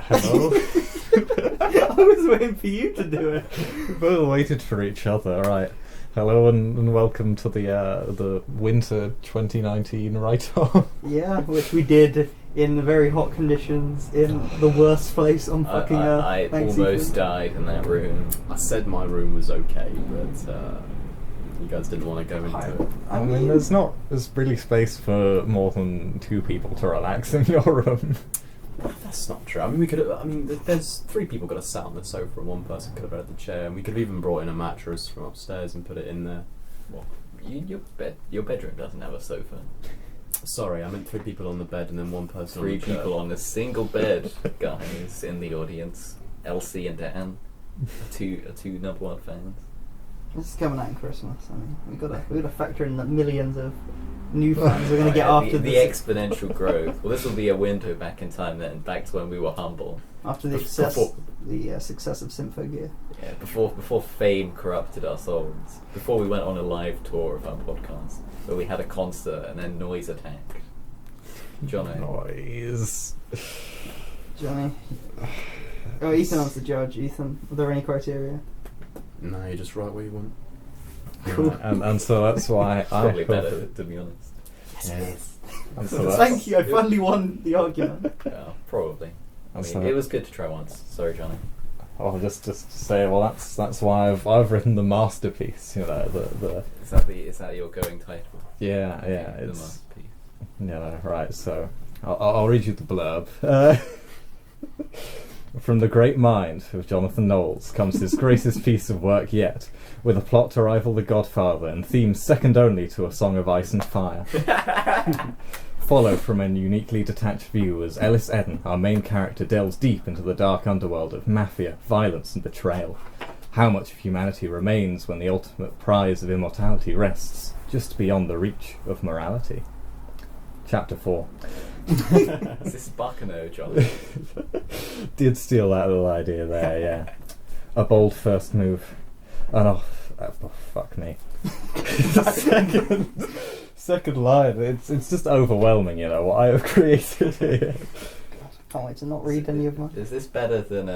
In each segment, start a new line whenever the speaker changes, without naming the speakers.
Hello.
I was waiting for you to do it.
We both waited for each other, right? Hello and welcome to the winter 2019 write-off.
Yeah, which we did in very hot conditions in the worst place on fucking Earth.
I
Thanks,
almost
Ethan.
died in that room.
I said my room was okay, but you guys didn't want to go into it.
I mean, there's really space for more than two people to relax in your room.
That's not true. I mean, there's three people could have sat on the sofa and one person could have had the chair, and we could have even brought in a mattress from upstairs and put it in there.
Well, your bedroom doesn't have a sofa.
Sorry, I meant three people on the bed and then one person
Three
on the chair.
people on a single bed, guys, in the audience. Elsie and Dan, two number one fans.
This is coming out in Christmas. I mean, we gotta factor in the millions of new fans we're gonna get after
the
this.
exponential growth. Well, this will be a window back in time then, back to when we were humble.
After the success of Symphogear.
Yeah, before fame corrupted our souls. Before we went on a live tour of our podcast, where we had a concert and then noise attacked. Jonno.
Noise.
Johnny. Oh, Ethan was the judge. Ethan, were there any criteria?
No, you just write where you want.
Cool.
And so that's why
It's probably
I
better, to be honest.
Yes, it is.
And so that's,
Thank you. I finally won the argument.
Yeah, probably. I
So-
mean, it was good to try once. Sorry, Johnny.
oh, just to say, well, that's why I've written the masterpiece. You know, the
Is that your going title?
yeah,
The
it's
masterpiece.
right. So I'll read you the blurb. From the great mind of Jonathan Knowles comes his greatest piece of work yet, with a plot to rival The Godfather and themes second only to A Song of Ice and Fire. Followed from an uniquely detached view as Ellis Eden, our main character, delves deep into the dark underworld of mafia, violence and betrayal. How much of humanity remains when the ultimate prize of immortality rests just beyond the reach of morality? Chapter 4.
Is this Bucano, John?
Did steal that little idea there, yeah. A bold first move. And off. Oh, fuck me. Second line. It's just overwhelming, you know, what I have created here.
Can't wait to not read any of mine.
Is this better than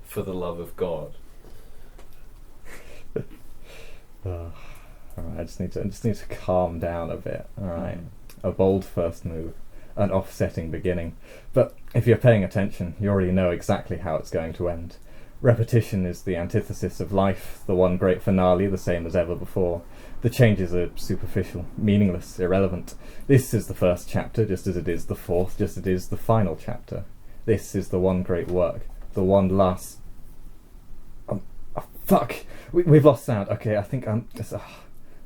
For the Love of God?
Alright, I just need to calm down a bit. Alright. A bold first move. An offsetting beginning. But if you're paying attention, you already know exactly how it's going to end. Repetition is the antithesis of life, the one great finale the same as ever before. The changes are superficial, meaningless, irrelevant. This is the first chapter, just as it is the fourth, just as it is the final chapter. This is the one great work, the one last... fuck! We've lost sound. Okay, I think I'm...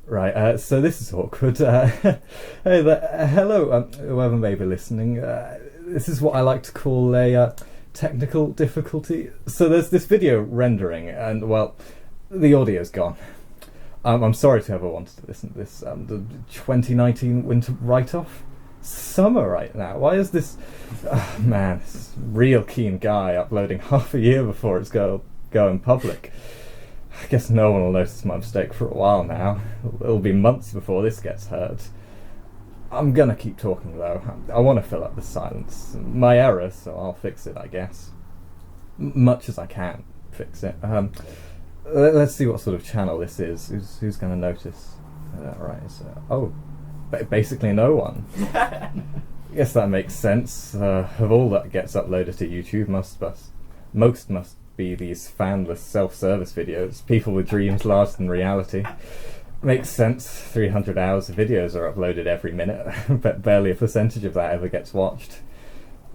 Right, so this is awkward. Hey there, hello, whoever may be listening. This is what I like to call a technical difficulty. So there's this video rendering, and, well, the audio's gone. I'm sorry to ever wanted to listen to this. The 2019 winter write-off? Summer right now. Why is this... man, this real keen guy uploading half a year before it's going public. I guess no one will notice my mistake for a while now. It'll be months before this gets heard. I'm gonna keep talking though. I want to fill up the silence. My error, so I'll fix it, I guess. Much as I can fix it. Let's see what sort of channel this is. Who's gonna notice? Right, so... basically no one. I guess that makes sense. Of all that gets uploaded to YouTube, most must be these fanless self-service videos, people with dreams larger than reality. Makes sense. 300 hours of videos are uploaded every minute, but barely a percentage of that ever gets watched.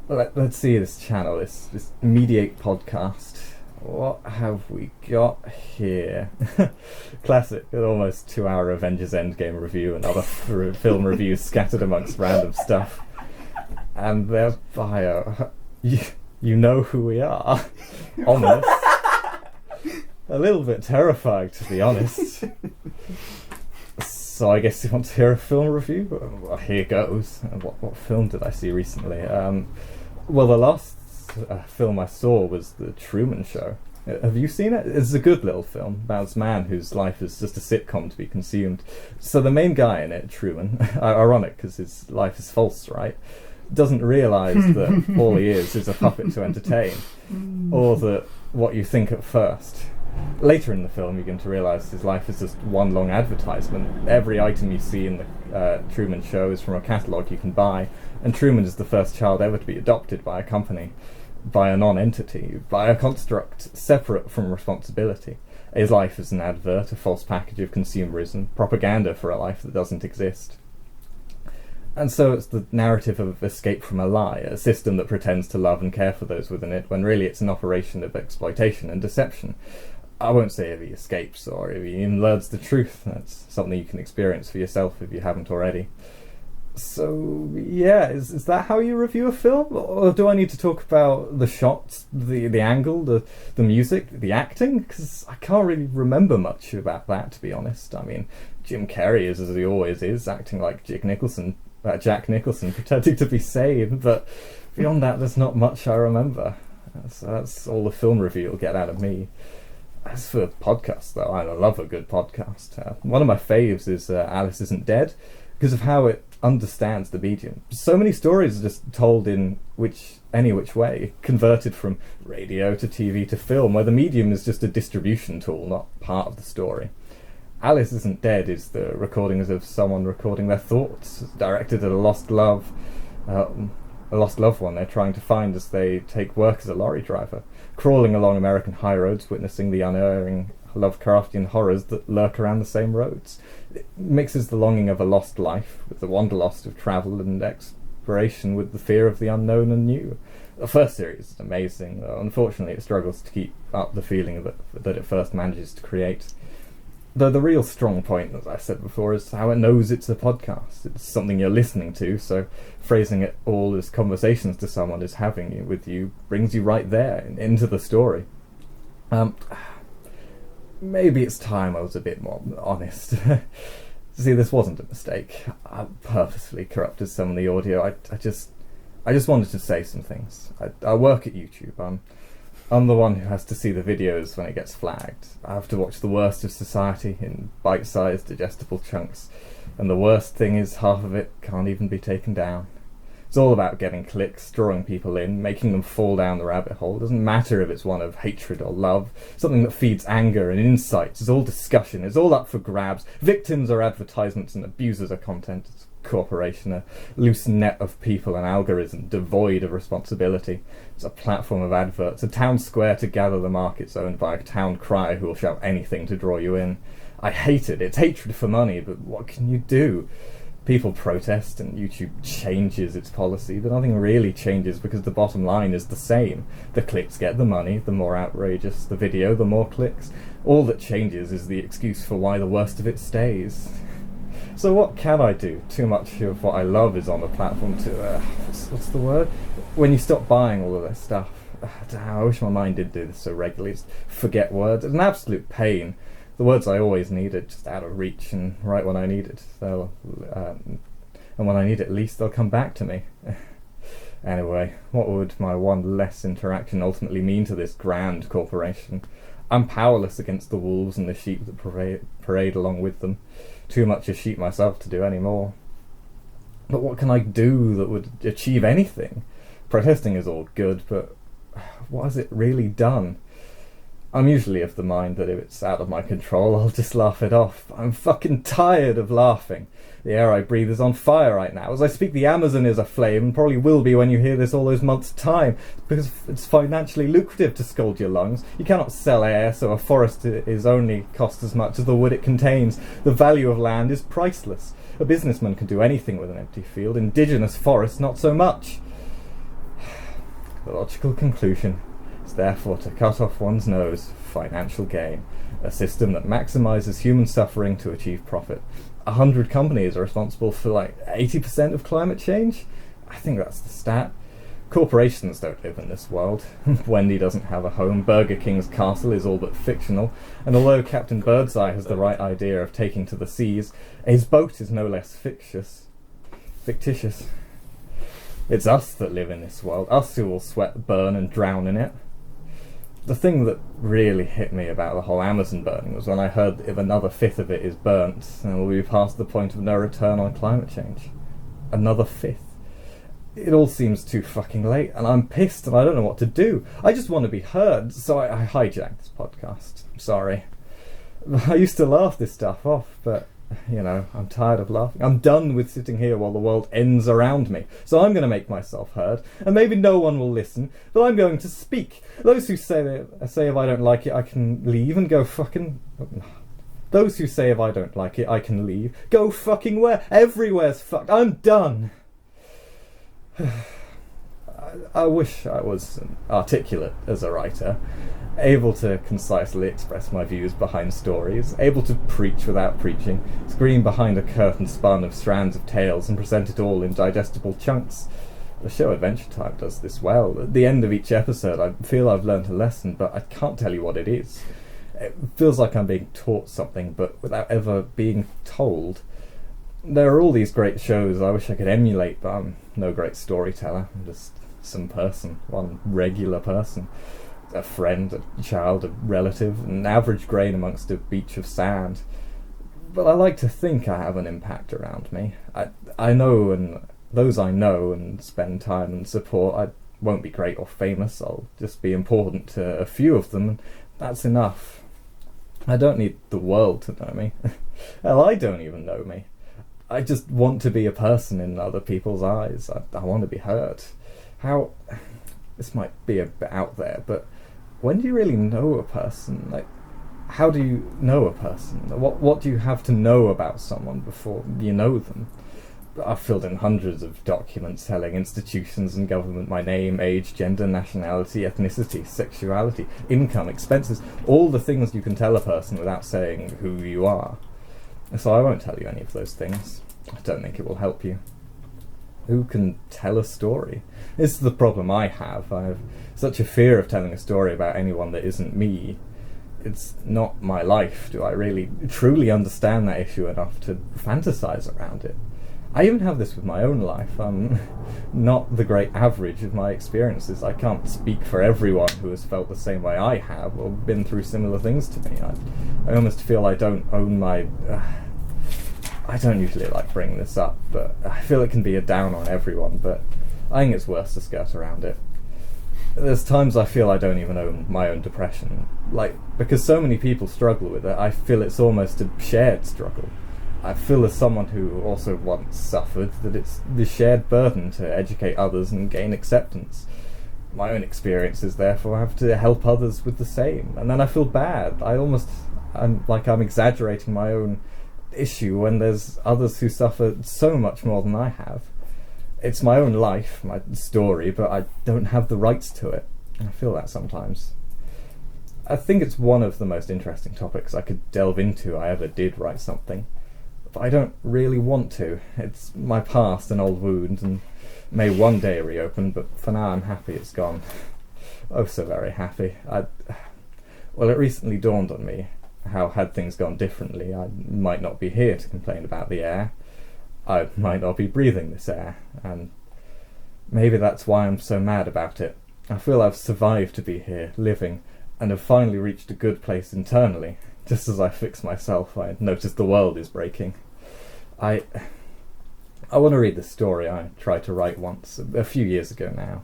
Let's see this channel, this Mediate podcast. What have we got here? Classic, an almost 2-hour Avengers Endgame review and other film reviews scattered amongst random stuff. And their bio... You know who we are. Ominous. A little bit terrifying, to be honest. So I guess you want to hear a film review? Well, here goes. What film did I see recently? Well, the last film I saw was The Truman Show. Have you seen it? It's a good little film about this man whose life is just a sitcom to be consumed. So the main guy in it, Truman, ironic because his life is false, right? doesn't realise that all he is a puppet to entertain, or that what you think at first. Later in the film, you begin to realise his life is just one long advertisement. Every item you see in the Truman Show is from a catalogue you can buy, and Truman is the first child ever to be adopted by a company, by a non-entity, by a construct separate from responsibility. His life is an advert, a false package of consumerism, propaganda for a life that doesn't exist. And so it's the narrative of escape from a lie, a system that pretends to love and care for those within it, when really it's an operation of exploitation and deception. I won't say if he escapes or if he even learns the truth. That's something you can experience for yourself if you haven't already. So, yeah, is that how you review a film? Or do I need to talk about the shots, the angle, the music, the acting? Because I can't really remember much about that, to be honest. I mean, Jim Carrey is, as he always is, acting like Jack Nicholson, pretending to be sane, but beyond that, there's not much I remember. So that's all the film review will get out of me. As for podcasts, though, I love a good podcast. One of my faves is Alice Isn't Dead, because of how it understands the medium. So many stories are just told in any which way, converted from radio to TV to film, where the medium is just a distribution tool, not part of the story. Alice Isn't Dead is the recordings of someone recording their thoughts, directed at a lost loved one they're trying to find as they take work as a lorry driver, crawling along American high roads, witnessing the unerring Lovecraftian horrors that lurk around the same roads. It mixes the longing of a lost life with the wanderlust of travel and exploration, with the fear of the unknown and new. The first series is amazing, though unfortunately it struggles to keep up the feeling that it first manages to create. Though the real strong point, as I said before, is how it knows it's a podcast. It's something you're listening to, so phrasing it all as conversations to someone is having with you brings you right there, into the story. Maybe it's time I was a bit more honest. See, this wasn't a mistake. I purposefully corrupted some of the audio. I just wanted to say some things. I work at YouTube. I'm the one who has to see the videos when it gets flagged. I have to watch the worst of society in bite-sized, digestible chunks. And the worst thing is half of it can't even be taken down. It's all about getting clicks, drawing people in, making them fall down the rabbit hole. It doesn't matter if it's one of hatred or love. Something that feeds anger and insights. It's all discussion. It's all up for grabs. Victims are advertisements and abusers are content. It's corporation, a loose net of people, an algorithm devoid of responsibility. It's a platform of adverts, a town square to gather the markets owned by a town crier who will shout anything to draw you in. I hate it. It's hatred for money, but what can you do? People protest and YouTube changes its policy, but nothing really changes because the bottom line is the same. The clicks get the money, the more outrageous the video, the more clicks. All that changes is the excuse for why the worst of it stays. So what can I do? Too much of what I love is on the platform to, what's the word? When you stop buying all of this stuff. I wish my mind did do this so regularly. Just forget words. It's an absolute pain. The words I always needed, just out of reach, and right when I need it, and when I need it least, they'll come back to me. Anyway, what would my one less interaction ultimately mean to this grand corporation? I'm powerless against the wolves and the sheep that parade along with them. Too much a sheep myself to do any more. But what can I do that would achieve anything? Protesting is all good, but what has it really done? I'm usually of the mind that if it's out of my control, I'll just laugh it off. I'm fucking tired of laughing. The air I breathe is on fire right now. As I speak, the Amazon is aflame, and probably will be when you hear this all those months' time, because it's financially lucrative to scald your lungs. You cannot sell air, so a forest is only cost as much as the wood it contains. The value of land is priceless. A businessman can do anything with an empty field. Indigenous forests, not so much. The logical conclusion is therefore to cut off one's nose, financial gain, a system that maximizes human suffering to achieve profit. 100 companies are responsible for like 80% of climate change. I think that's the stat. Corporations don't live in this world. Wendy doesn't have a home. Burger King's castle is all but fictional. And although Captain Birdseye has the right idea of taking to the seas, his boat is no less fictitious. It's us that live in this world, us who will sweat, burn and drown in it. The thing that really hit me about the whole Amazon burning was when I heard that if another fifth of it is burnt, then we'll be past the point of no return on climate change. Another fifth. It all seems too fucking late, and I'm pissed, and I don't know what to do. I just want to be heard, so I hijacked this podcast. I'm sorry. I used to laugh this stuff off, but, you know, I'm tired of laughing. I'm done with sitting here while the world ends around me. So I'm going to make myself heard, and maybe no one will listen, but I'm going to speak. Those who say if I don't like it, I can leave and go fucking... Those who say if I don't like it, I can leave. Go fucking where? Everywhere's fucked. I'm done. I wish I was articulate as a writer, able to concisely express my views behind stories, able to preach without preaching, scream behind a curtain spun of strands of tales and present it all in digestible chunks. The show Adventure Time does this well. At the end of each episode, I feel I've learnt a lesson, but I can't tell you what it is. It feels like I'm being taught something, but without ever being told. There are all these great shows I wish I could emulate, but I'm no great storyteller. I'm just some person, one regular person. A friend, a child, a relative, an average grain amongst a beach of sand. But I like to think I have an impact around me. I know, and those I know and spend time and support, I won't be great or famous. I'll just be important to a few of them, and that's enough. I don't need the world to know me. Hell, I don't even know me. I just want to be a person in other people's eyes. I want to be heard. How... This might be a bit out there, but when do you really know a person? Like, how do you know a person? What do you have to know about someone before you know them? I've filled in hundreds of documents telling institutions and government my name, age, gender, nationality, ethnicity, sexuality, income, expenses, all the things you can tell a person without saying who you are. So I won't tell you any of those things. I don't think it will help you. Who can tell a story? This is the problem I have. I have such a fear of telling a story about anyone that isn't me. It's not my life. Do I really, truly understand that issue enough to fantasize around it? I even have this with my own life. I'm not the great average of my experiences. I can't speak for everyone who has felt the same way I have or been through similar things to me. I almost feel I don't own my... I don't usually like bringing this up, but I feel it can be a down on everyone, but I think it's worse to skirt around it. There's times I feel I don't even own my own depression. Like, because so many people struggle with it, I feel it's almost a shared struggle. I feel as someone who also once suffered that it's the shared burden to educate others and gain acceptance. My own experiences, therefore, have to help others with the same. And then I feel bad. I'm exaggerating my own issue when there's others who suffer so much more than I have. It's my own life, my story, but I don't have the rights to it. I feel that sometimes. I think it's one of the most interesting topics I could delve into I ever did write something. But I don't really want to. It's my past, an old wound, and may one day reopen, but for now I'm happy it's gone. Oh, so very happy. Well, it recently dawned on me how, had things gone differently, I might not be here to complain about the air. I might not be breathing this air, and maybe that's why I'm so mad about it. I feel I've survived to be here, living, and have finally reached a good place internally. Just as I fix myself, I notice the world is breaking. I want to read this story I tried to write once, a few years ago now.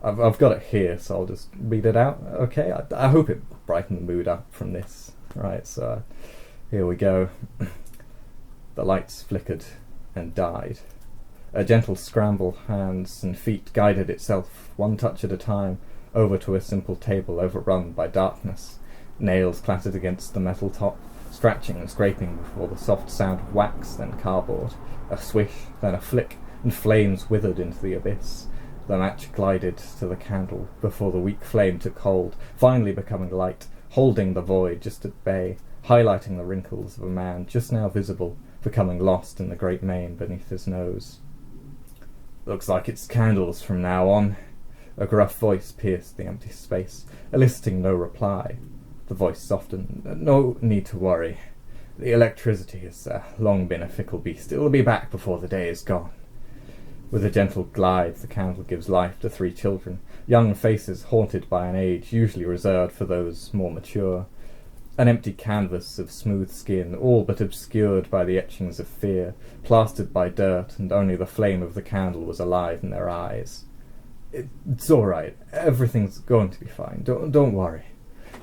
I've got it here, so I'll just read it out, okay? I hope it brightened the mood up from this. Right, so here we go. The lights flickered and died. A gentle scramble, hands and feet guided itself, one touch at a time, over to a simple table overrun by darkness. Nails clattered against the metal top, scratching and scraping before the soft sound of wax, then cardboard. A swish, then a flick, and flames withered into the abyss. The match glided to the candle before the weak flame took hold, finally becoming light, holding the void just at bay, highlighting the wrinkles of a man just now visible, becoming lost in the great mane beneath his nose. Looks like it's candles from now on. A gruff voice pierced the empty space, eliciting no reply. The voice softened. No need to worry. The electricity has long been a fickle beast. It will be back before the day is gone. With a gentle glide, the candle gives life to 3 children, young faces haunted by an age usually reserved for those more mature. An empty canvas of smooth skin, all but obscured by the etchings of fear, plastered by dirt, and only the flame of the candle was alive in their eyes. It's all right. Everything's going to be fine. Don't worry.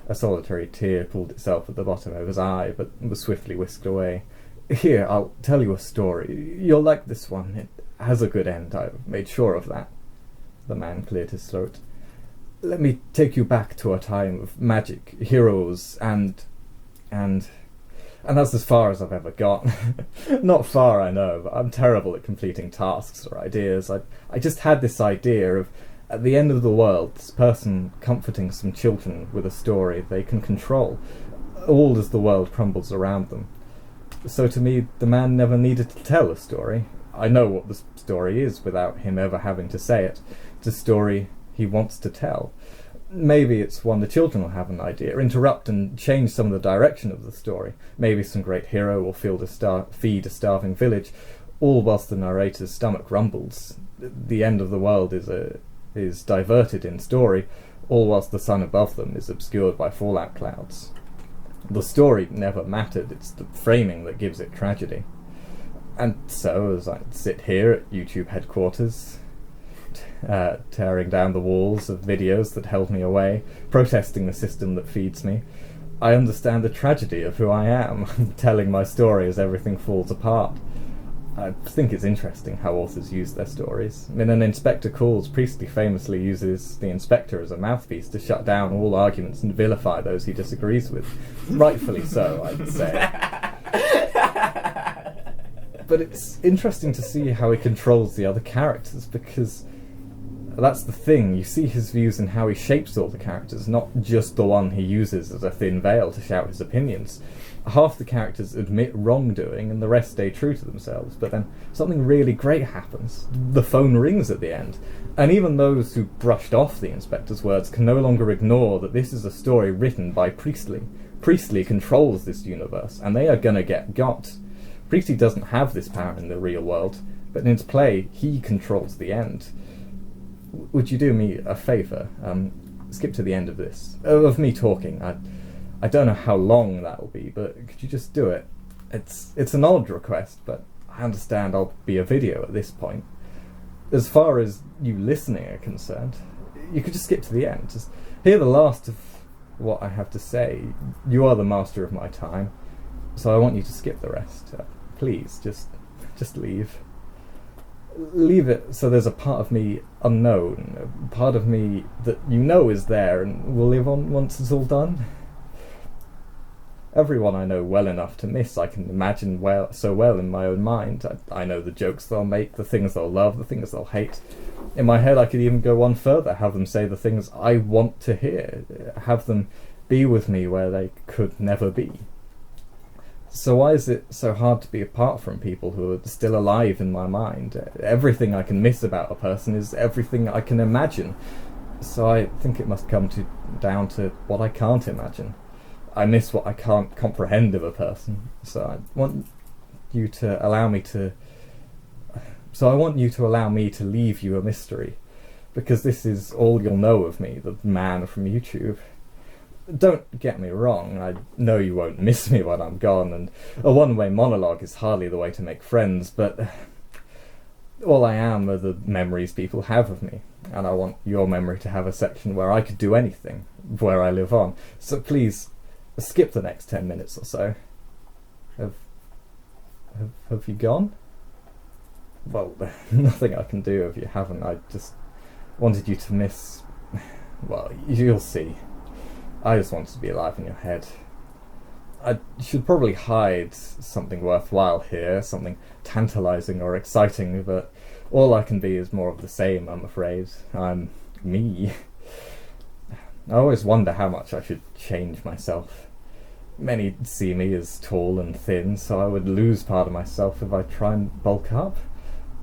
A solitary tear pulled itself at the bottom of his eye, but was swiftly whisked away. Here, I'll tell you a story. You'll like this one. It has a good end. I've made sure of that. The man cleared his throat. Let me take you back to a time of magic, heroes, and that's as far as I've ever got. Not far, I know, but I'm terrible at completing tasks or ideas. I just had this idea of, at the end of the world, this person comforting some children with a story they can control, all as the world crumbles around them. So to me, the man never needed to tell a story. I know what the story is without him ever having to say it. It's a story he wants to tell. Maybe it's one the children will have an idea, interrupt and change some of the direction of the story. Maybe some great hero will feed a starving village, all whilst the narrator's stomach rumbles. The end of the world is diverted in story, all whilst the sun above them is obscured by fallout clouds. The story never mattered, it's the framing that gives it tragedy. And so, as I sit here at YouTube headquarters, tearing down the walls of videos that held me away, protesting the system that feeds me, I understand the tragedy of who I am, telling my story as everything falls apart. I think it's interesting how authors use their stories. In An Inspector Calls, Priestley famously uses the inspector as a mouthpiece to shut down all arguments and vilify those he disagrees with. Rightfully so, I'd say. But it's interesting to see how he controls the other characters, because that's the thing. You see his views and how he shapes all the characters, not just the one he uses as a thin veil to shout his opinions. Half the characters admit wrongdoing and the rest stay true to themselves, but then something really great happens. The phone rings at the end, and even those who brushed off the inspector's words can no longer ignore that this is a story written by Priestley. Priestley controls this universe, and they are gonna get got. Priestley doesn't have this power in the real world, but in his play, he controls the end. Would you do me a favour? Skip to the end of this. Of me talking. I don't know how long that will be, but could you just do it? It's an odd request, but I understand I'll be a video at this point. As far as you listening are concerned, you could just skip to the end. Just hear the last of what I have to say. You are the master of my time, so I want you to skip the rest. Please, just leave. Leave it so there's a part of me unknown, a part of me that you know is there and will live on once it's all done. Everyone I know well enough to miss I can imagine so well in my own mind. I know the jokes they'll make, the things they'll love, the things they'll hate. In my head I could even go one further, have them say the things I want to hear, have them be with me where they could never be. So why is it so hard to be apart from people who are still alive in my mind? Everything I can miss about a person is everything I can imagine. So I think it must come down to what I can't imagine. I miss what I can't comprehend of a person. So I want you to allow me to leave you a mystery, because this is all you'll know of me, the man from YouTube. Don't get me wrong, I know you won't miss me when I'm gone, and a one-way monologue is hardly the way to make friends, but all I am are the memories people have of me, and I want your memory to have a section where I could do anything, where I live on. So please, skip the next 10 minutes or so. Have you gone? Well, nothing I can do if you haven't. I just wanted you to miss... Well, you'll see. I just wanted to be alive in your head. I should probably hide something worthwhile here, something tantalising or exciting, but all I can be is more of the same, I'm afraid. I'm me. I always wonder how much I should change myself. Many see me as tall and thin, so I would lose part of myself if I try and bulk up.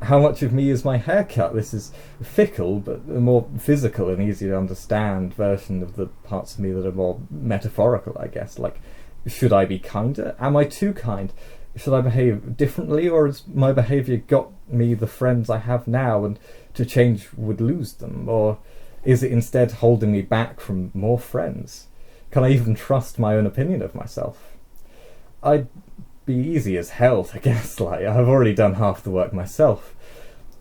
How much of me is my haircut? This is fickle, but a more physical and easy to understand version of the parts of me that are more metaphorical, I guess. Like, should I be kinder? Am I too kind? Should I behave differently, or has my behaviour got me the friends I have now, and to change would lose them? Or is it instead holding me back from more friends? Can I even trust my own opinion of myself? I'd be easy as hell to gaslight. I've already done half the work myself.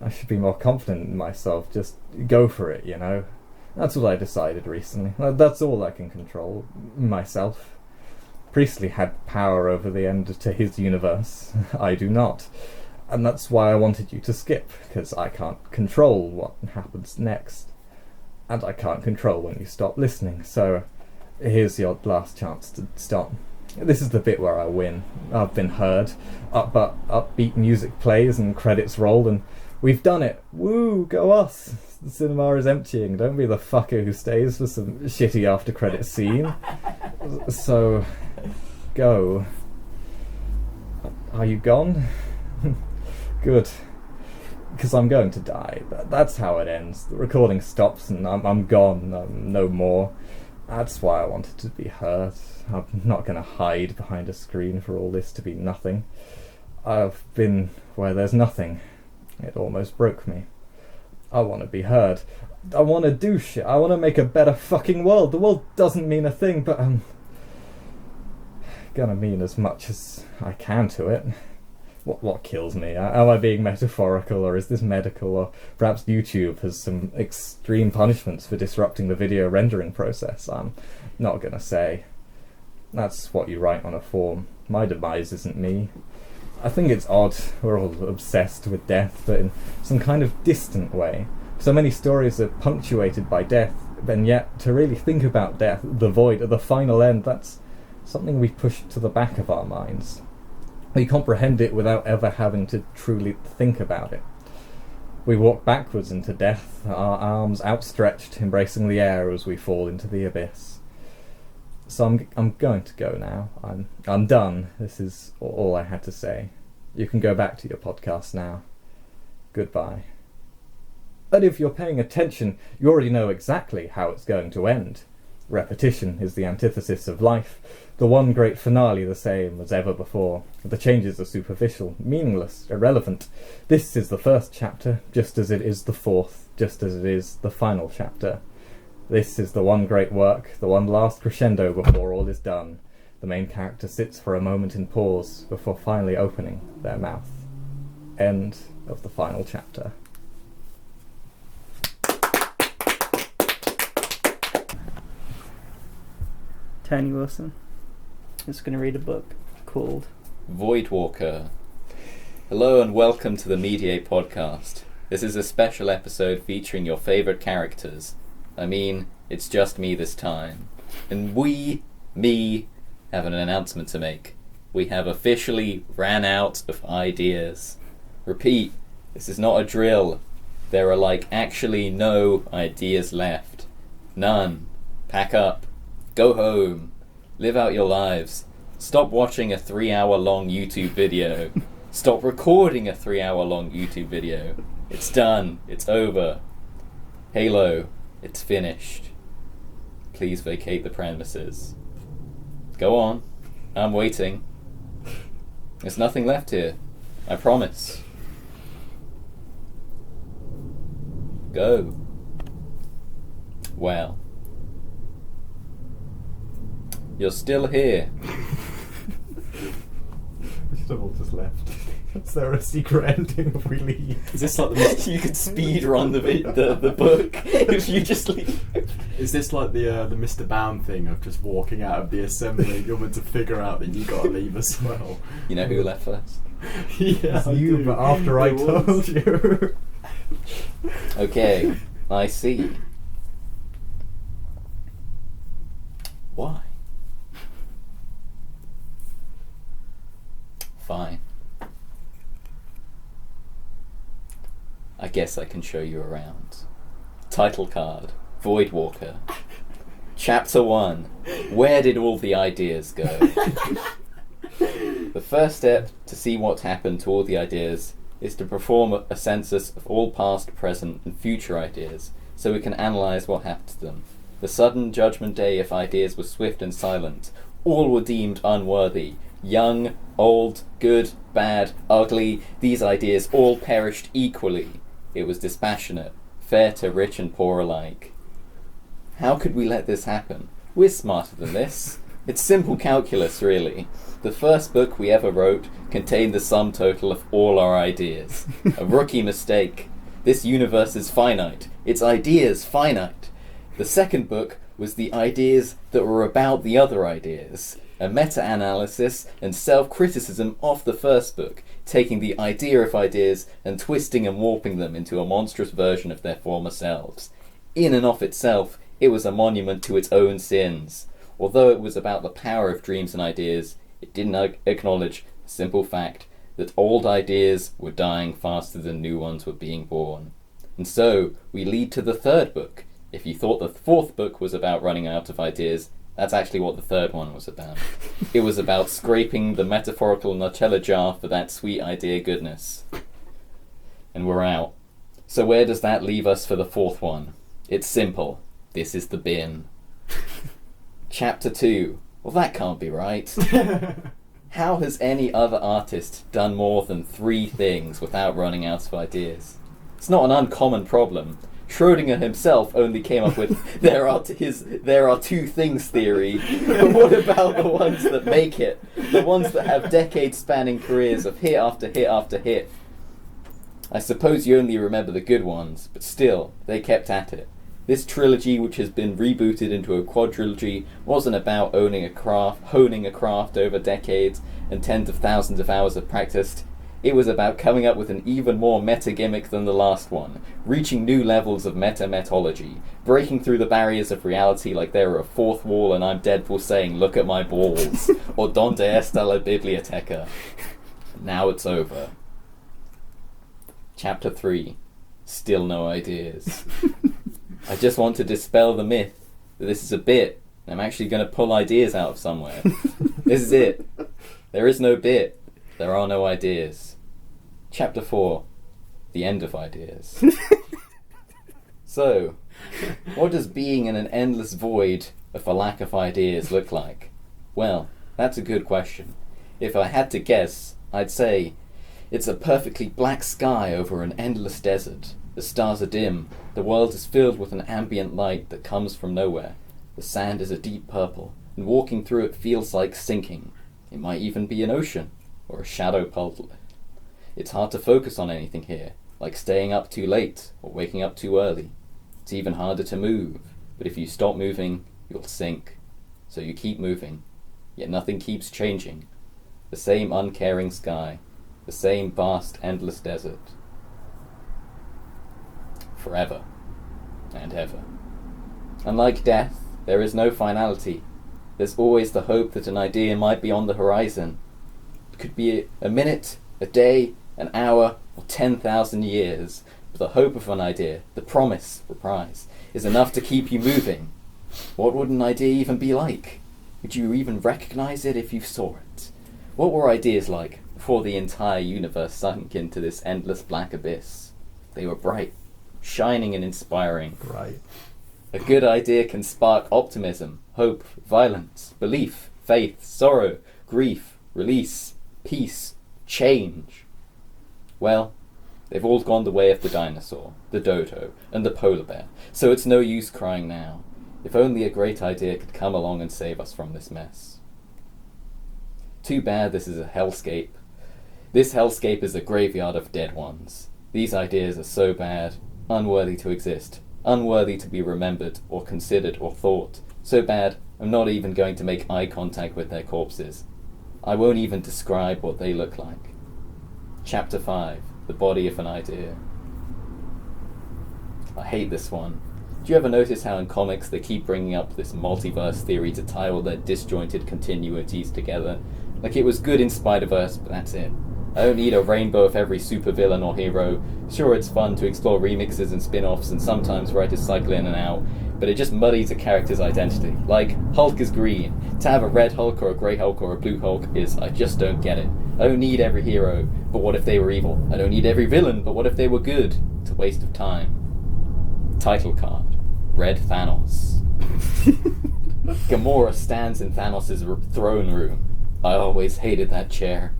I should be more confident in myself. Just go for it, you know? That's what I decided recently. That's all I can control. Myself. Priestley had power over the end to his universe. I do not. And that's why I wanted you to skip, because I can't control what happens next. And I can't control when you stop listening, so here's your last chance to stop. This is the bit where I win. I've been heard. Upbeat music plays and credits roll, and we've done it. Woo, go us. The cinema is emptying. Don't be the fucker who stays for some shitty after-credit scene. So, go. Are you gone? Good. Because I'm going to die. That's how it ends. The recording stops and I'm gone. I'm no more. That's why I wanted to be heard. I'm not going to hide behind a screen for all this to be nothing. I've been where there's nothing. It almost broke me. I want to be heard. I want to do shit. I want to make a better fucking world. The world doesn't mean a thing, but I'm gonna mean as much as I can to it. What kills me? Am I being metaphorical, or is this medical, or perhaps YouTube has some extreme punishments for disrupting the video rendering process? I'm not gonna say. That's what you write on a form. My demise isn't me. I think it's odd we're all obsessed with death, but in some kind of distant way. So many stories are punctuated by death, and yet to really think about death, the void, the final end, that's something we push to the back of our minds. We comprehend it without ever having to truly think about it. We walk backwards into death, our arms outstretched, embracing the air as we fall into the abyss. So I'm going to go now. I'm done. This is all I had to say. You can go back to your podcast now. Goodbye. But if you're paying attention, you already know exactly how it's going to end. Repetition is the antithesis of life. The one great finale the same as ever before. The changes are superficial, meaningless, irrelevant. This is the first chapter, just as it is the fourth, just as it is the final chapter. This is the one great work, the one last crescendo before all is done. The main character sits for a moment in pause before finally opening their mouth. End of the final chapter.
Tony Wilson is going to read a book called
Voidwalker. Hello and welcome to the Mediate podcast. This is a special episode featuring your favourite characters. I mean, it's just me this time. And me, have an announcement to make. We have officially ran out of ideas. Repeat, this is not a drill. There are actually no ideas left. None. Pack up. Go home. Live out your lives. Stop watching a 3-hour-long YouTube video. Stop recording a 3-hour-long YouTube video. It's done. It's over. Halo. It's finished. Please vacate the premises. Go on. I'm waiting. There's nothing left here. I promise. Go. Well. You're still here.
We should have all just left. Is there a secret ending if we leave?
Is this like the
You could speed run the book if you just leave.
Is this like the Mr. Bound thing of just walking out of the assembly? You're meant to figure out that you got to leave as well.
You know who left first?
Yeah,
It's you, but after I told you.
Okay, I see. Why? Fine. I guess I can show you around. Title card, Voidwalker. Chapter 1. Where did all the ideas go? The first step to see what happened to all the ideas is to perform a census of all past, present, and future ideas, so we can analyse what happened to them. The sudden judgment day of ideas was swift and silent. All were deemed unworthy. Young, old, good, bad, ugly, these ideas all perished equally. It was dispassionate, fair to rich and poor alike. How could we let this happen? We're smarter than this. It's simple calculus, really. The first book we ever wrote contained the sum total of all our ideas. A rookie mistake. This universe is finite. Its ideas finite. The second book was the ideas that were about the other ideas. A meta-analysis and self-criticism of the first book, taking the idea of ideas and twisting and warping them into a monstrous version of their former selves. In and of itself, it was a monument to its own sins. Although it was about the power of dreams and ideas, it didn't acknowledge the simple fact that old ideas were dying faster than new ones were being born. And so, we lead to the third book. If you thought the fourth book was about running out of ideas, that's actually what the third one was about. It was about scraping the metaphorical Nutella jar for that sweet idea goodness. And we're out. So where does that leave us for the fourth one? It's simple. This is the bin. Chapter 2. Well, that can't be right. How has any other artist done more than 3 things without running out of ideas? It's not an uncommon problem. Schrödinger himself only came up with there are 2 things theory, but what about the ones that make it? The ones that have decade-spanning careers of hit after hit after hit. I suppose you only remember the good ones, but still, they kept at it. This trilogy, which has been rebooted into a quadrilogy, wasn't about honing a craft over decades and tens of thousands of hours of practice. It was about coming up with an even more meta-gimmick than the last one, reaching new levels of meta-metology, breaking through the barriers of reality like they were a fourth wall and I'm Deadpool saying, "Look at my balls," or "Donde está la biblioteca?" Now it's over. Chapter 3. Still no ideas. I just want to dispel the myth that this is a bit, and I'm actually going to pull ideas out of somewhere. This is it. There is no bit. There are no ideas. Chapter 4. The end of ideas. So, what does being in an endless void of a lack of ideas look like? Well, that's a good question. If I had to guess, I'd say it's a perfectly black sky over an endless desert. The stars are dim. The world is filled with an ambient light that comes from nowhere. The sand is a deep purple, and walking through it feels like sinking. It might even be an ocean, or a shadow puddle. It's hard to focus on anything here, like staying up too late, or waking up too early. It's even harder to move, but if you stop moving, you'll sink. So you keep moving, yet nothing keeps changing. The same uncaring sky, the same vast, endless desert. Forever and ever. Unlike death, there is no finality. There's always the hope that an idea might be on the horizon. It could be a minute, a day, an hour, or 10,000 years. But the hope of an idea, the promise, reprise, is enough to keep you moving. What would an idea even be like? Would you even recognize it if you saw it? What were ideas like before the entire universe sunk into this endless black abyss? They were bright, shining and inspiring.
Right.
A good idea can spark optimism, hope, violence, belief, faith, sorrow, grief, release, peace, change. Well, they've all gone the way of the dinosaur, the dodo, and the polar bear, so it's no use crying now. If only a great idea could come along and save us from this mess. Too bad this is a hellscape. This hellscape is a graveyard of dead ones. These ideas are so bad, unworthy to exist, unworthy to be remembered or considered or thought. So bad, I'm not even going to make eye contact with their corpses. I won't even describe what they look like. Chapter 5. The body of an idea. I hate this one. Do you ever notice how in comics they keep bringing up this multiverse theory to tie all their disjointed continuities together? Like it was good in Spider-Verse, but that's it. I don't need a rainbow of every supervillain or hero. Sure, it's fun to explore remixes and spin-offs and sometimes write a cycle in and out, but it just muddies a character's identity. Like, Hulk is green. To have a red Hulk or a grey Hulk or a blue Hulk is, I just don't get it. I don't need every hero, but what if they were evil? I don't need every villain, but what if they were good? It's a waste of time. Title card. Red Thanos. Gamora stands in Thanos' throne room. I always hated that chair.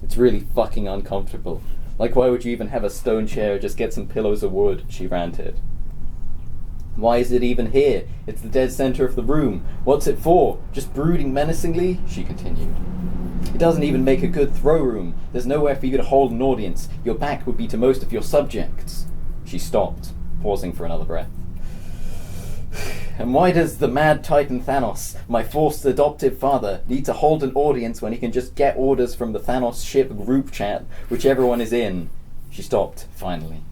It's really fucking uncomfortable. Like, why would you even have a stone chair? Just get some pillows of wood, she ranted. Why is it even here? It's the dead center of the room. What's it for? Just brooding menacingly? She continued. It doesn't even make a good throw room. There's nowhere for you to hold an audience. Your back would be to most of your subjects. She stopped, pausing for another breath. And why does the mad titan Thanos, my forced adoptive father, need to hold an audience when he can just get orders from the Thanos ship group chat, which everyone is in? She stopped, finally,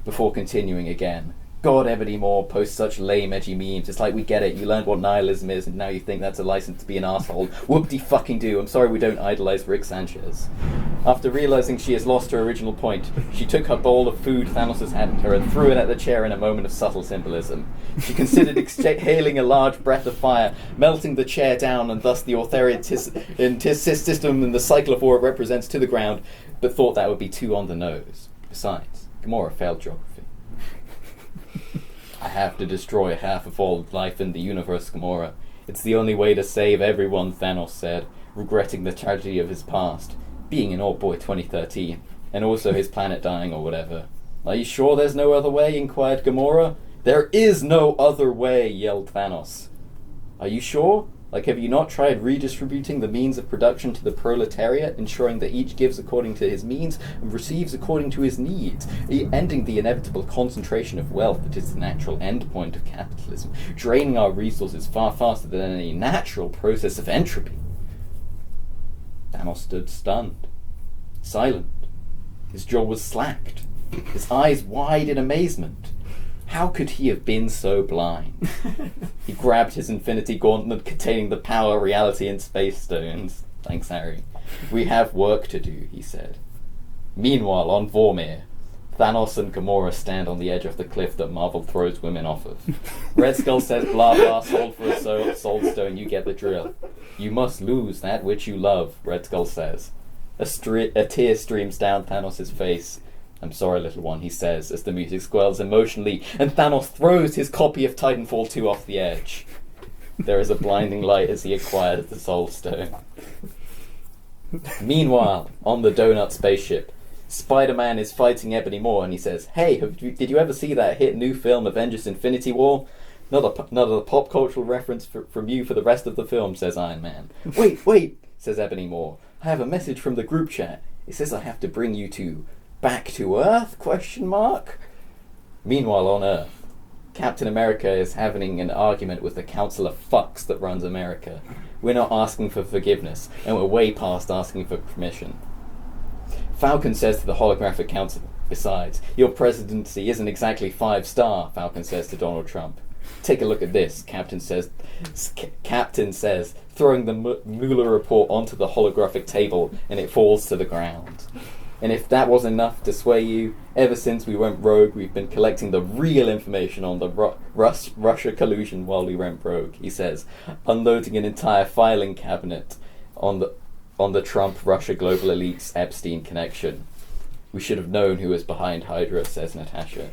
before continuing again. God, Ebony Moore posts such lame, edgy memes. It's like, we get it. You learned what nihilism is, and now you think that's a license to be an asshole. Whoop-de-fucking-do. I'm sorry we don't idolize Rick Sanchez. After realizing she has lost her original point, she took her bowl of food Thanos has handed her and threw it at the chair in a moment of subtle symbolism. She considered exhaling a large breath of fire, melting the chair down, and thus the authoritative system and the cycle of war it represents to the ground, but thought that would be too on the nose. Besides, Gamora failed geography. I have to destroy half of all life in the universe, Gamora. It's the only way to save everyone, Thanos said, regretting the tragedy of his past, being an old boy 2013, and also his planet dying or whatever. Are you sure there's no other way? Inquired Gamora. There is no other way, yelled Thanos. Are you sure? Like, have you not tried redistributing the means of production to the proletariat, ensuring that each gives according to his means and receives according to his needs, ending the inevitable concentration of wealth that is the natural endpoint of capitalism, draining our resources far faster than any natural process of entropy? Thanos stood stunned, silent. His jaw was slacked, his eyes wide in amazement. How could he have been so blind? He grabbed his infinity gauntlet containing the power, reality, and space stones. Thanks, Harry. We have work to do, he said. Meanwhile, on Vormir, Thanos and Gamora stand on the edge of the cliff that Marvel throws women off of. Red Skull says, blah blah, soul for a soul stone, you get the drill. You must lose that which you love, Red Skull says. A tear streams down Thanos' face. I'm sorry, little one, he says, as the music swells emotionally, and Thanos throws his copy of Titanfall 2 off the edge. There is a blinding light as he acquires the Soul Stone. Meanwhile, on the donut spaceship, Spider-Man is fighting Ebony Moore, and he says, hey, did you ever see that hit new film, Avengers Infinity War? Not a pop cultural reference from you for the rest of the film, says Iron Man. Wait, says Ebony Moore. I have a message from the group chat. It says I have to bring you to Back to Earth? ? Meanwhile, on Earth, Captain America is having an argument with the council of fucks that runs America. We're not asking for forgiveness, and we're way past asking for permission. Falcon says to the holographic council, besides, your presidency isn't exactly 5-star, Falcon says to Donald Trump. Take a look at this, Captain says, throwing the Mueller report onto the holographic table, and it falls to the ground. And if that wasn't enough to sway you, ever since we went rogue, we've been collecting the real information on the Russia collusion while we went rogue, he says, unloading an entire filing cabinet on the Trump-Russia global elites Epstein connection. We should have known who was behind Hydra, says Natasha.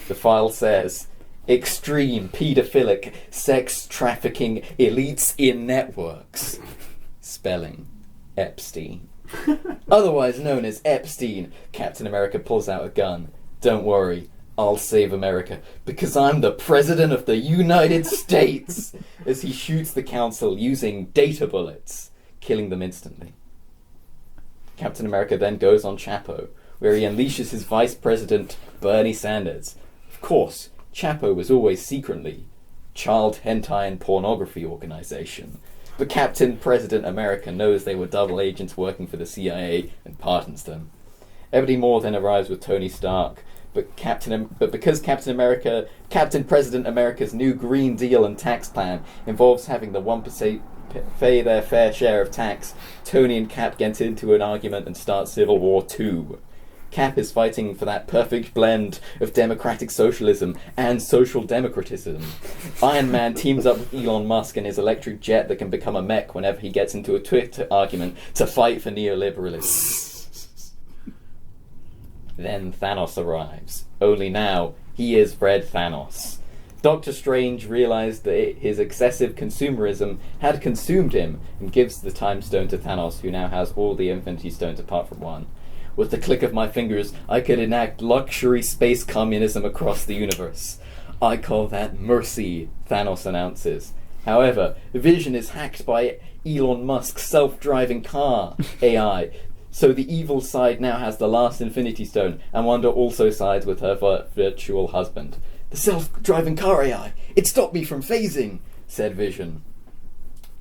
The file says, extreme pedophilic sex trafficking elites in networks. Spelling, Epstein. Otherwise known as Epstein, Captain America pulls out a gun. Don't worry, I'll save America, because I'm the President of the United States, as he shoots the council using data bullets, killing them instantly. Captain America then goes on Chapo, where he unleashes his Vice President, Bernie Sanders. Of course, Chapo was always secretly Child Hentai and Pornography Organization. But Captain President America knows they were double agents working for the CIA and pardons them. Ebony Moore then arrives with Tony Stark, but because Captain President America's new Green Deal and tax plan involves having the 1% pay their fair share of tax, Tony and Cap get into an argument and start Civil War II. Cap is fighting for that perfect blend of democratic socialism and social democratism. Iron Man teams up with Elon Musk and his electric jet that can become a mech whenever he gets into a Twitter argument to fight for neoliberalism. Then Thanos arrives. Only now, he is Red Thanos. Doctor Strange realized that his excessive consumerism had consumed him and gives the Time Stone to Thanos, who now has all the Infinity Stones apart from one. With the click of my fingers, I could enact luxury space communism across the universe. I call that mercy, Thanos announces. However, Vision is hacked by Elon Musk's self-driving car AI, so the evil side now has the last Infinity Stone, and Wanda also sides with her virtual husband. The self-driving car AI, it stopped me from phasing, said Vision.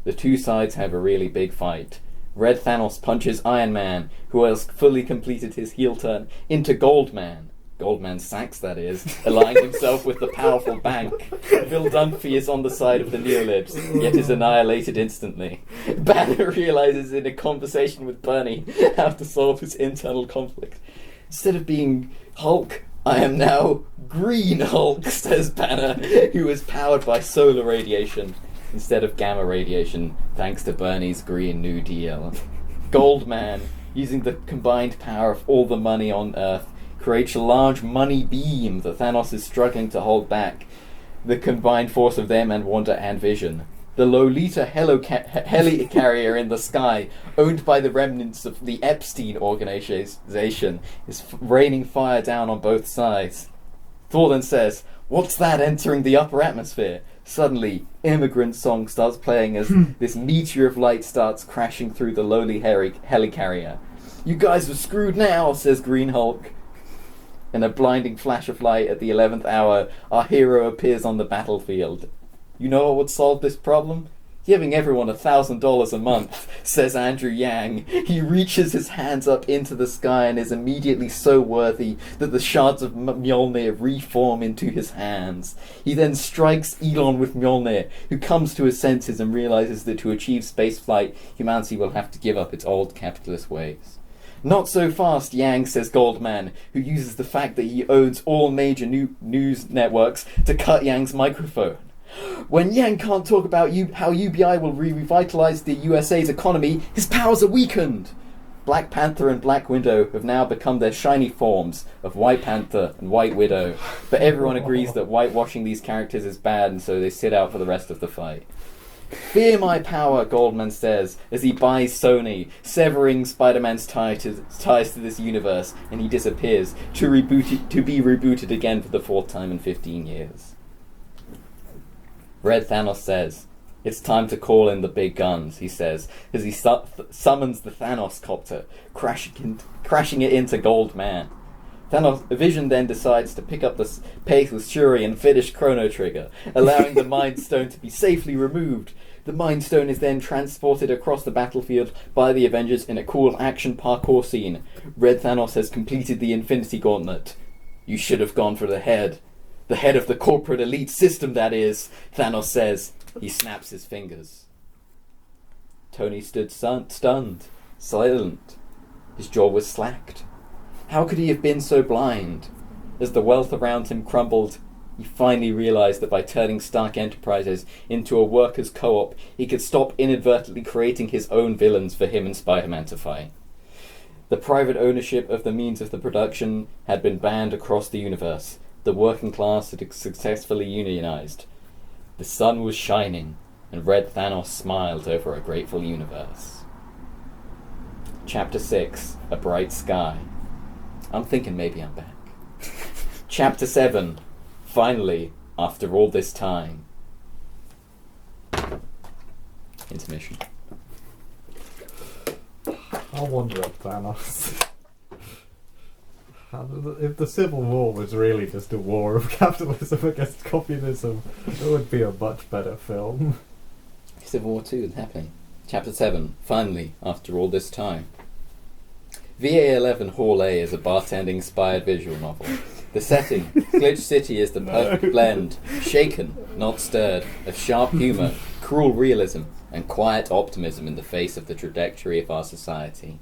The two sides have a really big fight. Red Thanos punches Iron Man, who has fully completed his heel turn, into Goldman. Goldman Sachs, that is, allying himself with the powerful bank. Phil Dunphy is on the side of the Neolibs, yet is annihilated instantly. Banner realizes in a conversation with Bernie how to solve his internal conflict. Instead of being Hulk, I am now Green Hulk, says Banner, who is powered by solar radiation instead of gamma radiation, thanks to Bernie's Green New Deal. Goldman, using the combined power of all the money on Earth, creates a large money beam that Thanos is struggling to hold back. The combined force of them and Wanda and Vision. The Lolita helicarrier in the sky, owned by the remnants of the Epstein organization, is raining fire down on both sides. Thor then says, "What's that entering the upper atmosphere?" Suddenly, Immigrant Song starts playing as this meteor of light starts crashing through the lowly helicarrier. "You guys are screwed now," says Green Hulk. In a blinding flash of light at the 11th hour, our hero appears on the battlefield. "You know what would solve this problem? Giving everyone $1,000 a month," says Andrew Yang. He reaches his hands up into the sky and is immediately so worthy that the shards of Mjolnir reform into his hands. He then strikes Elon with Mjolnir, who comes to his senses and realizes that to achieve spaceflight, humanity will have to give up its old capitalist ways. "Not so fast, Yang," says Goldman, who uses the fact that he owns all major news networks to cut Yang's microphone. "When Yang can't talk about how UBI will revitalize the USA's economy, his powers are weakened." Black Panther and Black Widow have now become their shiny forms of White Panther and White Widow, but everyone agrees that whitewashing these characters is bad, and so they sit out for the rest of the fight. "Fear my power," Goldman says, as he buys Sony, severing Spider-Man's ties to this universe, and he disappears, to be rebooted again for the 4th time in 15 years. Red Thanos says, "It's time to call in the big guns," he says, as he summons the Thanos copter, crashing it into Goldman. Vision then decides to pick up the pace with Shuri and finish Chrono Trigger, allowing the Mind Stone to be safely removed. The Mind Stone is then transported across the battlefield by the Avengers in a cool action parkour scene. Red Thanos has completed the Infinity Gauntlet. "You should have gone for the head. The head of the corporate elite system, that is," Thanos says. He snaps his fingers. Tony stood stunned, silent. His jaw was slacked. How could he have been so blind? As the wealth around him crumbled, he finally realized that by turning Stark Enterprises into a workers' co-op, he could stop inadvertently creating his own villains for him and Spider-Man to fight. The private ownership of the means of the production had been banned across the universe. The working class had successfully unionized. The sun was shining, and Red Thanos smiled over a grateful universe. Chapter 6, A Bright Sky. I'm thinking maybe I'm back. Chapter 7, Finally, After All This Time. Intermission.
I wonder if Thanos... If the Civil War was really just a war of capitalism against communism, it would be a much better film.
Civil War 2 is happening. Chapter 7, Finally, After All This Time. VA11 Hall A is a bartending-inspired visual novel. The setting, Glitch City, is the perfect blend, shaken, not stirred, of sharp humour, cruel realism, and quiet optimism in the face of the trajectory of our society.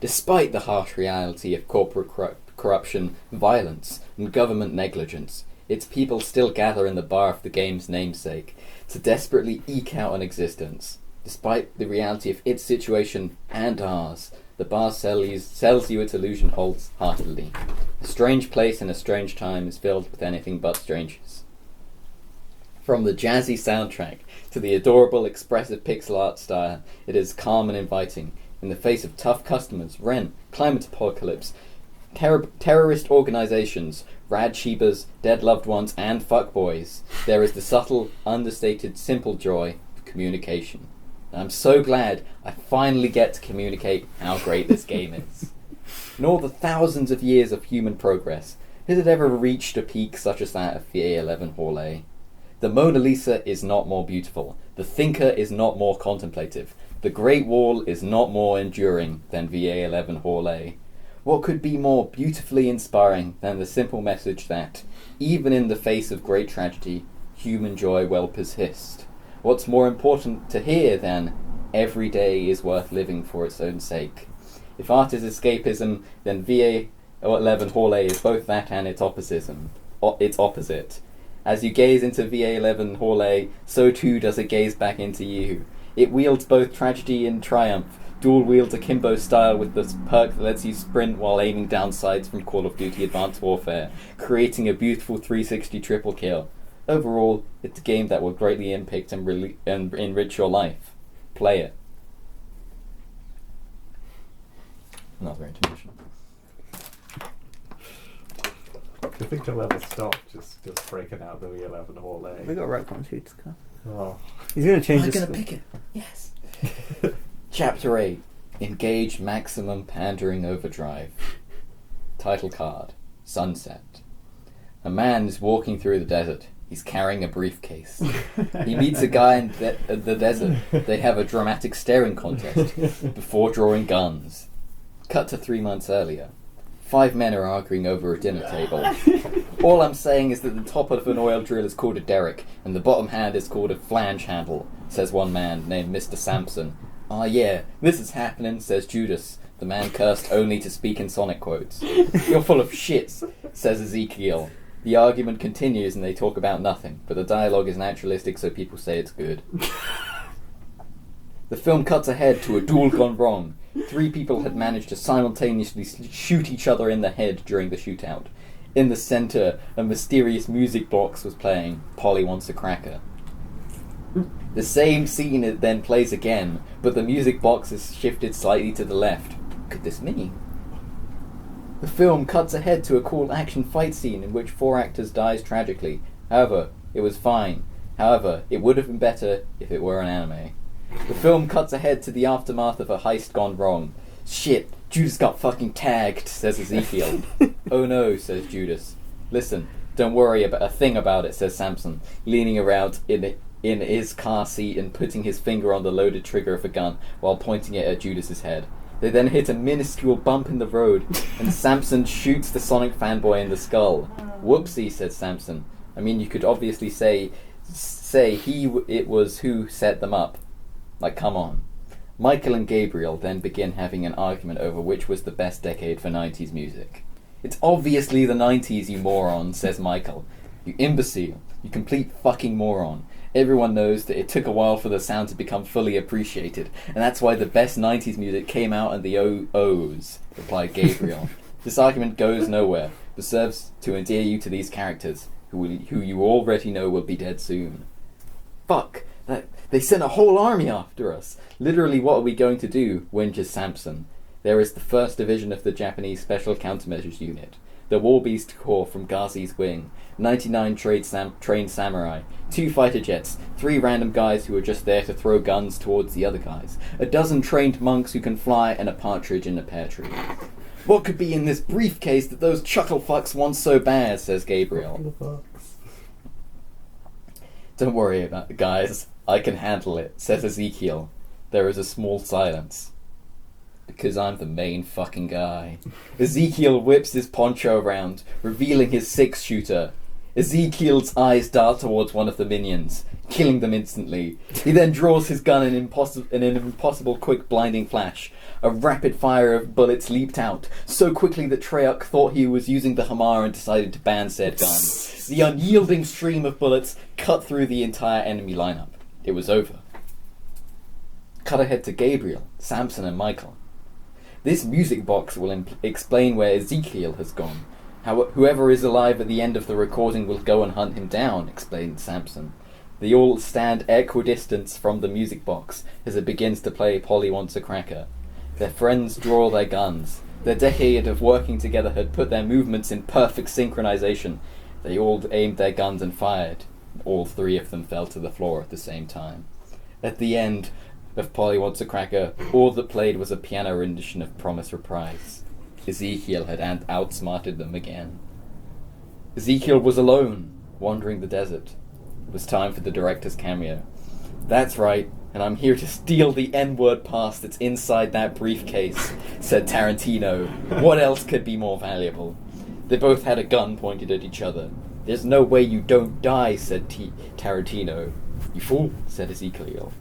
Despite the harsh reality of corporate corruption, violence, and government negligence, its people still gather in the bar of the game's namesake to desperately eke out an existence. Despite the reality of its situation and ours, the bar sells you its illusion wholeheartedly. A strange place in a strange time is filled with anything but strangers. From the jazzy soundtrack to the adorable, expressive pixel art style, it is calm and inviting. In the face of tough customers, rent, climate apocalypse, terrorist organizations, rad shebas, dead loved ones, and fuckboys, there is the subtle, understated, simple joy of communication. And I'm so glad I finally get to communicate how great this game is. In all the thousands of years of human progress, has it ever reached a peak such as that of VA11 Hall A? The Mona Lisa is not more beautiful. The Thinker is not more contemplative. The Great Wall is not more enduring than VA11 Hall A. What could be more beautifully inspiring than the simple message that, even in the face of great tragedy, human joy will persist? What's more important to hear than, every day is worth living for its own sake? If art is escapism, then VA11 Hall A is both that and its opposite. As you gaze into VA11 Hall A, so too does it gaze back into you. It wields both tragedy and triumph, dual wields akimbo style with the perk that lets you sprint while aiming down sights from Call of Duty Advanced Warfare, creating a beautiful 360 triple kill. Overall, it's a game that will greatly impact and enrich your life. Play it. Another intermission.
Do you think he'll ever stop just breaking out the V11 Hall
We
A?
got Retcon 2 to come.
Oh.
He's going to change
I'm
the
gonna
score.
pick it. Yes. Chapter 8. Engage Maximum Pandering Overdrive. Title card. Sunset. A man is walking through the desert. He's carrying a briefcase. He meets a guy in the desert. They have a dramatic staring contest before drawing guns. Cut to 3 months earlier. 5 men are arguing over a dinner table. All I'm saying is that the top of an oil drill is called a derrick, and the bottom hand is called a flange handle, says one man named Mr. Sampson. Ah yeah, this is happening, says Judas, the man cursed only to speak in Sonic quotes. You're full of shit, says Ezekiel. The argument continues and they talk about nothing, but the dialogue is naturalistic so people say it's good. The film cuts ahead to a duel gone wrong. 3 people had managed to simultaneously shoot each other in the head during the shootout. In the centre, a mysterious music box was playing Polly Wants a Cracker. The same scene then plays again, but the music box is shifted slightly to the left. What could this mean? The film cuts ahead to a cool action fight scene in which 4 actors dies tragically. However, it was fine. However, it would have been better if it were an anime. The film cuts ahead to the aftermath of a heist gone wrong. Shit, Judas got fucking tagged, says Ezekiel. Oh no, says Judas. Listen, don't worry about a thing about it, says Samson, leaning around in his car seat and putting his finger on the loaded trigger of a gun while pointing it at Judas's head. They then hit a minuscule bump in the road, and Samson shoots the Sonic fanboy in the skull. Whoopsie, said Samson. I mean, you could obviously say it was who set them up. Like, come on. Michael and Gabriel then begin having an argument over which was the best decade for 90s music. It's obviously the 90s, you moron, says Michael. You imbecile. You complete fucking moron. Everyone knows that it took a while for the sound to become fully appreciated, and that's why the best 90s music came out in the O's, replied Gabriel. This argument goes nowhere, but serves to endear you to these characters, who you already know will be dead soon. Fuck! They sent a whole army after us! Literally, what are we going to do? Whinges Samson. There is the 1st Division of the Japanese Special Countermeasures Unit, the War Beast Corps from Ghazi's wing, 99 trained samurai, 2 fighter jets, 3 random guys who are just there to throw guns towards the other guys, a dozen trained monks who can fly, and a partridge in a pear tree. What could be in this briefcase that those chuckle fucks want so bad, says Gabriel. Don't worry about it, guys. I can handle it, says Ezekiel. There is a small silence. Because I'm the main fucking guy. Ezekiel whips his poncho around, revealing his 6-shooter. Ezekiel's eyes dart towards one of the minions, killing them instantly. He then draws his gun in an impossible quick blinding flash. A rapid fire of bullets leaped out, so quickly that Treyarch thought he was using the Hamar and decided to ban said gun. The unyielding stream of bullets cut through the entire enemy lineup. It was over. Cut ahead to Gabriel, Samson and Michael. This music box will explain where Ezekiel has gone. Whoever is alive at the end of the recording will go and hunt him down, explained Samson. They all stand equidistant from the music box as it begins to play Polly Wants a Cracker. Their friends draw their guns. Their decade of working together had put their movements in perfect synchronization. They all aimed their guns and fired. All three of them fell to the floor at the same time. At the end of Polly Wants a Cracker, all that played was a piano rendition of Promise Reprise. Ezekiel had outsmarted them again. Ezekiel was alone, wandering the desert. It was time for the director's cameo. That's right, and I'm here to steal the N-word pass that's inside that briefcase, said Tarantino. What else could be more valuable? They both had a gun pointed at each other. There's no way you don't die, said Tarantino. You fool, said Ezekiel.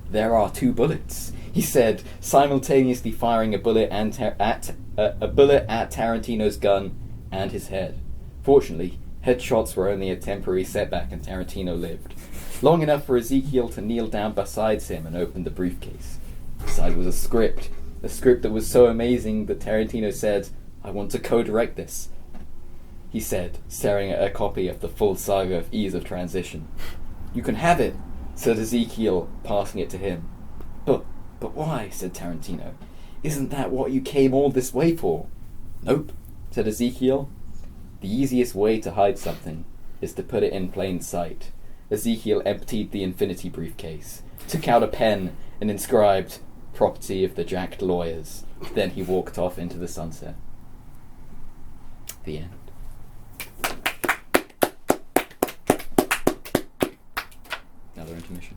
There are 2 bullets, he said, simultaneously firing a bullet at Tarantino's gun and his head. Fortunately, headshots were only a temporary setback and Tarantino lived. Long enough for Ezekiel to kneel down beside him and open the briefcase. Inside was a script that was so amazing that Tarantino said, I want to co-direct this. He said, staring at a copy of the full saga of Ease of Transition. You can have it, said Ezekiel, passing it to him. But why, said Tarantino. Isn't that what you came all this way for? Nope, said Ezekiel. The easiest way to hide something is to put it in plain sight. Ezekiel emptied the infinity briefcase, took out a pen, and inscribed, Property of the Jacked Lawyers. Then he walked off into the sunset. The end. Another intermission.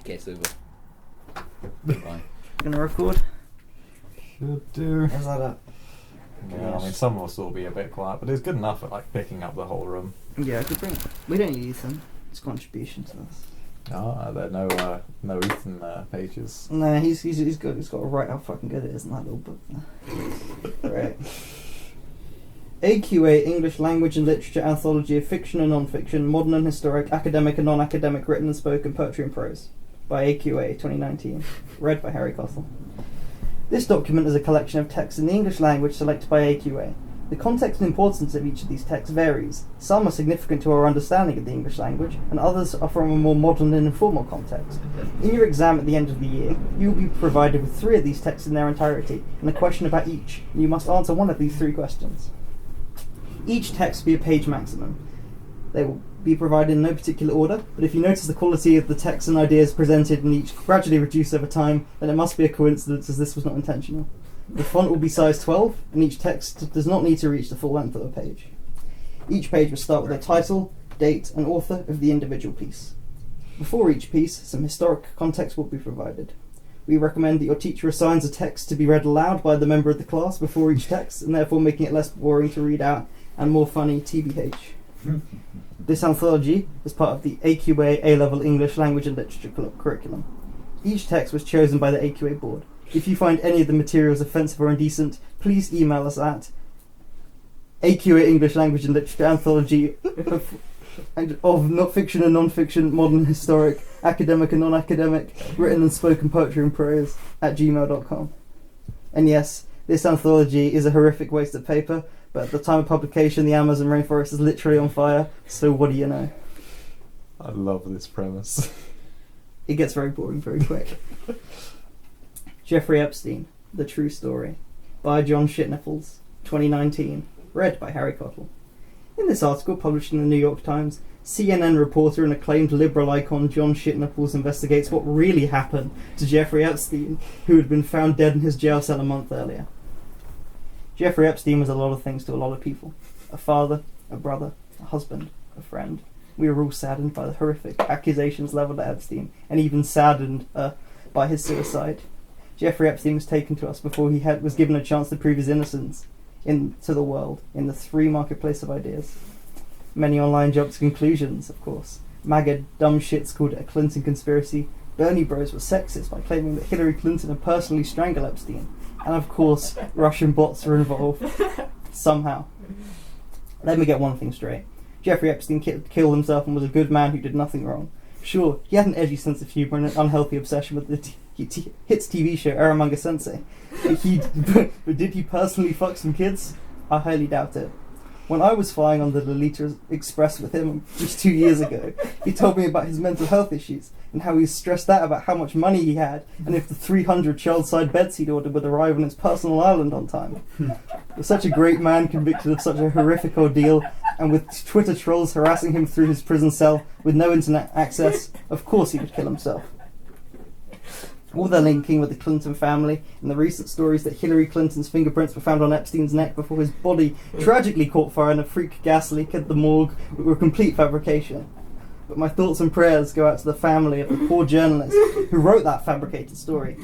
Case over. Bye.
Gonna record?
Should do.
How's that up?
Yeah, I mean, some of us will be a bit quiet, but it's good enough at like picking up the whole room.
Yeah, I could bring. We don't need Ethan. It's contribution to us.
Ah, there are no Ethan pages.
No, he's got to write how fucking good it is in that little book. Right. AQA English Language and Literature Anthology of Fiction and Non-Fiction, Modern and Historic, Academic and Non-Academic Written and Spoken Poetry and Prose by AQA 2019. Read by Harry Cottle. This document is a collection of texts in the English language selected by AQA. The context and importance of each of these texts varies. Some are significant to our understanding of the English language, and others are from a more modern and informal context. In your exam at the end of the year, you will be provided with 3 of these texts in their entirety, and a question about each, and you must answer one of these 3 questions. Each text will be a page maximum. They will be provided in no particular order, but if you notice the quality of the text and ideas presented in each gradually reduce over time, then it must be a coincidence, as this was not intentional. The font will be size 12, and each text does not need to reach the full length of a page. Each page will start with a title, date, and author of the individual piece. Before each piece, some historic context will be provided. We recommend that your teacher assigns a text to be read aloud by the member of the class before each text, and therefore making it less boring to read out and more funny TBH. This anthology is part of the AQA A-Level English Language and Literature curriculum. Each text was chosen by the AQA board. If you find any of the materials offensive or indecent, please email us at AQA English Language and Literature Anthology of not fiction and non-fiction, modern and historic, academic and non-academic, written and spoken poetry and prose at gmail.com. And yes, this anthology is a horrific waste of paper, but at the time of publication the Amazon rainforest is literally on fire, so what do you know?
I love this premise.
It gets very boring very quick. Jeffrey Epstein, The True Story, by John Shitnipples, 2019, read by Harry Cottle. In this article, published in the New York Times, CNN reporter and acclaimed liberal icon John Shitnipples investigates what really happened to Jeffrey Epstein, who had been found dead in his jail cell a month earlier. Jeffrey Epstein was a lot of things to a lot of people. A father, a brother, a husband, a friend. We were all saddened by the horrific accusations levelled at Epstein, and even saddened by his suicide. Jeffrey Epstein was taken to us before he was given a chance to prove his innocence to the world in the free marketplace of ideas. Many online jumped to conclusions, of course. MAGA dumb shits called it a Clinton conspiracy. Bernie bros were sexist by claiming that Hillary Clinton had personally strangled Epstein. And of course, Russian bots were involved. Somehow. Let me get one thing straight. Jeffrey Epstein killed himself and was a good man who did nothing wrong. Sure, he had an edgy sense of humour and an unhealthy obsession with the hits TV show Eromanga Sensei. But did he personally fuck some kids? I highly doubt it. When I was flying on the Lolita Express with him just 2 years ago, he told me about his mental health issues and how he was stressed out about how much money he had and if the 300 child-side beds he'd ordered would arrive on his personal island on time. With such a great man convicted of such a horrific ordeal and with Twitter trolls harassing him through his prison cell with no internet access, of course he would kill himself. All their linking with the Clinton family and the recent stories that Hillary Clinton's fingerprints were found on Epstein's neck before his body tragically caught fire in a freak gas leak at the morgue were a complete fabrication. But my thoughts and prayers go out to the family of the poor journalist who wrote that fabricated story.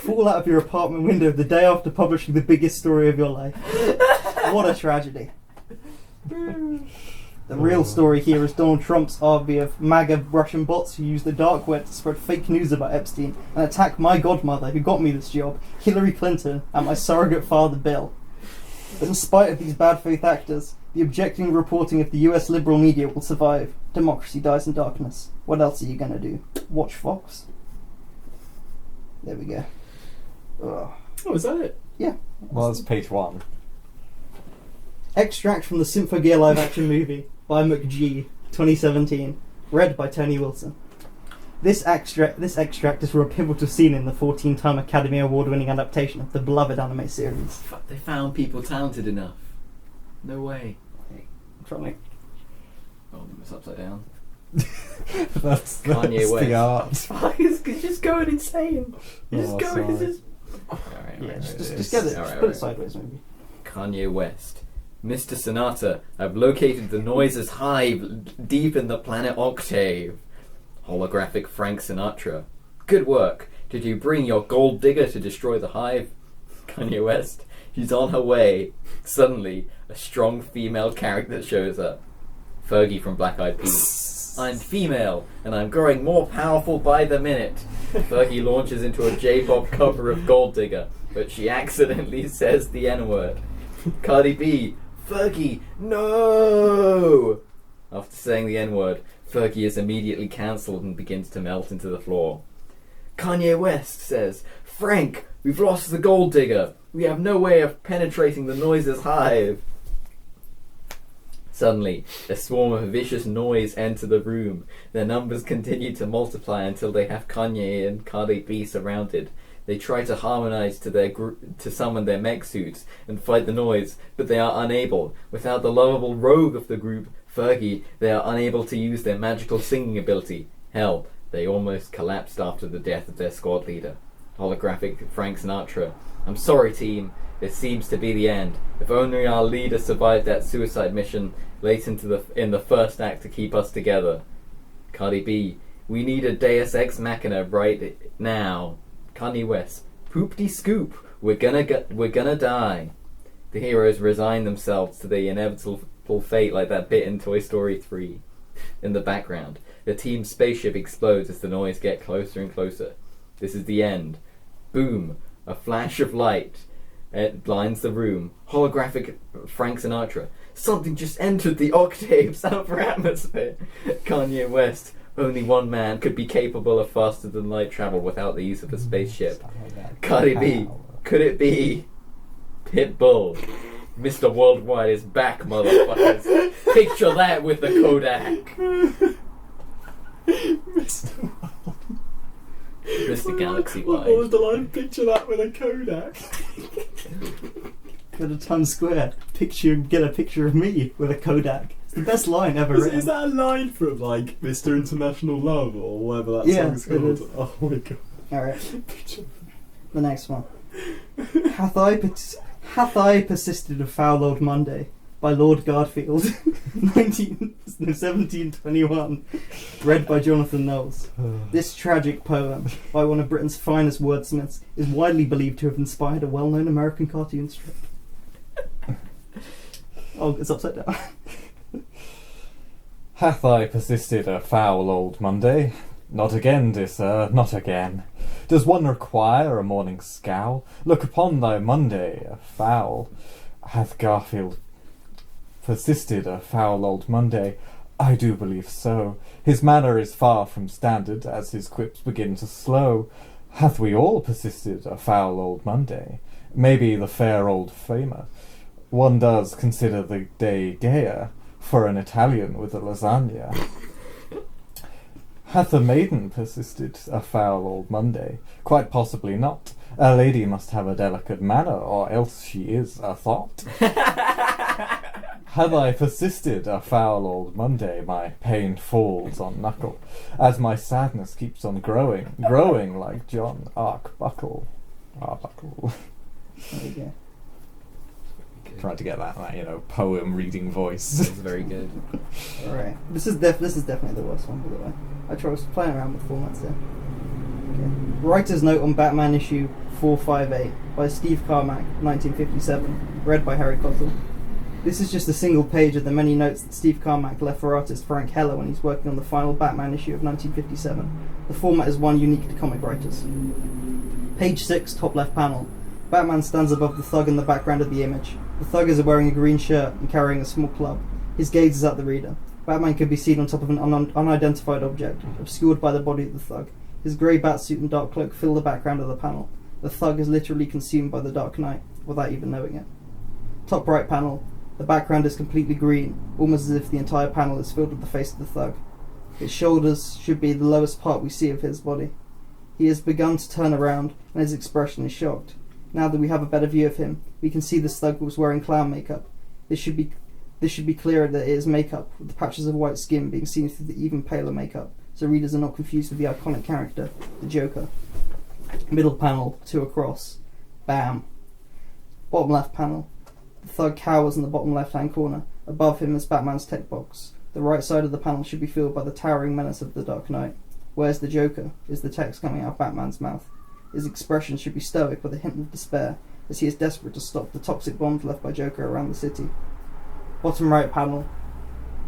Fall out of your apartment window the day after publishing the biggest story of your life. What a tragedy. The real story here is Donald Trump's army of MAGA Russian bots who use the dark web to spread fake news about Epstein and attack my godmother who got me this job, Hillary Clinton, and my surrogate father Bill. But in spite of these bad faith actors, the objective reporting of the US liberal media will survive. Democracy dies in darkness. What else are you going to do? Watch Fox? There we go. Ugh.
Oh, is that it?
Yeah.
Well, it's page 1.
Extract from the Symphogear live-action movie by McG, 2017, read by Tony Wilson. This extract is from a pivotal scene in the 14-time Academy Award-winning adaptation of the beloved anime series.
Fuck, they found people talented enough. No way.
Try.
Oh, it's upside down.
that's
Kanye West.
the art.
Fuck, it's just going insane.
Oh, sorry.
Alright,
Yeah,
alright,
just get it.
Alright,
Just put it
alright.
sideways, maybe.
Kanye West. Mr. Sonata, I've located the noises hive deep in the planet Octave. Holographic Frank Sinatra. Good work. Did you bring your gold digger to destroy the hive? Kanye West. She's on her way. Suddenly, a strong female character shows up. Fergie from Black Eyed Peas. I'm female, and I'm growing more powerful by the minute. Fergie launches into a J-pop cover of Gold Digger, but she accidentally says the N-word. Cardi B, Fergie, no! After saying the N-word, Fergie is immediately cancelled and begins to melt into the floor. Kanye West says, Frank, we've lost the Gold Digger. We have no way of penetrating the noises hive. Suddenly, a swarm of vicious noise enter the room. Their numbers continue to multiply until they have Kanye and Cardi B surrounded. They try to harmonize to summon their mech suits and fight the noise, but they are unable. Without the lovable rogue of the group, Fergie, they are unable to use their magical singing ability. Hell, they almost collapsed after the death of their squad leader. Holographic Frank Sinatra. I'm sorry, team. It seems to be the end. If only our leader survived that suicide mission late in the first act to keep us together. Cardi B, we need a Deus Ex Machina right now. Kanye West, poop-de scoop, we're gonna die. The heroes resign themselves to the inevitable fate like that bit in Toy Story 3. In the background, the team's spaceship explodes as the noise gets closer and closer. This is the end. Boom, a flash of light. It blinds the room. Holographic Frank Sinatra. Something just entered the Octave's upper atmosphere. Kanye West. Only one man could be capable of faster than light travel without the use of a spaceship. Cardi B. Could it be Pitbull? Mr. Worldwide is back, motherfuckers. Picture that with the Kodak. Mr. Galaxy
What was
Wide.
the line? Picture that with a Kodak.
Go to Times Square, get a picture of me with a Kodak. It's the best line ever written.
Is that a line from like Mr. International Love or whatever that
Yeah,
song's
it
called?
is.
Oh my god.
Alright, the next one. Hath I persisted of foul old Monday by Lord Garfield, 1721, read by Jonathan Knowles. This tragic poem, by one of Britain's finest wordsmiths, is widely believed to have inspired a well-known American cartoon strip. Oh, it's upside down.
Hath I persisted a foul old Monday? Not again, dear sir, not again. Does one require a morning scowl? Look upon thy Monday, a foul. Hath Garfield persisted a foul old Monday? I do believe so. His manner is far from standard, as his quips begin to slow. Hath we all persisted a foul old Monday? Maybe the fair old famer. one does consider the day gayer for an Italian with a lasagna. Hath a maiden persisted a foul old Monday? Quite possibly not. A lady must have a delicate manner, or else she is a thought. Had I persisted a foul old Monday, my pain falls on knuckle, as my sadness keeps on growing like John Arbuckle.
There you go.
Trying to get that poem reading voice.
That's very good.
Alright. This is definitely the worst one, by the way. I was playing around with formats here. Okay. Writer's note on Batman issue 458 by Steve Carmack, 1957. Read by Harry Cottle. This is just a single page of the many notes that Steve Carmack left for artist Frank Heller when he's working on the final Batman issue of 1957. The format is one unique to comic writers. Page 6, top left panel. Batman stands above the thug in the background of the image. The thug is wearing a green shirt and carrying a small club. His gaze is at the reader. Batman could be seen on top of an unidentified object, obscured by the body of the thug. His grey batsuit and dark cloak fill the background of the panel. The thug is literally consumed by the Dark Knight, without even knowing it. Top right panel. The background is completely green, almost as if the entire panel is filled with the face of the thug. His shoulders should be the lowest part we see of his body. He has begun to turn around, and his expression is shocked. Now that we have a better view of him, we can see this thug was wearing clown makeup. This should be clearer that it is makeup, with the patches of white skin being seen through the even paler makeup, so readers are not confused with the iconic character, the Joker. Middle panel, 2 across. Bam. Bottom left panel. The thug cowers in the bottom left-hand corner. Above him is Batman's tech box. The right side of the panel should be filled by the towering menace of the Dark Knight. Where's the Joker? Is the text coming out of Batman's mouth. His expression should be stoic with a hint of despair, as he is desperate to stop the toxic bombs left by Joker around the city. Bottom right panel.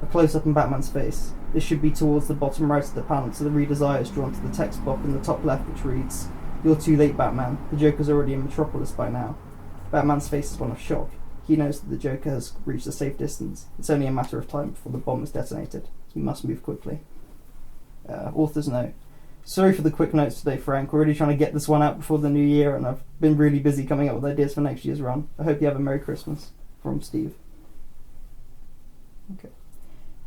A close-up on Batman's face. This should be towards the bottom right of the panel, so the reader's eye is drawn to the text block in the top left, which reads, "You're too late, Batman. The Joker's already in Metropolis by now." Batman's face is one of shock. He knows that the Joker has reached a safe distance. It's only a matter of time before the bomb is detonated. He must move quickly. Author's note. Sorry for the quick notes today, Frank. We're really trying to get this one out before the new year, and I've been really busy coming up with ideas for next year's run. I hope you have a Merry Christmas. From Steve. Okay.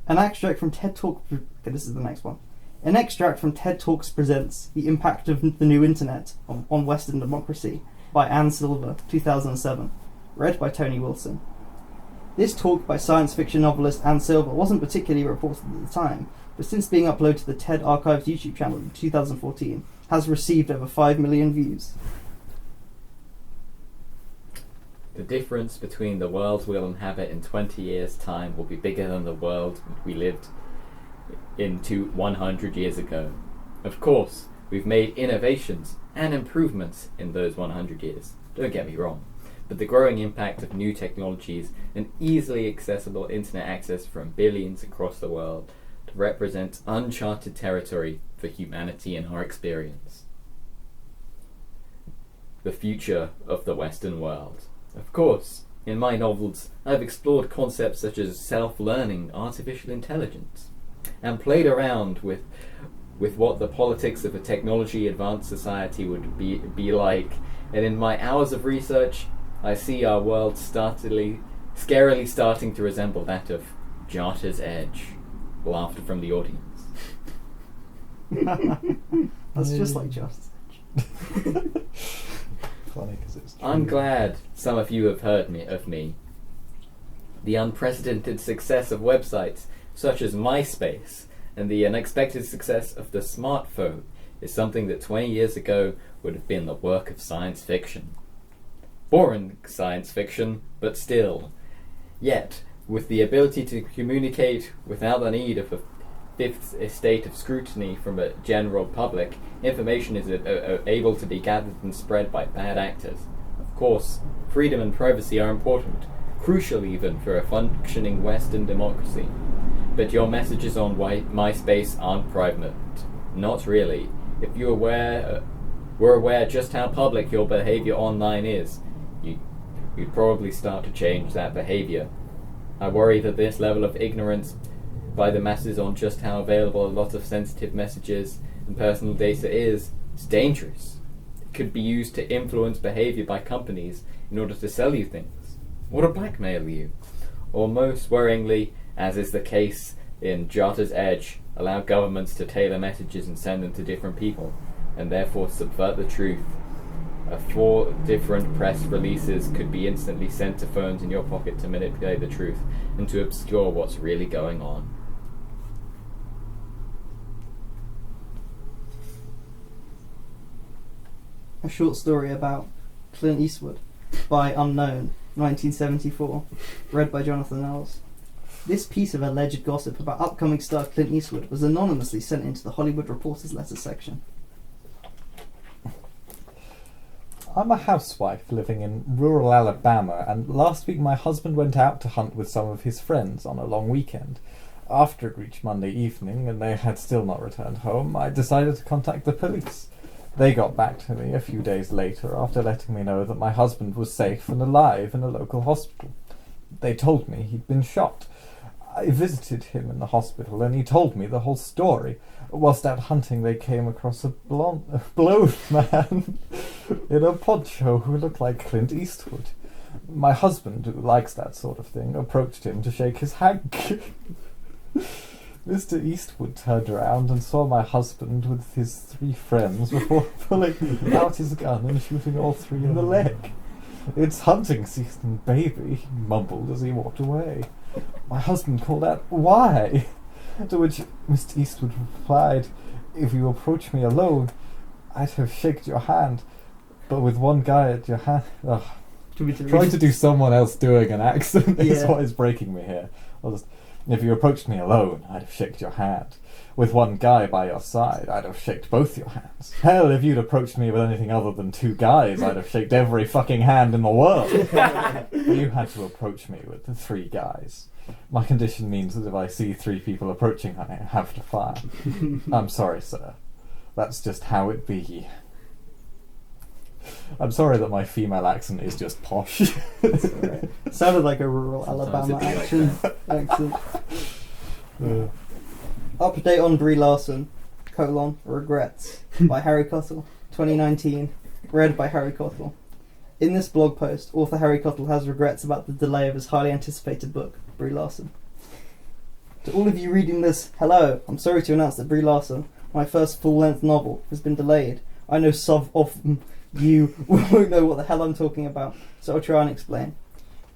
An extract from TED Talk... Okay, this is the next one. An extract from TED Talks presents The Impact of the New Internet on Western Democracy by Anne Silver, 2007. Read by Tony Wilson. This talk by science fiction novelist Anne Silver wasn't particularly reported at the time, but since being uploaded to the TED Archives YouTube channel in 2014, has received over 5 million views.
The difference between the world we'll inhabit in 20 years' time will be bigger than the world we lived in 100 years ago. Of course, we've made innovations and improvements in those 100 years, don't get me wrong, but the growing impact of new technologies and easily accessible internet access from billions across the world represents uncharted territory for humanity in our experience. The future of the Western world. Of course, in my novels, I've explored concepts such as self-learning artificial intelligence, and played around with what the politics of a technology-advanced society would be like, and in my hours of research, I see our world scarily starting to resemble that of Jarter's Edge. Laughter from the audience.
That's just like Justice.
Funny because it's true.
I'm glad some of you have heard of me. The unprecedented success of websites such as MySpace and the unexpected success of the smartphone is something that 20 years ago would have been the work of science fiction. Boring science fiction, but still. Yet, with the ability to communicate without the need of a fifth estate of scrutiny from a general public, information is able to be gathered and spread by bad actors. Of course, freedom and privacy are important, crucial even for a functioning Western democracy. But your messages on MySpace aren't private. Not really. If you were aware just how public your behavior online is, you'd probably start to change that behavior. I worry that this level of ignorance by the masses on just how available a lot of sensitive messages and personal data is dangerous. It could be used to influence behavior by companies in order to sell you things. or to blackmail you. Or most worryingly, as is the case in Jotta's Edge, allow governments to tailor messages and send them to different people, and therefore subvert the truth. 4 different press releases could be instantly sent to phones in your pocket to manipulate the truth and to obscure what's really going on.
A short story about Clint Eastwood by Unknown, 1974, read by Jonathan Ells. This piece of alleged gossip about upcoming star Clint Eastwood was anonymously sent into the Hollywood Reporter's letter section.
I'm a housewife living in rural Alabama, and last week my husband went out to hunt with some of his friends on a long weekend. After it reached Monday evening and they had still not returned home, I decided to contact the police. They got back to me a few days later after letting me know that my husband was safe and alive in a local hospital. They told me he'd been shot. I visited him in the hospital and he told me the whole story. Whilst out hunting they came across a blown man in a poncho who looked like Clint Eastwood. My husband, who likes that sort of thing, approached him to shake his hand. Mr. Eastwood turned around and saw my husband with his 3 friends before pulling out his gun and shooting all 3 in the leg. "It's hunting season, baby," he mumbled as he walked away. My husband called out, "Why?" To which Mr. Eastwood replied, "If you approach me alone, I'd have shaken your hand, but with one guy at your hand..." Trying to do someone else doing an accent is what is breaking me here. If you approached me alone, I'd have shaken your hand. With one guy by your side, I'd have shaken both your hands. Hell, if you'd approached me with anything other than 2 guys, I'd have shaken every fucking hand in the world. But you had to approach me with the 3 guys. My condition means that if I see 3 people approaching, I have to fire. I'm sorry, sir. That's just how it be. I'm sorry that my female accent is just posh.
Right. Sounded like a rural Alabama accent. Update on Brie Larson, regrets, by Harry Cottle, 2019, read by Harry Cottle. In this blog post, author Harry Cottle has regrets about the delay of his highly anticipated book, Brie Larson. To all of you reading this, hello, I'm sorry to announce that Brie Larson, my first full-length novel, has been delayed. I know some of you won't know what the hell I'm talking about, so I'll try and explain.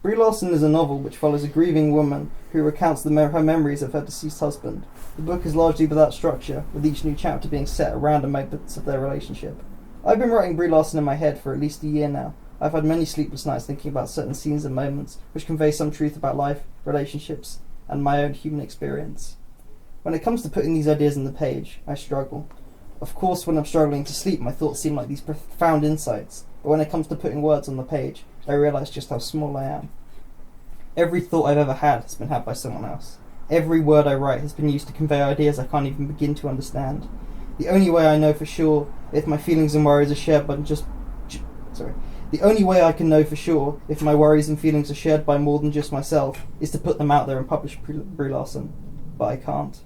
Brie Larson is a novel which follows a grieving woman who recounts her memories of her deceased husband. The book is largely without structure, with each new chapter being set at random moments of their relationship. I've been writing Brie Larson in my head for at least a year now. I've had many sleepless nights thinking about certain scenes and moments which convey some truth about life, relationships, and my own human experience. When it comes to putting these ideas on the page, I struggle. Of course, when I'm struggling to sleep, my thoughts seem like these profound insights, but when it comes to putting words on the page, I realise just how small I am. Every thought I've ever had has been had by someone else. Every word I write has been used to convey ideas I can't even begin to understand. The only way I know for sure if my feelings and worries are shared by The only way I can know for sure if my worries and feelings are shared by more than just myself is to put them out there and publish Brie Larson. But I can't.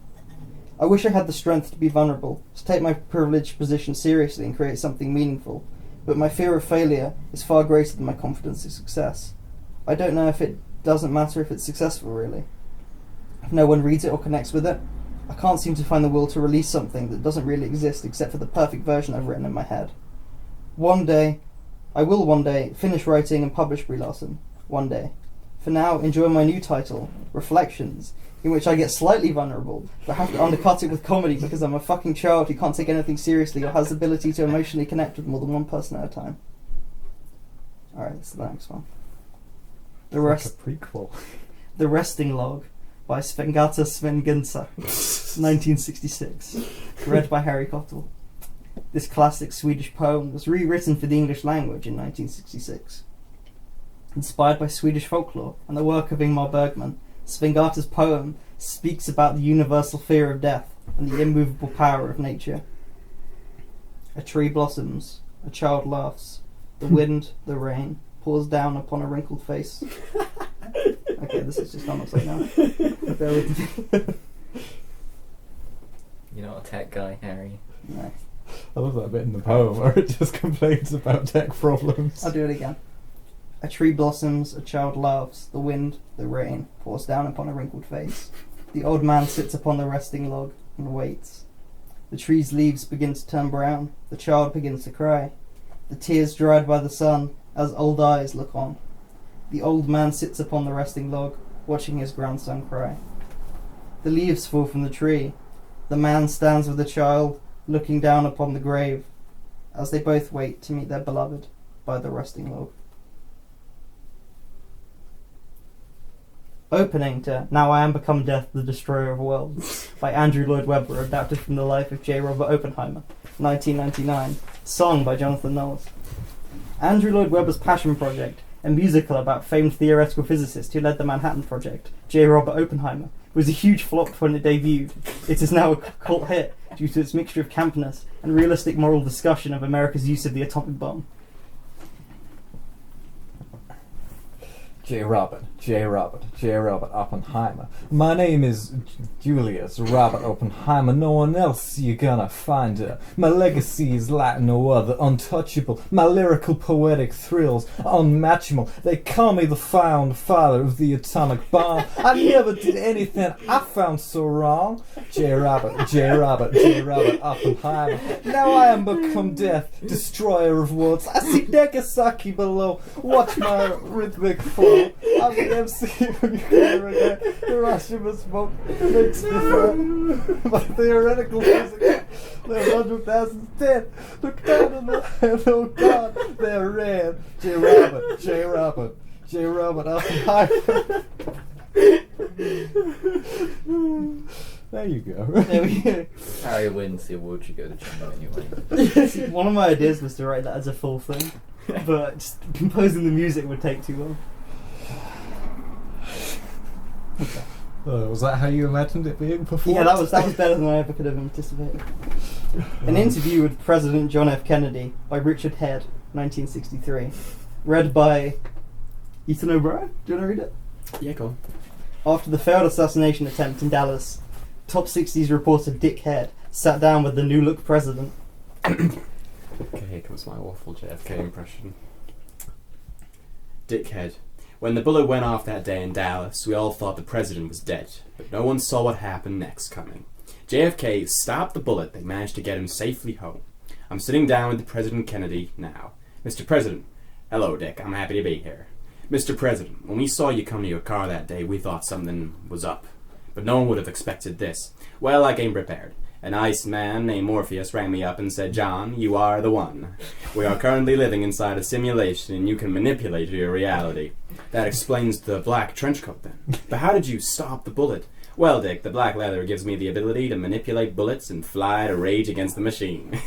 I wish I had the strength to be vulnerable, to take my privileged position seriously and create something meaningful, but my fear of failure is far greater than my confidence in success. I don't know if it doesn't matter if it's successful, really. If no one reads it or connects with it, I can't seem to find the will to release something that doesn't really exist except for the perfect version I've written in my head. I will one day finish writing and publish Brie Larson. One day. For now, enjoy my new title, Reflections, in which I get slightly vulnerable, but have to undercut it with comedy because I'm a fucking child who can't take anything seriously or has the ability to emotionally connect with more than one person at a time. Alright, this is the next one.
Like a prequel.
The Resting Log, by Svengata Svengunsa, 1966, read by Harry Cottle. This classic Swedish poem was rewritten for the English language in 1966. Inspired by Swedish folklore and the work of Ingmar Bergman, Svengata's poem speaks about the universal fear of death and the immovable power of nature. A tree blossoms, a child laughs, the wind, the rain, pours down upon a wrinkled face. Okay, this is just gone upside down. Bear with me.
You're not a tech guy, Harry.
No.
I love that bit in the poem where it just complains about tech problems.
I'll do it again. A tree blossoms, a child laughs, the wind, the rain, pours down upon a wrinkled face. The old man sits upon the resting log and waits. The tree's leaves begin to turn brown, the child begins to cry. The tears dried by the sun, as old eyes look on. The old man sits upon the resting log, watching his grandson cry. The leaves fall from the tree. The man stands with the child, looking down upon the grave, as they both wait to meet their beloved by the resting log. Opening to Now I Am Become Death, the Destroyer of Worlds by Andrew Lloyd Webber, adapted from the life of J. Robert Oppenheimer, 1999. Song by Jonathan Knowles. Andrew Lloyd Webber's passion project, a musical about famed theoretical physicist who led the Manhattan Project, J. Robert Oppenheimer, was a huge flop when it debuted. It is now a cult hit due to its mixture of campness and realistic moral discussion of America's use of the atomic bomb.
J. Robert Oppenheimer. My name is Julius Robert Oppenheimer. No one else you gonna find her. My legacy is like no other, untouchable. My lyrical poetic thrills unmatchable. They call me the found father of the atomic bomb. I never did anything I found so wrong. J. Robert Oppenheimer. Now I am become death, destroyer of worlds. I see Nagasaki below. Watch my rhythmic flow. I'm the MC when you hear again. Hiroshima smoke makes me burn. My theoretical physics, there are 100,000 dead. Look down on the head, oh God, they're red. J. Robert Oppenheimer. There you go.
There we go.
Harry wins the award, you go to Jonno anyway.
One of my ideas was to write that as a full thing, but just composing the music would take too long.
Was that how you imagined it being performed?
Yeah, that was better than I ever could have anticipated. An interview with President John F. Kennedy by Richard Head, 1963. Read by Ethan O'Brien. Do you want to read it?
Yeah, go on.
After the failed assassination attempt in Dallas, Top 60s reporter Dick Head sat down with the new look president.
Okay, here comes my awful JFK impression. Dick Head. When the bullet went off that day in Dallas, we all thought the president was dead, but no one saw what happened next coming. JFK stopped the bullet. They managed to get him safely home. I'm sitting down with the President Kennedy now. Mr. President. Hello, Dick. I'm happy to be here. Mr. President, when we saw you come to your car that day, we thought something was up. But no one would have expected this. Well, I came prepared. A nice man named Morpheus rang me up and said, John, you are the one. We are currently living inside a simulation and you can manipulate your reality. That explains the black trench coat then. But how did you stop the bullet? Well, Dick, the black leather gives me the ability to manipulate bullets and fly to rage against the machine.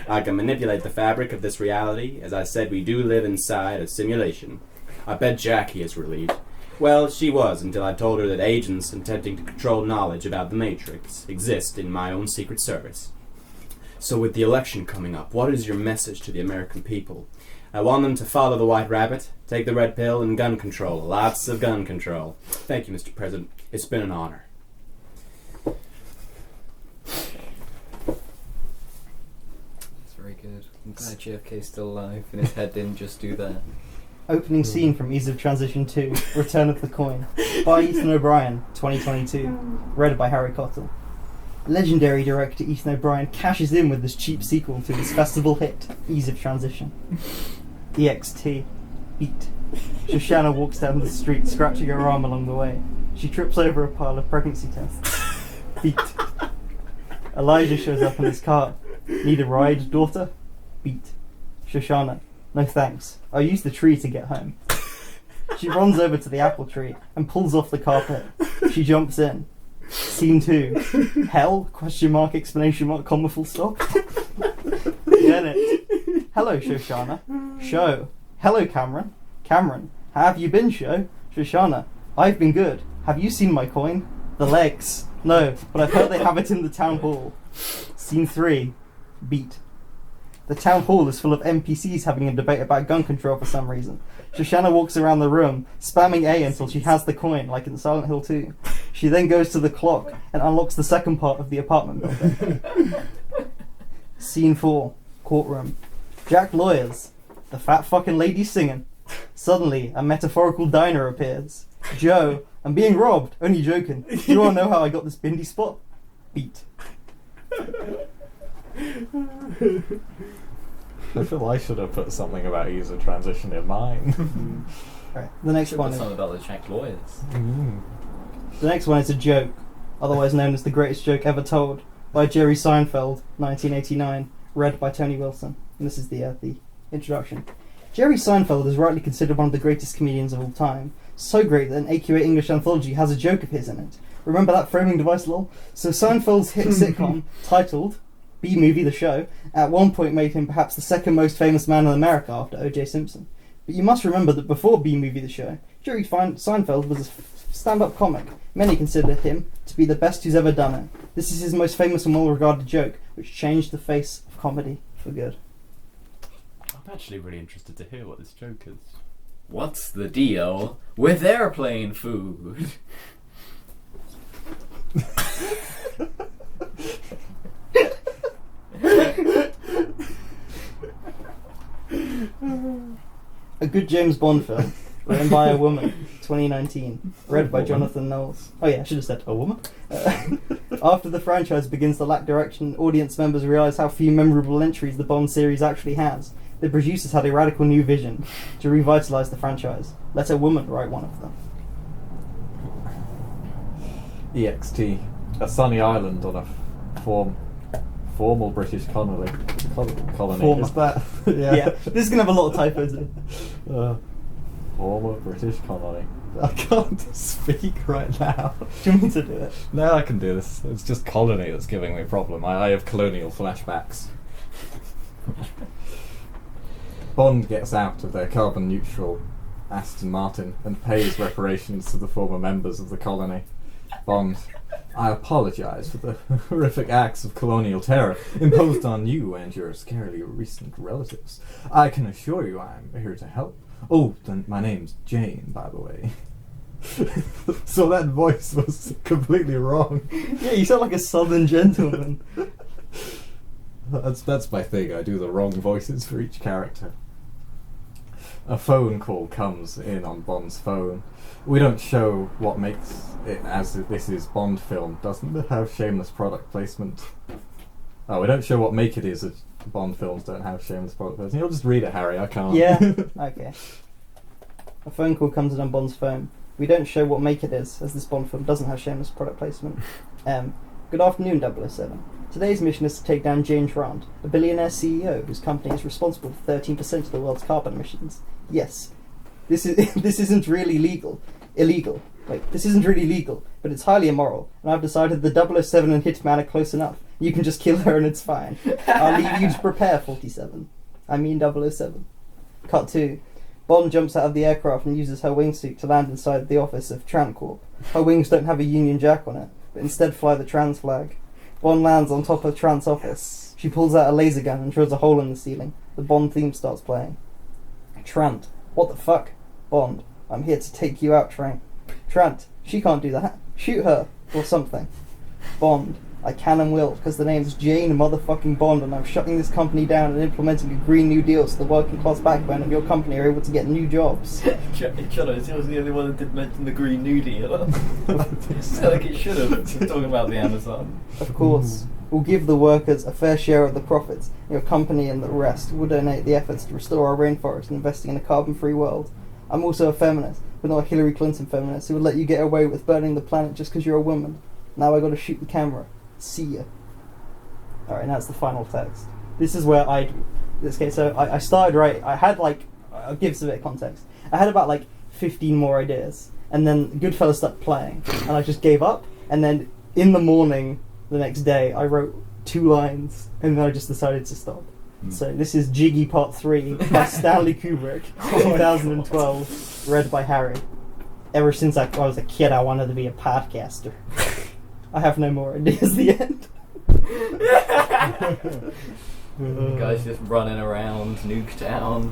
I can manipulate the fabric of this reality. As I said, we do live inside a simulation. I bet Jackie is relieved. Well, she was, until I told her that agents attempting to control knowledge about the Matrix exist in my own secret service. So with the election coming up, what is your message to the American people? I want them to follow the white rabbit, take the red pill, and gun control. Lots of gun control. Thank you, Mr. President. It's been an honor.
That's very good. I'm glad JFK's still alive and his head didn't just do that.
Opening scene from Ease of Transition 2, Return of the Coin, by Ethan O'Brien, 2022. Read by Harry Cottle. Legendary director Ethan O'Brien cashes in with this cheap sequel to his festival hit, Ease of Transition. EXT. Beat. Shoshana walks down the street, scratching her arm along the way. She trips over a pile of pregnancy tests. Beat. Elijah shows up in his car. Need a ride, daughter? Beat. Shoshana. No thanks. I'll use the tree to get home. She runs over to the apple tree and pulls off the carpet. She jumps in. Scene 2. Hell? Question mark, exclamation mark, comma, full stop. Get it. Hello, Shoshana. Show. Hello, Cameron. Cameron. How have you been, Show? Shoshana. I've been good. Have you seen my coin? The legs. No, but I've heard they have it in the town hall. Scene 3. Beat. The town hall is full of NPCs having a debate about gun control for some reason. Shoshana walks around the room, spamming A until she has the coin, like in Silent Hill 2. She then goes to the clock and unlocks the second part of the apartment building. Scene 4. Courtroom. Jack lawyers. The fat fucking lady's singing. Suddenly, a metaphorical diner appears. Joe, I'm being robbed. Only joking. You all know how I got this bindi spot? Beat.
I feel I should have put something about user transition in mine.
Right. The next
Should
one
put
is...
something about the Czech lawyers.
The next one is a joke, otherwise known as the greatest joke ever told, by Jerry Seinfeld, 1989, read by Tony Wilson. And this is the introduction. Jerry Seinfeld is rightly considered one of the greatest comedians of all time. So great that an AQA English anthology has a joke of his in it. Remember that framing device, lol? So Seinfeld's hit sitcom, titled B-Movie the Show, at one point made him perhaps the second most famous man in America after O.J. Simpson. But you must remember that before B-Movie the Show, Jerry Seinfeld was a stand-up comic. Many consider him to be the best who's ever done it. This is his most famous and well-regarded joke, which changed the face of comedy for good.
I'm actually really interested to hear what this joke is.
What's the deal with airplane food?
A good James Bond film, written by a woman, 2019, read by Jonathan Knowles. Oh yeah, I should have said a woman. After the franchise begins to lack direction, audience members realise how few memorable entries the Bond series actually has. The producers had a radical new vision to revitalise the franchise. Let a woman write one of them.
EXT, a sunny island on a formal British colony.
Former.
Is that?
Yeah, this is going to have a lot of typos in it.
Former British colony. I can't speak right now.
Do you want me to do it?
No, I can do this. It's just colony that's giving me a problem. I have colonial flashbacks. Bond gets out of their carbon-neutral Aston Martin and pays reparations to the former members of the colony. Bond, I apologise for the horrific acts of colonial terror imposed on you and your scarily recent relatives. I can assure you I'm here to help. Oh, then my name's Jane, by the way. So that voice was completely wrong.
Yeah, you sound like a southern gentleman.
That's my thing. I do the wrong voices for each character. A phone call comes in on Bond's phone. We don't show what makes it, as this is Bond film. Doesn't it have shameless product placement? Oh, we don't show what make it is that Bond films don't have shameless product placement. You'll just read it, Harry. I can't.
Yeah, okay. A phone call comes in on Bond's phone. We don't show what make it is, as this Bond film doesn't have shameless product placement. Good afternoon, 007. Today's mission is to take down James Rand, a billionaire CEO whose company is responsible for 13% of the world's carbon emissions. Yes, this isn't really illegal. Wait, this isn't really legal, but it's highly immoral, and I've decided the 007 and Hitman are close enough. You can just kill her and it's fine. I'll leave you to prepare, 47. I mean 007. Cut 2. Bond jumps out of the aircraft and uses her wingsuit to land inside the office of Trancorp. Her wings don't have a Union Jack on it, but instead fly the trans flag. Bond lands on top of Trant's office. She pulls out a laser gun and drills a hole in the ceiling. The Bond theme starts playing. Trant, what the fuck? Bond, I'm here to take you out, Trant, she can't do that. Shoot her, or something. Bond, I can and will, because the name's Jane motherfucking Bond, and I'm shutting this company down and implementing a Green New Deal so the working class backbone of your company are able to get new jobs.
Jonno, was the only one that did mention the Green New Deal. It sounded like it should have. Talking about the Amazon.
Of course, we'll give the workers a fair share of the profits. Your company and the rest will donate the efforts to restore our rainforest and investing in a carbon-free world. I'm also a feminist, but not a Hillary Clinton feminist who would let you get away with burning the planet just because you're a woman. Now I gotta shoot the camera. See ya. Alright, now it's the final text. This is where I started right. I had I'll give us a bit of context. I had about 15 more ideas, and then Goodfellas started playing, and I just gave up. And then in the morning, the next day, I wrote 2 lines, and then I just decided to stop. So this is Jiggy Part 3 by Stanley Kubrick, 2012, read by Harry. Ever since I was a kid, I wanted to be a podcaster. I have no more ideas. The end.
Guys just running around Nuketown.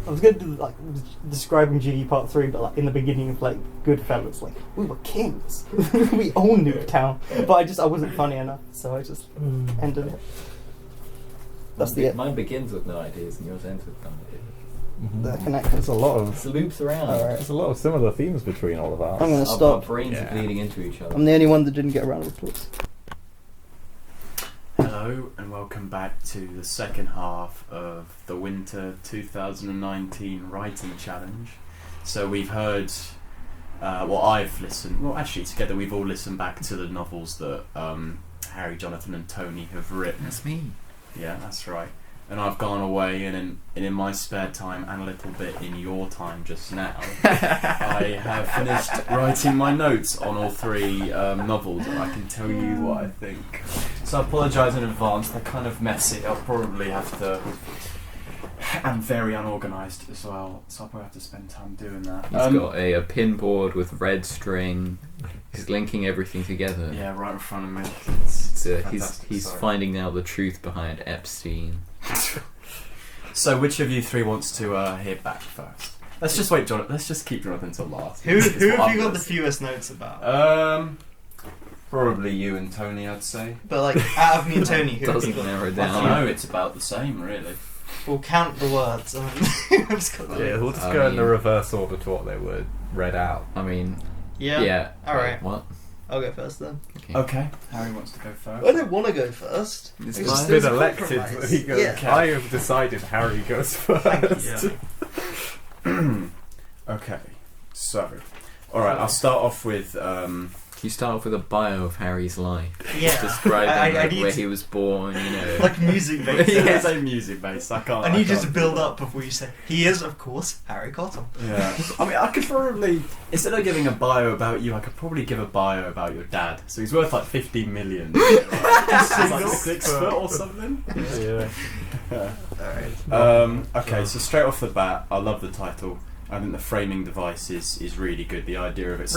I was going to do describing Jiggy Part 3, but in the beginning of Goodfellas, we were kings. We owned Nuketown. But I wasn't funny enough, so I just ended it. That's the end.
Mine begins with no ideas and yours ends with no ideas.
They're connected.
There's a lot of
It loops around.
Alright.
there's a lot of similar themes between all of ours.
I'm gonna
Our
stop.
brains
Yeah.
are bleeding into each other.
I'm the only one that didn't get a round of applause.
Hello and welcome back to the second half of the Winter 2019 Writing Challenge. So we've heard, I've listened, actually together we've all listened back to the novels that Harry, Jonathan and Tony have written.
That's me.
Yeah, that's right. And I've gone away and in my spare time and a little bit in your time just now, I have finished writing my notes on all three novels, and I can tell you what I think. So I apologise in advance, they're kind of messy. I'll probably have to... I'm very unorganised as well, so I'll probably have to spend time doing that.
He's got a pinboard with red string. He's linking everything together.
Yeah, right in front of me.
So
Fantastic,
he's
sorry.
finding out the truth behind Epstein.
So which of you three wants to hear back first? Let's just wait, Jonathan. Let's just keep Jonathan till last.
Who
It's
have
what
you got the
others-
fewest notes about?
Probably you and Tony, I'd say.
But like, out of me and Tony, who have
Doesn't
you got?
narrow
I
down.
don't know, it's about the same, really.
We'll count the words. I've just got them.
Yeah, we'll just
I
go in the
mean-
reverse order to what they were read out.
I mean,
Yeah.
yeah.
Alright.
What?
I'll go first then.
Okay, Harry wants to go first.
I don't want to go first.
It's
It's
fine.
just-
Been
a
elected.
compromise.
He goes,
Yeah.
I have decided Harry goes first.
Okay, so, alright, I'll start off with,
You start off with a bio of Harry's life.
Yeah.
Describe
I
like,
need
where
to-
he was born, you know.
Like music based.
Yeah.
it's a music base, I can't...
I need you
can't
to
do
build
that.
up before you say he is, of course, Harry Cottle.
Yeah. I mean, I could probably, instead of giving a bio about you, I could probably give a bio about your dad. So he's worth like 50 million. He's like 6 foot or something.
Yeah.
Okay, so straight off the bat, I love the title. I think the framing device is really good. The idea of it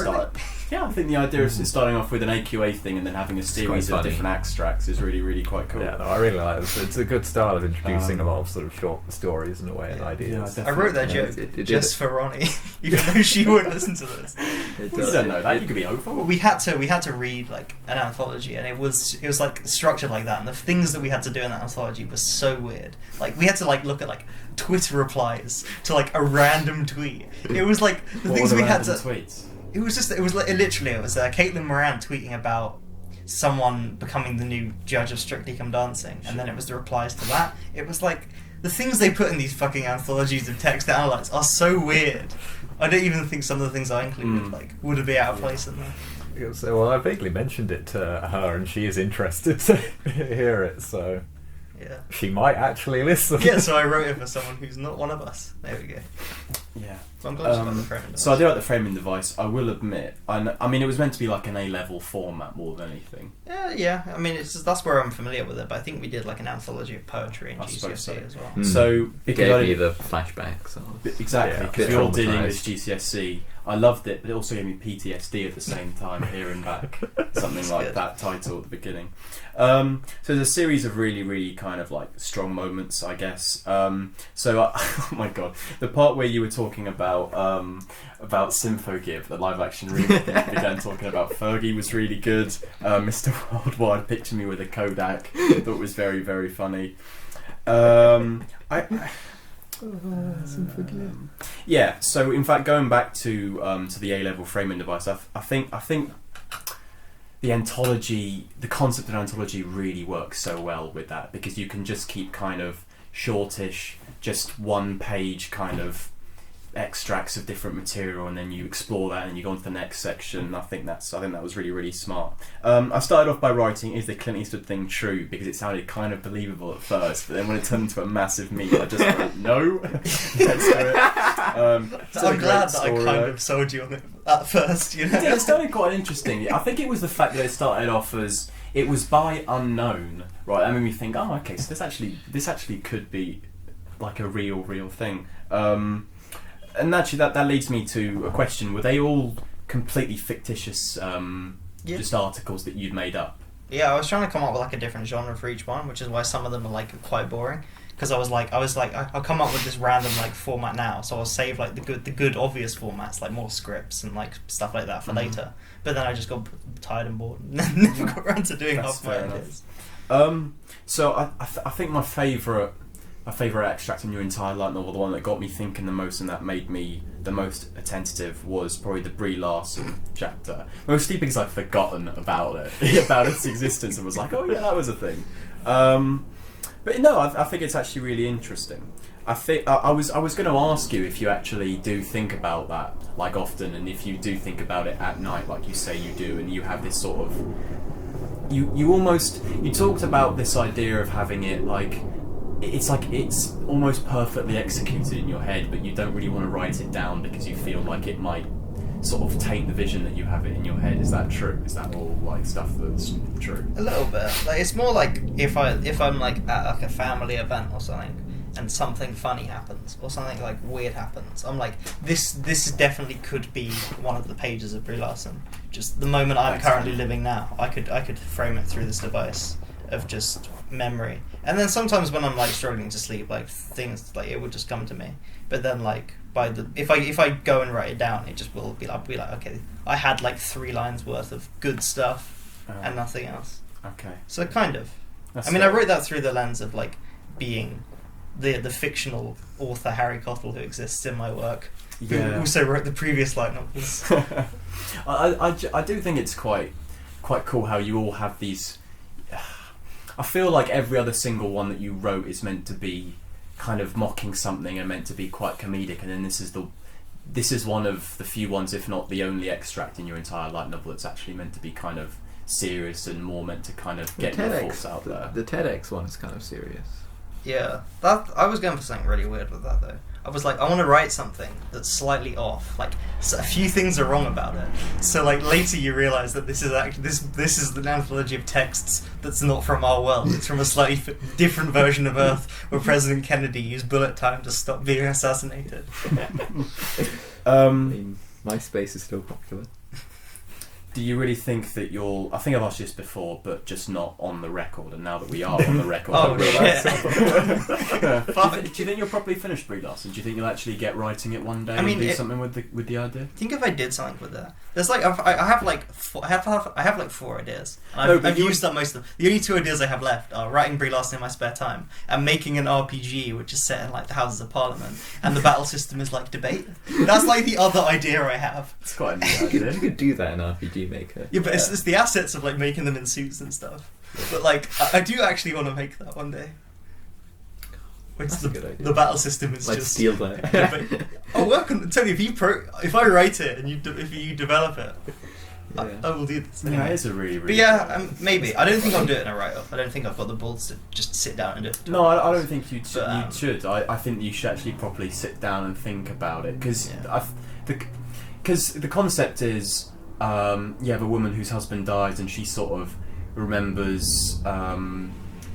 yeah, I think the idea of it starting off with an AQA thing and then having a series
quite
of
funny.
different extracts is really quite cool.
Yeah, no, I really like it. It's a good style of introducing a
Um,
lot of sort of short stories in a way and
Yeah.
ideas.
Yeah,
I wrote that
Yeah,
joke
it
just for Ronnie, even though she wouldn't listen to this.
It
You
does-
don't know that.
it-
You could be hopeful.
We had to read like an anthology, and it was like structured like that, and the things that we had to do in that anthology was so weird. Like we had to like look at like Twitter replies to like a random tweet. It was like the
What
things
were the
we had to.
random tweets?
It was literally Caitlin Moran tweeting about someone becoming the new judge of Strictly Come Dancing, and then it was the replies to that. It was like the things they put in these fucking anthologies of text analytes are so weird. I don't even think some of the things I included like would be out of place in there.
So, well, I vaguely mentioned it to her, and she is interested to hear it, so
Yeah.
she might actually listen.
Yeah, so I wrote it for someone who's not one of us. There we go.
Yeah.
So I'm glad you got the framing
So I do like the framing device. I will admit. I mean, it was meant to be like an A-level format more than anything.
Yeah. I mean, it's just, that's where I'm familiar with it. But I think we did like an anthology of poetry in
I suppose
GCSE
so.
as well.
Mm.
So because
gave
I
me the flashbacks. Of,
exactly
Yeah,
because
bit
we all did
traumatised.
English GCSE. I loved it, but it also gave me PTSD at the same time, hearing back something like
good.
that title at the beginning. So there's a series of really kind of like strong moments, I guess. Oh my god, the part where you were talking about Symphogive, the live action remake, and you began talking about Fergie was really good. Mr. Worldwide, Picture Me with a Kodak, I thought was very funny. Yeah, so in fact, going back to the A-level framing device, I think the anthology, the concept of anthology really works so well with that, because you can just keep kind of shortish, just one page kind of extracts of different material, and then you explore that and you go on to the next section. I think that was really smart. I started off by writing, is the Clint Eastwood thing true? Because it sounded kind of believable at first, but then when it turned into a massive meme, I just went, no, let's do it.
I'm glad that I kind of sold you on it at first, you know.
Yeah, it started quite interesting. I think it was the fact that it started off as it was by unknown, right? I mean, we think, oh, okay, so this actually could be like a real thing. And actually, that leads me to a question: were they all completely ficticious, just articles that you'd made up?
Yeah, I was trying to come up with like a different genre for each one, which is why some of them are like quite boring. Because I was like, I'll come up with this random like format now, so I'll save like the good obvious formats, like more scripts and like stuff like that for later. But then I just got tired and bored, and never got around to doing
That's
half my
fair enough.
ideas.
So I think my favourite a favourite extract in your entire light novel, the one that got me thinking the most and that made me the most attentive, was probably the Brie Larson chapter. Mostly because I'd forgotten about it, about its existence, and was like, oh yeah, that was a thing. But no, I think it's actually really interesting. I think I was going to ask you if you actually do think about that like often, and if you do think about it at night, like you say you do, and you have this sort of you talked about this idea of having it like it's almost perfectly executed in your head, but you don't really want to write it down because you feel like it might sort of taint the vision that you have it in your head. Is that true? Is that all like stuff that's true?
A little bit. Like, it's more like if I'm like at like a family event or something, and something funny happens or something like weird happens, I'm like, this definitely could be one of the pages of Brie Larson. Just the moment I'm currently living now, I could frame it through this device of just memory. And then sometimes when I'm like struggling to sleep, like things like it would just come to me. But then like if I go and write it down, it just will be like okay, I had like 3 lines worth of good stuff and nothing else.
Okay.
So kind of.
That's
I wrote that through the lens of like being the fictional author Harry Cottle who exists in my work, who also wrote the previous light novels.
I do think it's quite cool how you all have these. I feel like every other single one that you wrote is meant to be kind of mocking something and meant to be quite comedic, and then this is one of the few ones, if not the only extract in your entire light novel that's actually meant to be kind of serious and more meant to kind of get your thoughts out there.
The TEDx one is kind of serious.
Yeah, I was going for something really weird with that though. I was like, I want to write something that's slightly off. Like, so a few things are wrong about it. So like later you realise that this is actually this is an anthology of texts that's not from our world. It's from a slightly different version of Earth where President Kennedy used bullet time to stop being assassinated.
MySpace is still popular.
Do you really think that I think I've asked you this before, but just not on the record, and now that we are on the record...
Oh, shit.
Do you think you'll properly finish Brie Larson? Do you think you'll actually get writing it one day and do something with the idea?
I think if I did something with that, there's like I have like 4 ideas. I've used up most of them. The only 2 ideas I have left are writing Brie Larson in my spare time and making an RPG which is set in like the Houses of Parliament, and the battle system is like debate. That's like the other idea I have.
It's quite a neat idea.
You could do that in RPG Maker.
Yeah, but it's the assets of like making them in suits and stuff. Yeah. But like, I do actually want to make that one day.
That's a good idea.
The battle system is
like
just
steal that.
I'll work on it. Tell you, if I write it and if you develop it, I will do this.
Anyway. Yeah, it is a really, really.
But yeah, maybe. I don't think I'll do it in a write-off. I don't think I've got the balls to just sit down and do it.
No, I don't think you should. I think you should actually properly sit down and think about it, because the concept is. You have a woman whose husband dies, and she sort of remembers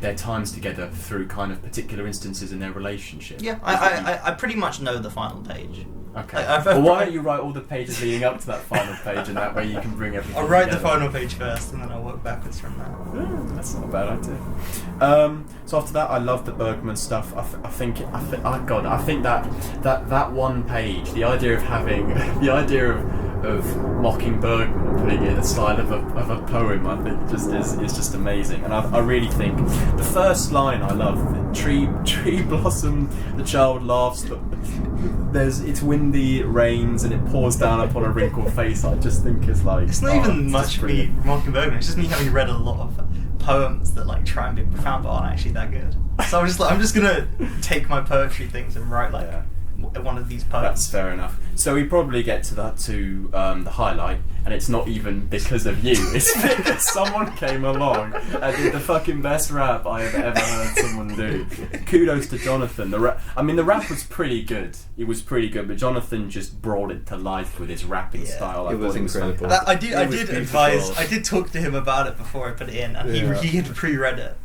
their times together through kind of particular instances in their relationship.
Yeah, I pretty much know the final page.
Okay. Well, why don't you write all the pages leading up to that final page, and that way you can bring everything
I'll write
together.
the final page first, and then I'll work backwards from there.
That's not a bad idea. So after that, I love the Bergman stuff. I think that one page, the idea of having of mocking Bergman and putting it in the style of a poem, I think is just amazing. And I really think the first line I love, the tree blossom, the child laughs, but it's windy, it rains, and it pours down upon a wrinkled face. I just think it's like
it's not even much me mocking Bergman. It's just me having read a lot of poems that like try and be profound but aren't actually that good. So I'm just gonna take my poetry things and write like one of these poems.
That's fair enough. So we probably get to the highlight, and it's not even because of you. It's because someone came along and did the fucking best rap I have ever heard someone do. Kudos to Jonathan. The rap was pretty good. It was pretty good, but Jonathan just brought it to life with his rapping style.
It was incredible.
I did talk to him about it before I put it in, and he had pre-read it.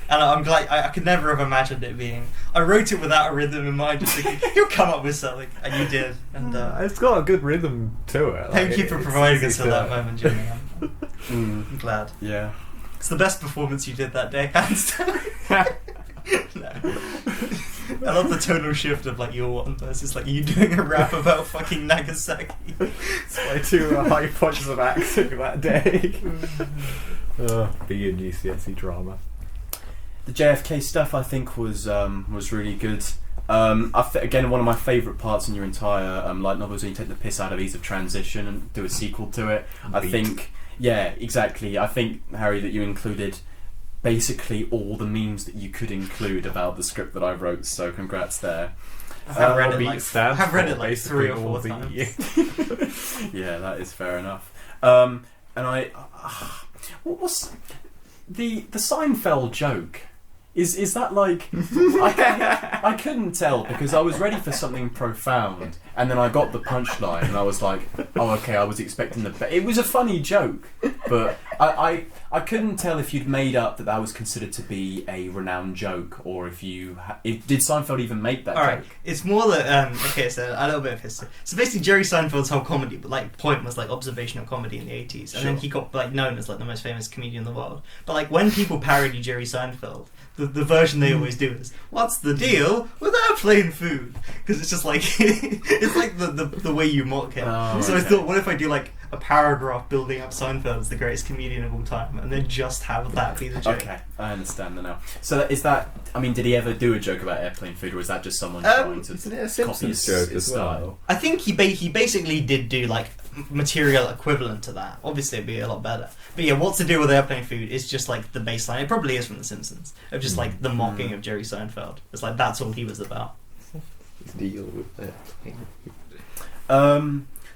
And I'm glad. I could never have imagined it being. I wrote it without a rhythm in mind, just thinking he'll come up with something, and you did. And
it's got a good rhythm to it.
Thank you for providing us with that moment, Jimmy. I'm glad.
Yeah,
it's the best performance you did that day, hands down. No. I love the tonal shift of like your one versus like you doing a rap about fucking Nagasaki.
It's my 2 high points of acting that day. Being GCSE drama.
The JFK stuff I think was really good. Again, one of my favourite parts in your entire light novel is when you take the piss out of Ease of Transition and do a sequel to it. I think, yeah, exactly. I think, Harry, that you included basically all the memes that you could include about the script that I wrote, so congrats there.
I've read it
Beat
like,
stands
I've read
for
it like
basically
3 or 4
all the-
times.
Yeah, that is fair enough. And what was the Seinfeld joke? Is that like I couldn't tell because I was ready for something profound and then I got the punchline and I was like, oh okay, I was expecting it was a funny joke, but I couldn't tell if you'd made up that was considered to be a renowned joke or if did Seinfeld even make that
Alright,
joke?
it's more that okay, so a little bit of history. So basically Jerry Seinfeld's whole comedy point was like observational comedy in the 80s, and then he got like known as like the most famous comedian in the world. But like when people parody Jerry Seinfeld, the version they always do is, what's the deal with airplane food? Because it's just like it's like the way you mock him.
Oh,
so
okay.
I thought, what if I do like a paragraph building up Seinfeld as the greatest comedian of all time, and then just have that be the joke?
Okay, I understand now. So I mean, did he ever do a joke about airplane food, or is that just someone trying to
Isn't it a
copy
Simpsons
his,
joke
his
as well?
style?
I think he basically did do like material equivalent to that. Obviously, it'd be a lot better. But yeah, what's the deal with airplane food is just like the baseline. It probably is from The Simpsons of just like the mocking of Jerry Seinfeld. It's like that's all he was about.
Deal with it.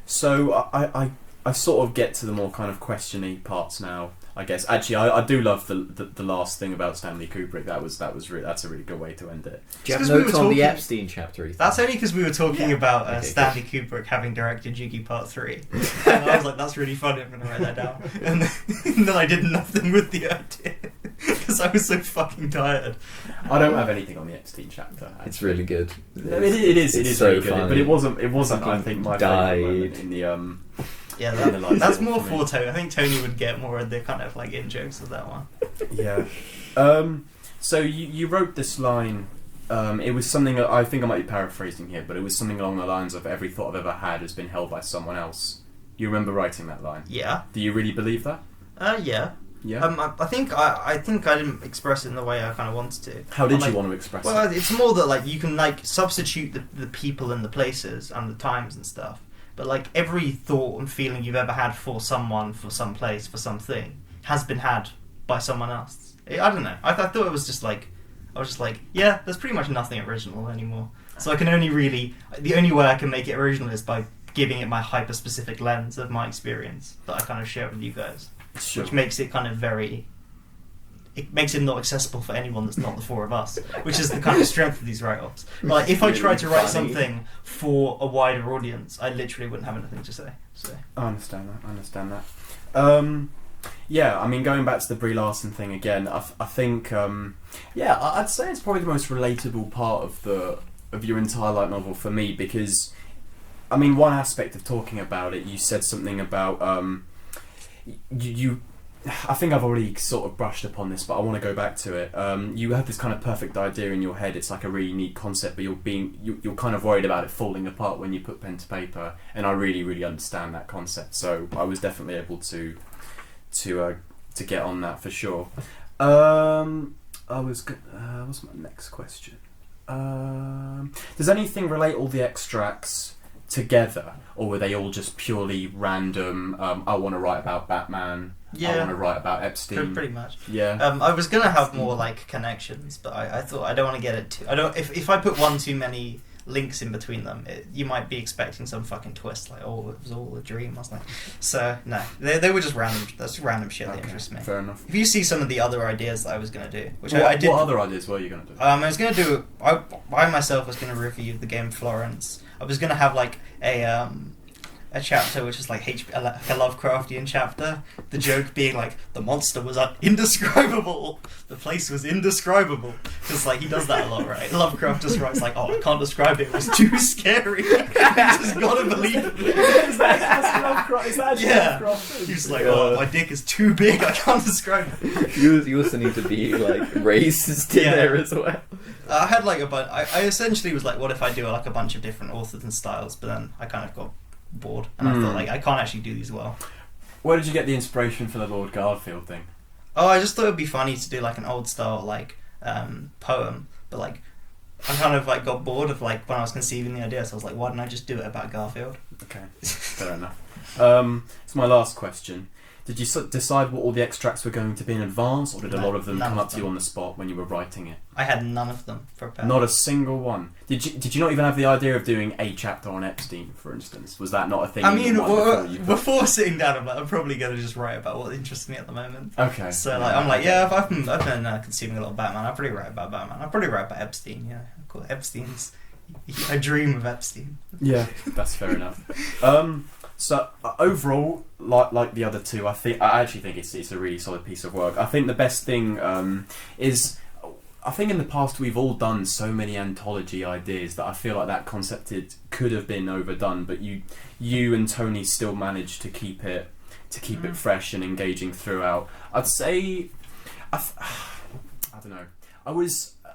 So I sort of get to the more kind of questiony parts now. I guess actually I do love the last thing about Stanley Kubrick. That's a really good way to end it.
Do you have
It's 'cause we
notes
were
on the
talking-
Epstein chapter? Ethan?
That's only because we were talking about
Okay,
Stanley Kubrick having directed Jiggy Part 3. And I was like, that's really funny, I'm going to write that down. And then I did nothing with the idea. Because I was so fucking tired.
I don't have anything on the Epstein chapter. Actually.
It's really good.
It is
It's
really
so
good,
funny.
but it wasn't. I think my
Died.
favourite moment in the
Yeah,
in the light
that's
novel
more
for me.
for Tony. I think Tony would get more of the kind of like in jokes of that one.
Yeah. So you wrote this line. It was something that I think I might be paraphrasing here, but it was something along the lines of "Every thought I've ever had has been held by someone else." You remember writing that line?
Yeah.
Do you really believe that?
Yeah.
Yeah.
I think I didn't express it in the way I kind of wanted to.
How did
Like,
you want to express it?
Well, it's more that like you can like substitute the people and the places and the times and stuff. But like every thought and feeling you've ever had for someone, for some place, for something, has been had by someone else. I don't know. I thought it was just like, I was just like, yeah, there's pretty much nothing original anymore. So I can the only way I can make it original is by giving it my hyper-specific lens of my experience that I kind of share with you guys.
Sure.
Which makes it kind of it makes it not accessible for anyone that's not the four of us, which is the kind of strength of these write-offs. Like, if I
Really
tried to write
funny.
something for a wider audience, I literally wouldn't have anything to say. So
I understand that. Yeah, I mean, going back to the Brie Larson thing again, I think, I'd say it's probably the most relatable part of your entire light novel for me because, I mean, one aspect of talking about it, you said something about I think I've already sort of brushed upon this, but I want to go back to it. You have this kind of perfect idea in your head. It's like a really neat concept, but you're kind of worried about it falling apart when you put pen to paper. And I really, really understand that concept. So I was definitely able to get on that for sure. What's my next question? Does anything relate all the extracts together, or were they all just purely random? I want to write about Batman.
yeah,
I want to write about Epstein.
pretty much.
Yeah.
I was gonna have more like connections, but I thought I don't want to get it too. I don't. If I put one too many links in between them, you might be expecting some fucking twist, like, oh, it was all a dream or something. So no, they were just random. That's random shit that interests me.
Fair enough.
If you see some of the other ideas that I was gonna do, which
What,
I did,
what other ideas were you going to do?
I was gonna do. I myself was gonna review the game Florence. I was gonna have like a chapter which is like a Lovecraftian chapter. The joke being like the monster was indescribable, the place was indescribable, because like he does that a lot, right? Lovecraft just writes like, oh, I can't describe it. It was too scary. You just gotta believe it.
Is that actually
Yeah.
Lovecraft?
He's like, oh, my dick is too big. I can't describe it.
You also need to be like racist in
Yeah.
there as well.
I had like a bunch. I essentially was like, what if I do like a bunch of different authors and styles? But then I kind of got bored, and I thought like I can't actually do these well.
Where did you get the inspiration for the Lord Garfield thing?
Oh, I just thought it'd be funny to do like an old style like poem, but like I kind of like got bored of like when I was conceiving the idea, so I was like, why didn't I just do it about Garfield?
Okay, fair enough. It's my last question. Did you decide what all the extracts were going to be in advance, or did a lot of them come up to you on the spot when you were writing it?
I had none of them prepared.
Not a single one. Did you not even have the idea of doing a chapter on Epstein, for instance? Was that not a thing?
I mean, before sitting down, I'm like, I'm probably going to just write about what interests me at the moment.
Okay.
So like, I'm like, yeah, if I've been consuming a lot of Batman, I'll probably write about Batman. I'll probably write about Epstein. Yeah, cool. Epstein's. I dream of Epstein.
Yeah, that's fair enough. So overall, like the other two, I actually think it's a really solid piece of work. I think the best thing is, I think in the past we've all done so many anthology ideas that I feel like that concept could have been overdone, but you and Tony still managed to keep it fresh and engaging throughout. I'd say, I don't know.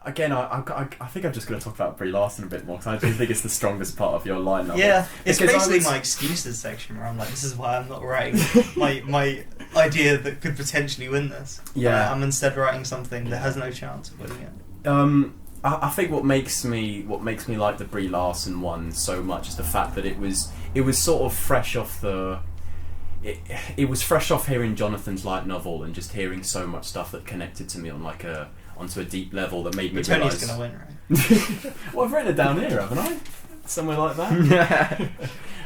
I think I'm just going to talk about Brie Larson a bit more, because I do think it's the strongest part of your lineup.
Yeah, it's basically my excuses section where I'm like, this is why I'm not writing my idea that could potentially win this.
Yeah.
I'm instead writing something that has no chance of winning it.
I think what makes me like the Brie Larson one so much is the fact that it was sort of fresh off the. It was fresh off hearing Jonathan's light novel and just hearing so much stuff that connected to me onto a deep level that made me realise...
Tony's going to win, right?
Well, I've written it down here, haven't I? Somewhere like that.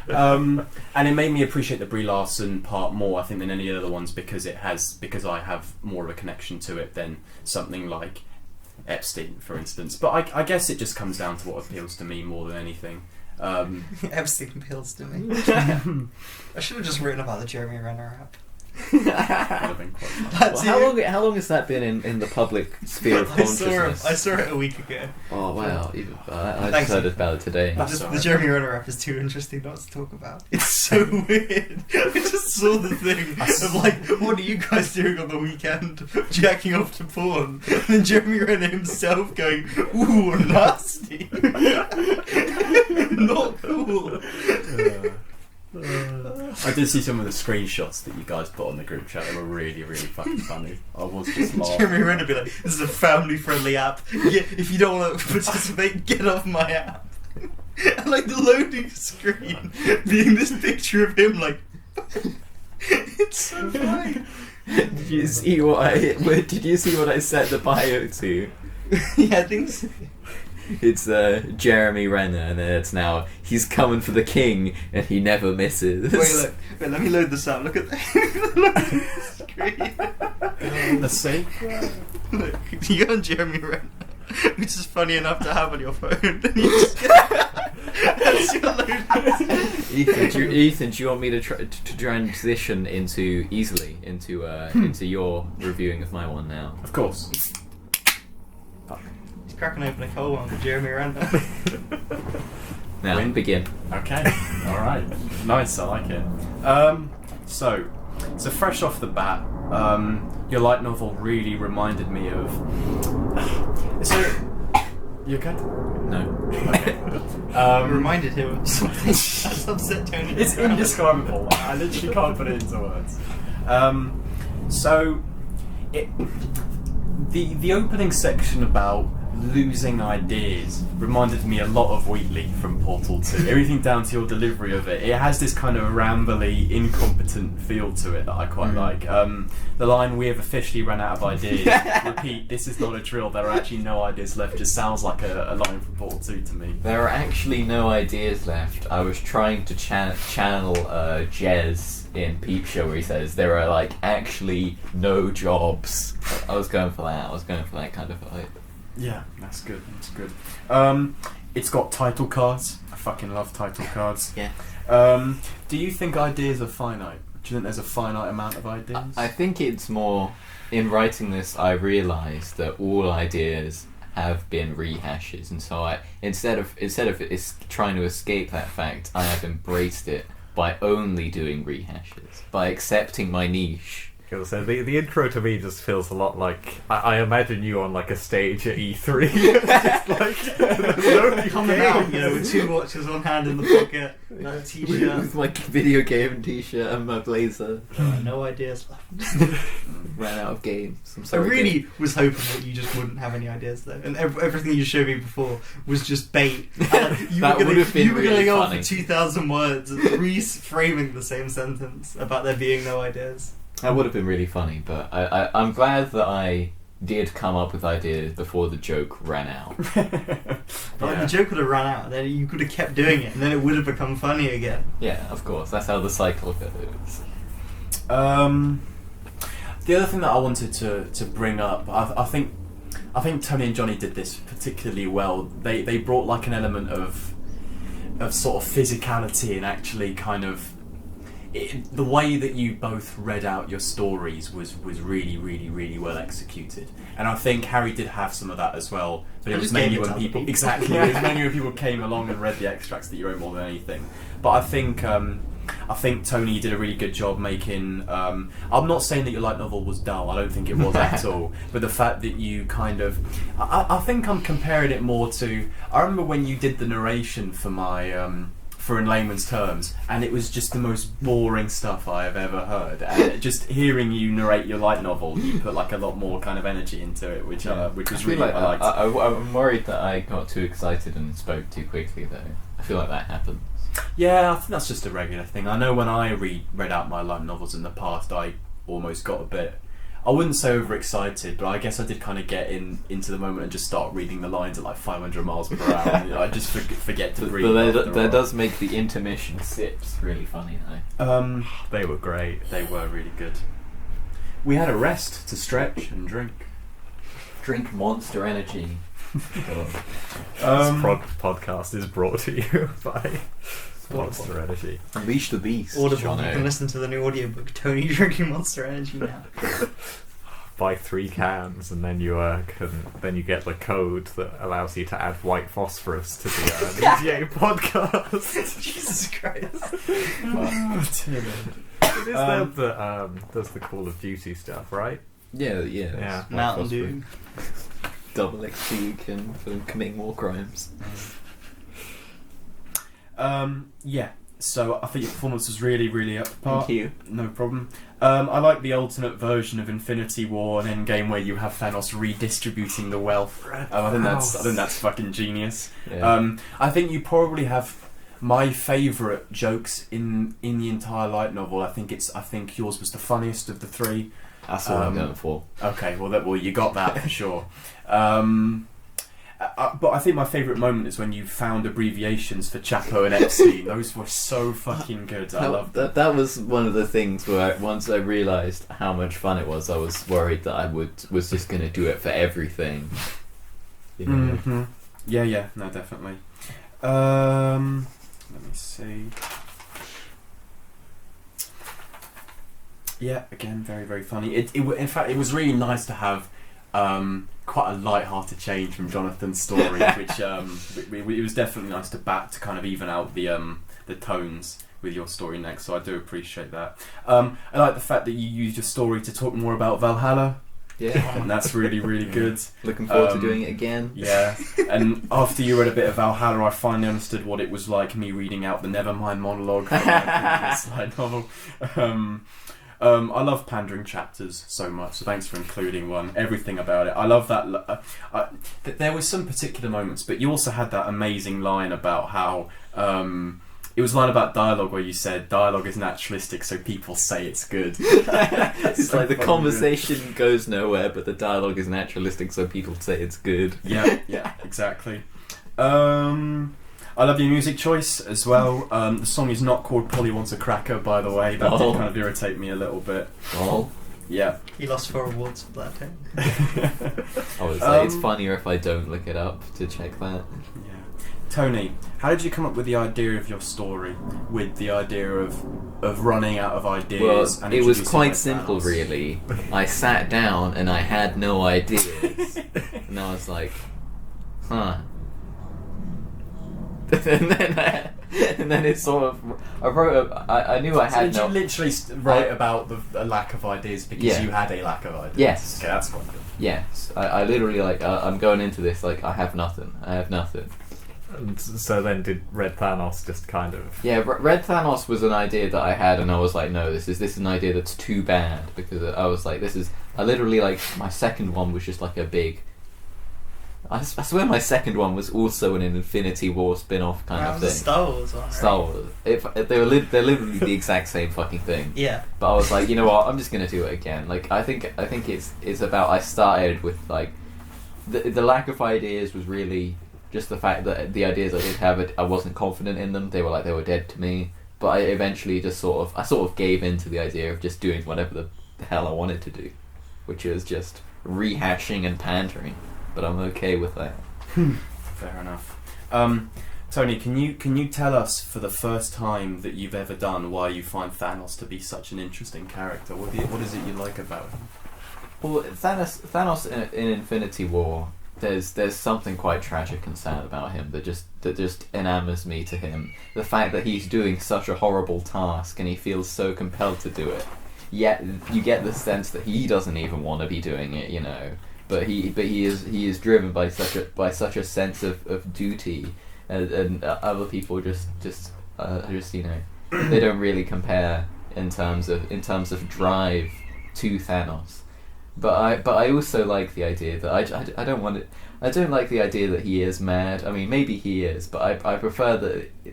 And it made me appreciate the Brie Larson part more, I think, than any of the other ones, because I have more of a connection to it than something like Epstein, for instance. But I guess it just comes down to what appeals to me more than anything.
Epstein appeals to me. I should have just written about the Jeremy Renner app.
Well, how long has that been in the public sphere of consciousness?
I saw it a week ago.
Oh wow! I just heard about it today.
The Jeremy Renner app is too interesting not to talk about. It's so weird. I just saw the thing of like, what are you guys doing on the weekend? Jacking off to porn. And then Jeremy Renner himself going, ooh, nasty. Not cool.
I did see some of the screenshots that you guys put on the group chat. They were really, really fucking funny. I was just laughing.
Jeremy Renner be like, this is a family-friendly app. If you don't want to participate, get off my app. And like the loading screen being this picture of him like... It's so funny.
Did you see what I set the bio to?
Yeah, I think so.
It's Jeremy Renner, and then it's now he's coming for the king, and he never misses.
Wait, let me load this up. Look at the screen.
Let's see.
Look, you go on Jeremy Renner, which is funny enough to have on your phone. And you just that's your loading.
Ethan, do you want me to transition into your reviewing of my one now?
Of course.
Cracking open a cold one with Jeremy Renner.
Now, begin.
Okay, alright. Nice, I like it. So fresh off the bat, your light novel really reminded me of... You okay?
No.
Okay.
Reminded him of something that's upset Tony.
It's indescribable. I literally can't put it into words. The opening section about losing ideas reminded me a lot of Wheatley from Portal 2. Everything down to your delivery of it. It has this kind of rambly, incompetent feel to it that I quite like. The line, "We have officially run out of ideas." Repeat, "This is not a drill. There are actually no ideas left," just sounds like a line from Portal 2 to me.
There are actually no ideas left. I was trying to channel Jez in Peep Show, where he says there are like actually no jobs. I was going for that. I was going for that kind of vibe.
Yeah, that's good. That's good. It's got title cards. I fucking love title cards.
Yeah.
Do you think ideas are finite? Do you think there's a finite amount of ideas?
I think it's more, in writing this, I realised that all ideas have been rehashes, and so instead of trying to escape that fact, I have embraced it by only doing rehashes, by accepting my niche
Because the intro to me just feels a lot like I imagine you on like a stage at E3. It's just like there's
Coming out, with 2 watches, 1 hand in the pocket, that t-shirt.
With my video game t-shirt and my blazer.
No ideas left.
Ran out of games. I'm
I
sorry.
really was hoping that you just wouldn't have any ideas though, and everything you showed me before was just bait. You
That would have been
you were
really
going on
funny.
for 2,000 words, reframing the same sentence about there being no ideas.
That would have been really funny, but I'm glad that I did come up with ideas before the joke ran out.
But the joke would have run out, then you could have kept doing it, and then it would have become funny again.
Yeah, of course. That's how the cycle goes.
The other thing that I wanted to bring up, I think Tony and Johnny did this particularly well. They brought like an element of sort of physicality and actually kind of the way that you both read out your stories was really, really, really well executed. And I think Harry did have some of that as well. But it was mainly when people exactly it was mainly when people came along and read the extracts that you wrote more than anything. But I think Tony did a really good job making. I'm not saying that your light novel was dull. I don't think it was at all. But the fact that you kind of, I think I'm comparing it more to. I remember when you did the narration for my. For in layman's terms, and it was just the most boring stuff I have ever heard. And just hearing you narrate your light novel, you put like a lot more kind of energy into it, which was really
like,
I liked.
I'm worried that I got too excited and spoke too quickly, though. I feel like that happens.
Yeah, I think that's just a regular thing. I know when I read out my light novels in the past, I almost got a bit. I wouldn't say overexcited, but I guess I did kind of get into the moment and just start reading the lines at like 500 miles per hour. And, I just forget to breathe.
But that does make the intermission sips really funny, though.
They were great.
They were really good. We had a rest to stretch and drink.
Drink Monster Energy.
This podcast is brought to you by Monster Energy.
Unleash the Beast.
Audible,
Jonno.
you can listen to the new audiobook, Tony drinking Monster Energy now.
Buy 3 cans and then you get the code that allows you to add white phosphorus to the DGA podcast.
Jesus Christ.
It is them that does the Call of Duty stuff, right?
Yeah.
Mountain Dew.
Double XP for committing war crimes.
Yeah. So I think your performance was really, really up to par.
Thank you.
No problem. I like the alternate version of Infinity War and Endgame where you have Thanos redistributing the wealth. I think that's fucking genius.
Yeah.
I think you probably have my favourite jokes in the entire light novel. I think yours was the funniest of the 3.
That's what I'm going for.
Okay, well you got that for sure. But I think my favourite moment is when you found abbreviations for Chapo and Epstein. Those were so fucking good. I loved them.
That was one of the things where once I realised how much fun it was, I was worried that I was just going to do it for everything. You know?
Mm-hmm. Yeah, no, definitely. Let me see. Yeah, again, very, very funny. In fact, it was really nice to have quite a light-hearted change from Jonathan's story, which it was definitely nice to kind of even out the tones with your story next. So I do appreciate that. I like the fact that you used your story to talk more about Valhalla.
Yeah.
And that's really, really good.
Looking forward to doing it again.
Yeah. And after you read a bit of Valhalla, I finally understood what it was like me reading out the Nevermind monologue from my previous slide novel. I love pandering chapters so much, so thanks for including one. Everything about it. I love that. There were some particular moments, but you also had that amazing line about how it was a line about dialogue where you said dialogue is naturalistic, so people say it's good.
It's like the conversation goes nowhere, but the dialogue is naturalistic, so people say it's good.
Yeah, exactly. I love your music choice as well. The song is not called Polly Wants a Cracker, by the way. That did kind of irritate me a little bit.
Oh.
Yeah.
He lost 4 awards for that too.
I was like, it's funnier if I don't look it up to check that.
Yeah. Tony, how did you come up with the idea of your story? With the idea of running out of ideas?
Well,
and
it was
introducing
quite
my
simple,
fans?
really. I sat down and I had no ideas. And I was like, huh. And then and then it sort of I knew I
So
had
did
no.
you literally write about the lack of ideas because
Yeah.
you had a lack of ideas?
Yes.
Okay, that's quite good.
Yes, I literally like I'm going into this like I have nothing.
And so then did Red Thanos just kind of...
Yeah, Red Thanos was an idea that I had, and I was like, no, this is an idea that's too bad, because I was like, I literally like my second one was just like a big. I swear my second one was also an Infinity War spin-off kind
That
of
was
thing.
a Star Wars one, right?
Star Wars. They're literally the exact same fucking thing.
Yeah.
But I was like, you know what? I'm just gonna do it again. Like I think it's about. I started with like the lack of ideas was really just the fact that the ideas I did have, I wasn't confident in them. They were dead to me. But I eventually just sort of gave in to the idea of just doing whatever the hell I wanted to do, which is just rehashing and pandering. But I'm okay with that.
Fair enough. Tony, can you tell us for the first time that you've ever done why you find Thanos to be such an interesting character? What is it you like about him?
Well, Thanos in Infinity War, there's something quite tragic and sad about him that just enamors me to him. The fact that he's doing such a horrible task and he feels so compelled to do it. Yet you get the sense that he doesn't even want to be doing it, you know. But he is driven by such a sense of duty, and other people just you know, they don't really compare in terms of drive to Thanos. But I also like the idea that I don't like the idea that he is mad. I mean, maybe he is, but I prefer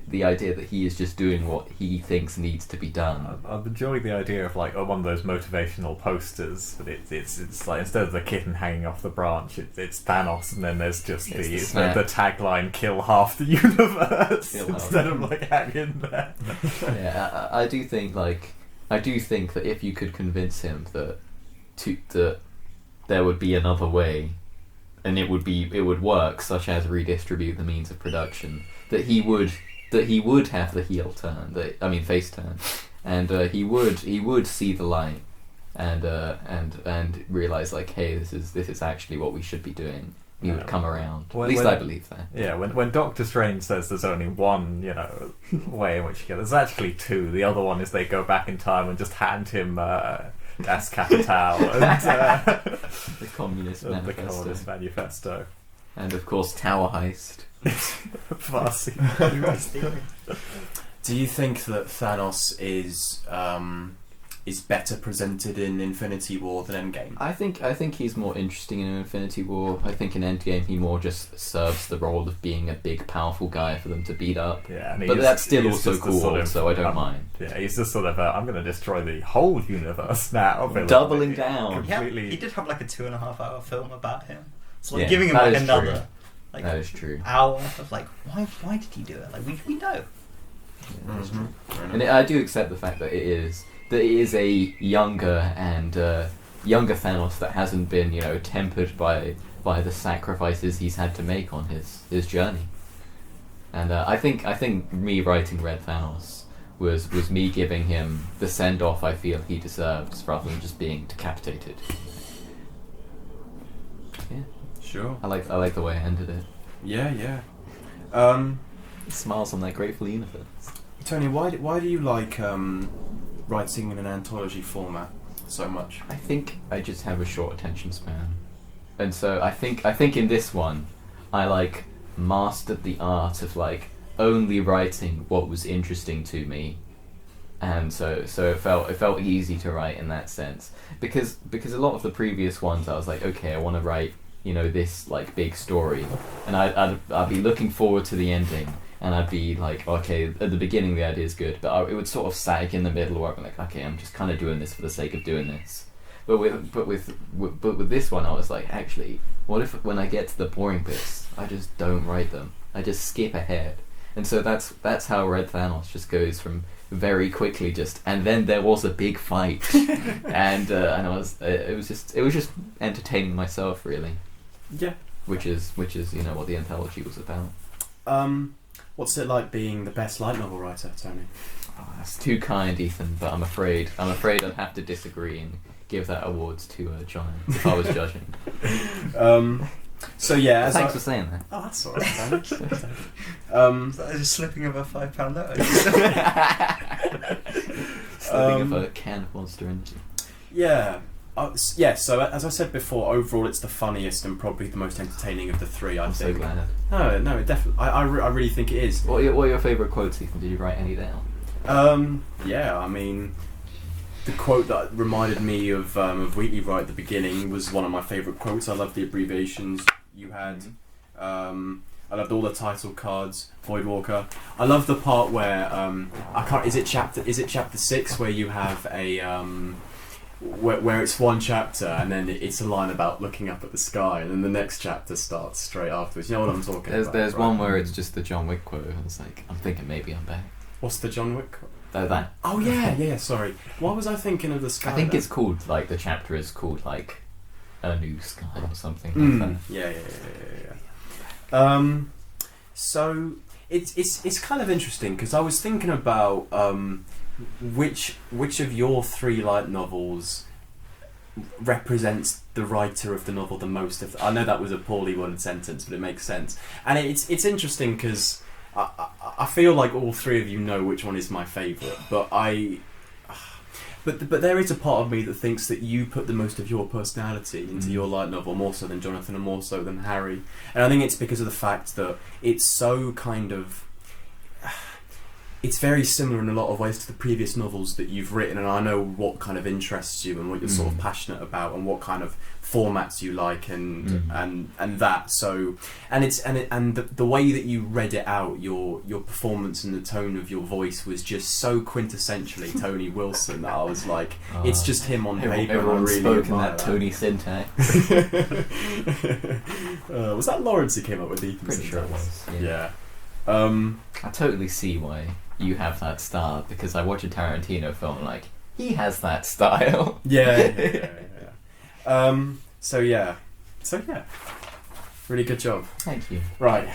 the idea that he is just doing what he thinks needs to be done.
I'm enjoying the idea of like one of those motivational posters, but it's like instead of the kitten hanging off the branch, it's Thanos, and then there's just the tagline "Kill half the universe" instead of like hanging there.
Yeah, I do think that if you could convince him that there would be another way, and it would work, such as redistribute the means of production, that he would have the heel turn, face turn, and he would see the light, and realize like, hey, this is actually what we should be doing. He would come around. At least I believe that.
Yeah, when Doctor Strange says there's only one, way in which you get, there's actually two. The other one is they go back in time and just hand him Das Kapital and
The Communist
Manifesto.
And of course, Tower Heist.
Farsi.
Do you think that Thanos is better presented in Infinity War than Endgame?
I think he's more interesting in Infinity War. I think in Endgame he more just serves the role of being a big, powerful guy for them to beat up.
Yeah, and
but that's still
he's
also
just
cool,
sort of,
so I don't mind.
Yeah, he's just sort of I'm going to destroy the whole universe now.
Doubling down.
Completely.
He did have like a 2.5-hour film about him. So like
Yeah,
giving him
that
like
is
another
true.
like
That is true.
hour of like why did he do it? Like we know.
And I do accept the fact that it is a younger Thanos that hasn't been, tempered by the sacrifices he's had to make on his journey. And I think me writing Red Thanos was me giving him the send off I feel he deserves, rather than just being decapitated. Yeah,
Sure.
I like the way I ended it.
Yeah.
Smiles on that grateful universe.
Tony, why do you like writing in an anthology format so much?
I think I just have a short attention span, and so I think in this one, I mastered the art of only writing what was interesting to me, and so it felt easy to write in that sense, because a lot of the previous ones I was like, okay, I want to write this big story, and I'd be looking forward to the ending. And I'd be like, okay, at the beginning the idea is good, but it would sort of sag in the middle, where I'm like, okay, I'm just kind of doing this for the sake of doing this. But with this one, I was like, actually, what if when I get to the boring bits, I just don't write them? I just skip ahead. And so that's how Red Thanos just goes from very quickly and then there was a big fight, and it was just entertaining myself, really.
Yeah.
Which is what the anthology was about.
What's it like being the best light novel writer, Tony?
Oh, that's too kind, Ethan, but I'm afraid I'd have to disagree and give that award to Jonno if I was judging.
So yeah,
Thanks for saying that.
Oh, that's alright. Thanks.
Is that just slipping of a £5 note?
Slipping of a can of Monster Energy.
Yeah. So as I said before, overall it's the funniest and probably the most entertaining of the three. I
I'm so
think.
glad.
No, it definitely. I really think it is.
What are your favourite quotes, Ethan? Did you write any down?
Yeah, I mean, the quote that reminded me of Wheatley right at the beginning was one of my favourite quotes. I love the abbreviations you had. I loved all the title cards. Voidwalker. I love the part where I can't. Is it chapter 6 where you have a where it's one chapter and then it's a line about looking up at the sky and then the next chapter starts straight afterwards. You know what I'm talking about?
There's
right?
one where it's just the John Wick quote. I was like, I'm thinking maybe I'm back.
What's the John Wick quote?
That.
Oh yeah. Sorry. Why was I thinking of the sky?
I think
then?
it's called like the chapter is called like A New Sky or something like that.
Yeah. So it's kind of interesting because I was thinking about which of your 3 light novels represents the writer of the novel the most. I know that was a poorly worded sentence, but it makes sense. And it's interesting because I feel like all 3 of you know which one is my favourite, but But there is a part of me that thinks that you put the most of your personality into your light novel, more so than Jonathan and more so than Harry. And I think it's because of the fact that it's so kind of... It's very similar in a lot of ways to the previous novels that you've written, and I know what kind of interests you and what you're sort of passionate about and what kind of formats you like and that. So and the way that you read it out, your performance and the tone of your voice was just so quintessentially Tony Wilson that I was like, it's just him on paper.
Everyone
really
spoke in
admire
that Tony syntax.
Was that Lawrence who came up with the
Pretty sure it was.
Yeah.
I totally see why you have that style, because I watch a Tarantino film like, he has that style.
Yeah. So yeah. Really good job.
Thank you.
Right.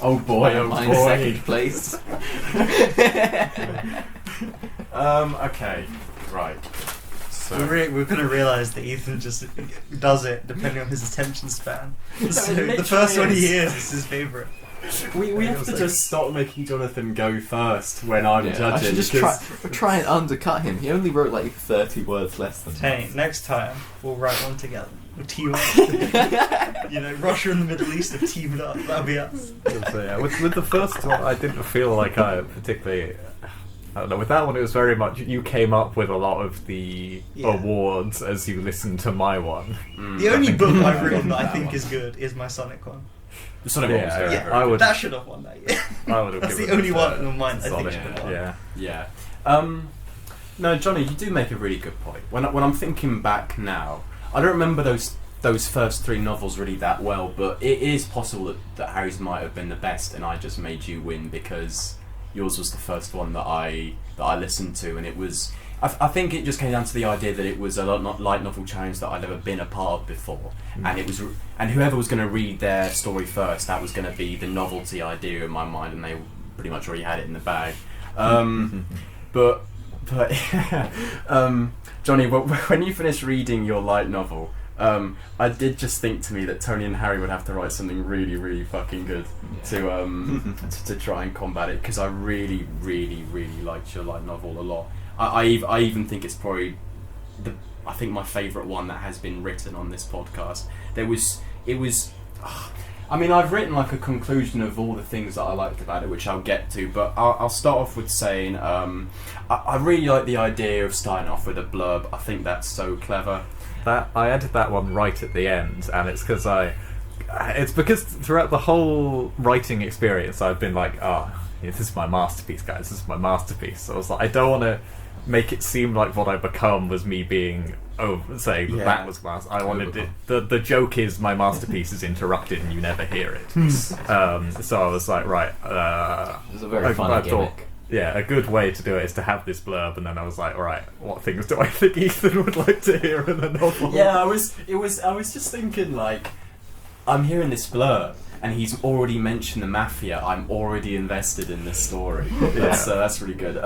Oh boy,
Mine second place.
Okay. Right. So
We're going to realise that Ethan just does it depending on his attention span. So
it
the first one
literally
he
is.
hears is his favourite.
we have to just stop making Jonathan go first when I'm judging.
I should just try and undercut him. He only wrote like 30 words less than
Hey, next time we'll write one together. We'll team up. Russia and the Middle East have teamed up. That'll be us.
So, yeah, with the first one, I didn't feel like I particularly... I don't know, with that one it was very much you came up with a lot of the awards as you listened to my one.
The only book I've written that I think is good is my Sonic one.
The Sonic one was very, very
I would.
That should have won that year.
I would have
That's
given
the only
it,
one on mine I think
Sonic,
should have won.
Yeah.
No, Johnny, you do make a really good point. When I'm thinking back now, I don't remember those first 3 novels really that well, but it is possible that Harry's might have been the best, and I just made you win because yours was the first one that I listened to, and it was. I think it just came down to the idea that it was a light novel challenge that I'd never been a part of before, and it was, and whoever was going to read their story first, that was going to be the novelty idea in my mind, and they pretty much already had it in the bag. But Johnny, when you finished reading your light novel, I did just think to me that Tony and Harry would have to write something really, really fucking good to try and combat it, because I really, really, really liked your light novel a lot. I even think it's probably I think my favourite one that has been written on this podcast. I mean, I've written like a conclusion of all the things that I liked about it, which I'll get to, but I'll start off with saying I really like the idea of starting off with a blurb. I think that's so clever.
That I added that one right at the end, and it's because throughout the whole writing experience I've been like, this is my masterpiece, guys. This is my masterpiece. So I was like, I don't want to make it seem like what I become was me being saying that was master. I wanted it. The joke is my masterpiece is interrupted and you never hear it. So I was like, right.
It was a very funny gimmick.
A good way to do it is to have this blurb, and then I was like, all right, what things do I think Ethan would like to hear in the novel?
Yeah, I was just thinking, like, I'm hearing this blurb, and he's already mentioned the mafia. I'm already invested in this story. That's really good.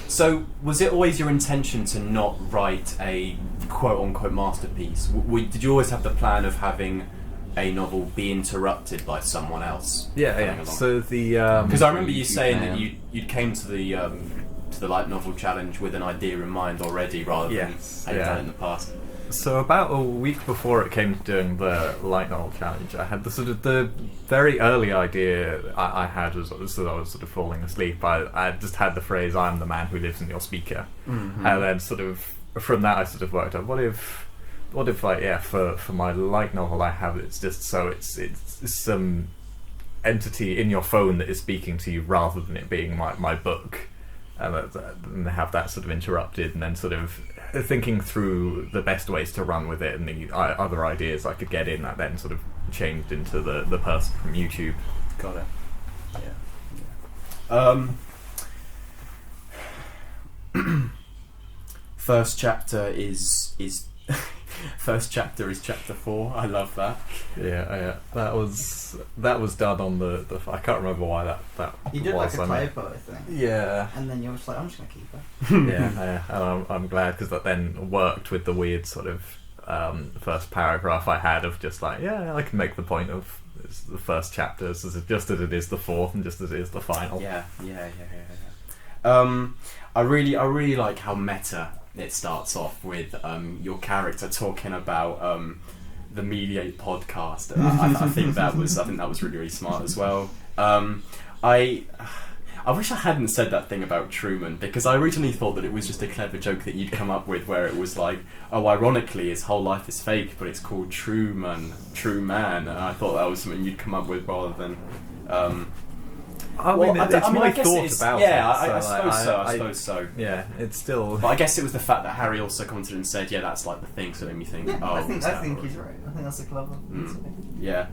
So, was it always your intention to not write a quote-unquote masterpiece? Did you always have the plan of having a novel be interrupted by someone else.
Yeah.
Along.
So the
Because I remember you
YouTube
saying
fan.
that you came to the light novel challenge with an idea in mind already, rather than how you've done it in the past.
So about a week before it came to doing the light novel challenge, I had the very early idea I had was that I was sort of falling asleep. I just had the phrase "I'm the man who lives in your speaker," and then sort of from that I sort of worked out what if like for my light novel I have it's just so it's some entity in your phone that is speaking to you rather than it being my book, and have that sort of interrupted, and then sort of thinking through the best ways to run with it and the other ideas I could get in, that then sort of changed into the person from YouTube.
Got it. Yeah. First chapter is first chapter is chapter 4. I love that.
Yeah. That was done on the I can't remember why that
You did
was.
like a typo, I think.
Yeah.
And then you were just like, I'm just going to keep it.
Yeah, and I'm glad because that then worked with the weird sort of first paragraph I had of just like, I can make the point of it's the first chapter just as it is the fourth and just as it is the final.
Yeah. I really like how meta it starts off with your character talking about the Mediate podcast. I think that was really, really smart as well. I wish I hadn't said that thing about Truman, because I originally thought that it was just a clever joke that you'd come up with, where it was like, oh, ironically, his whole life is fake, but it's called True Man, and I thought that was something you'd come up with rather than.
I mean, it's my
guess
thought about it.
I suppose so.
Yeah, it's still.
But I guess it was the fact that Harry also commented and said, "Yeah, that's like the thing," so it made me think.
Yeah,
oh,
I think he's right. I think that's a clever.
Yeah.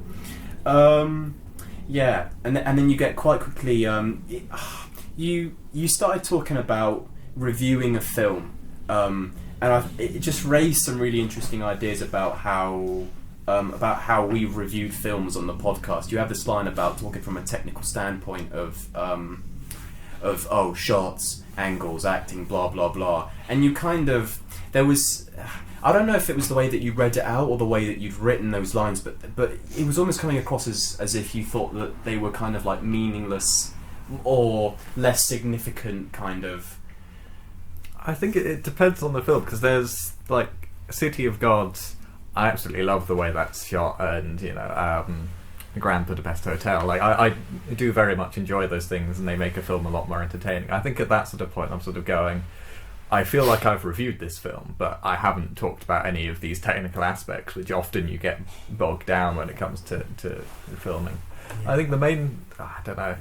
Yeah, and then you get quite quickly. You started talking about reviewing a film, and it just raised some really interesting ideas about how we reviewed films on the podcast. You have this line about talking from a technical standpoint of shots, angles, acting, blah blah blah, and you kind of there was. I don't know if it was the way that you read it out or the way that you'd written those lines, but it was almost coming across as if you thought that they were kind of like meaningless or less significant, kind of.
I think it depends on the film, because there's like City of Gods. I absolutely love the way that's shot, and Grand Budapest Hotel. Like I do very much enjoy those things, and they make a film a lot more entertaining. I think at that sort of point, I'm sort of going, I feel like I've reviewed this film, but I haven't talked about any of these technical aspects, which often you get bogged down when it comes to filming. I think the main, I don't know,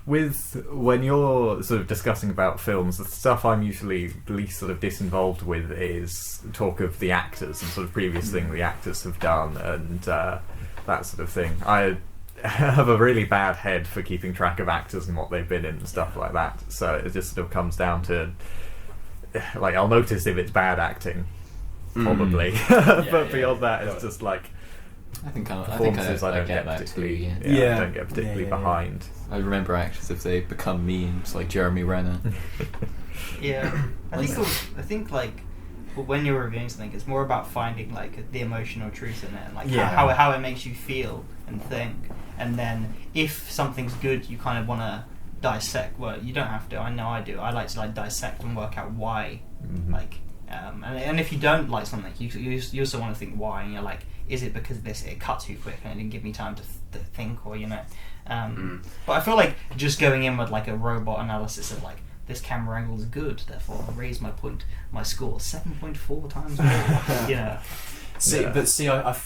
when you're sort of discussing about films, the stuff I'm usually least sort of disinvolved with is talk of the actors and sort of previous thing the actors have done and that sort of thing. I have a really bad head for keeping track of actors and what they've been in and stuff like that, so it just sort of comes down to, like, I'll notice if it's bad acting, probably, but beyond that it's just like
I think I
don't
get
get
that too.
particularly
Yeah.
I don't get particularly behind.
I remember actors if they become memes, like Jeremy Renner.
Yeah, I think like when you're reviewing something, it's more about finding like the emotional truth in it, and like how it makes you feel and think. And then if something's good, you kind of want to dissect. Well, you don't have to. I know I do. I like to like dissect and work out why. Like, and if you don't like something, you also want to think why. And you're like, is it because it cut too quick and it didn't give me time to think, or But I feel like just going in with like a robot analysis of like, this camera angle is good, therefore I raise my score 7.4 times more.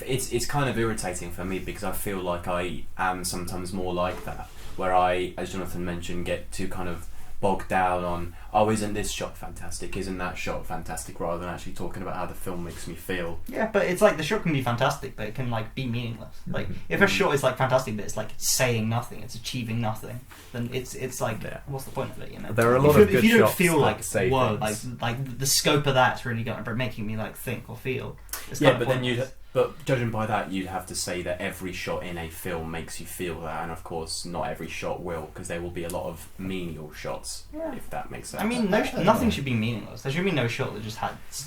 It's kind of irritating for me, because I feel like I am sometimes more like that, where I, as Jonathan mentioned, get to kind of bogged down on, oh, isn't this shot fantastic, isn't that shot fantastic, rather than actually talking about how the film makes me feel.
Yeah, but it's like the shot can be fantastic, but it can like be meaningless. Like if a shot is like fantastic, but it's like saying nothing, it's achieving nothing, then it's like, what's the point of it?
There are a lot of good
if you don't
shots
feel like,
say
whoa,
things.
like the scope of that's really making me like think or feel. It's
Yeah,
kind of
but then
pointless.
but judging by that, you'd have to say that every shot in a film makes you feel that, and of course, not every shot will, because there will be a lot of menial shots,
Yeah.
if that makes sense.
I mean, nothing should be meaningless. There should be no shot that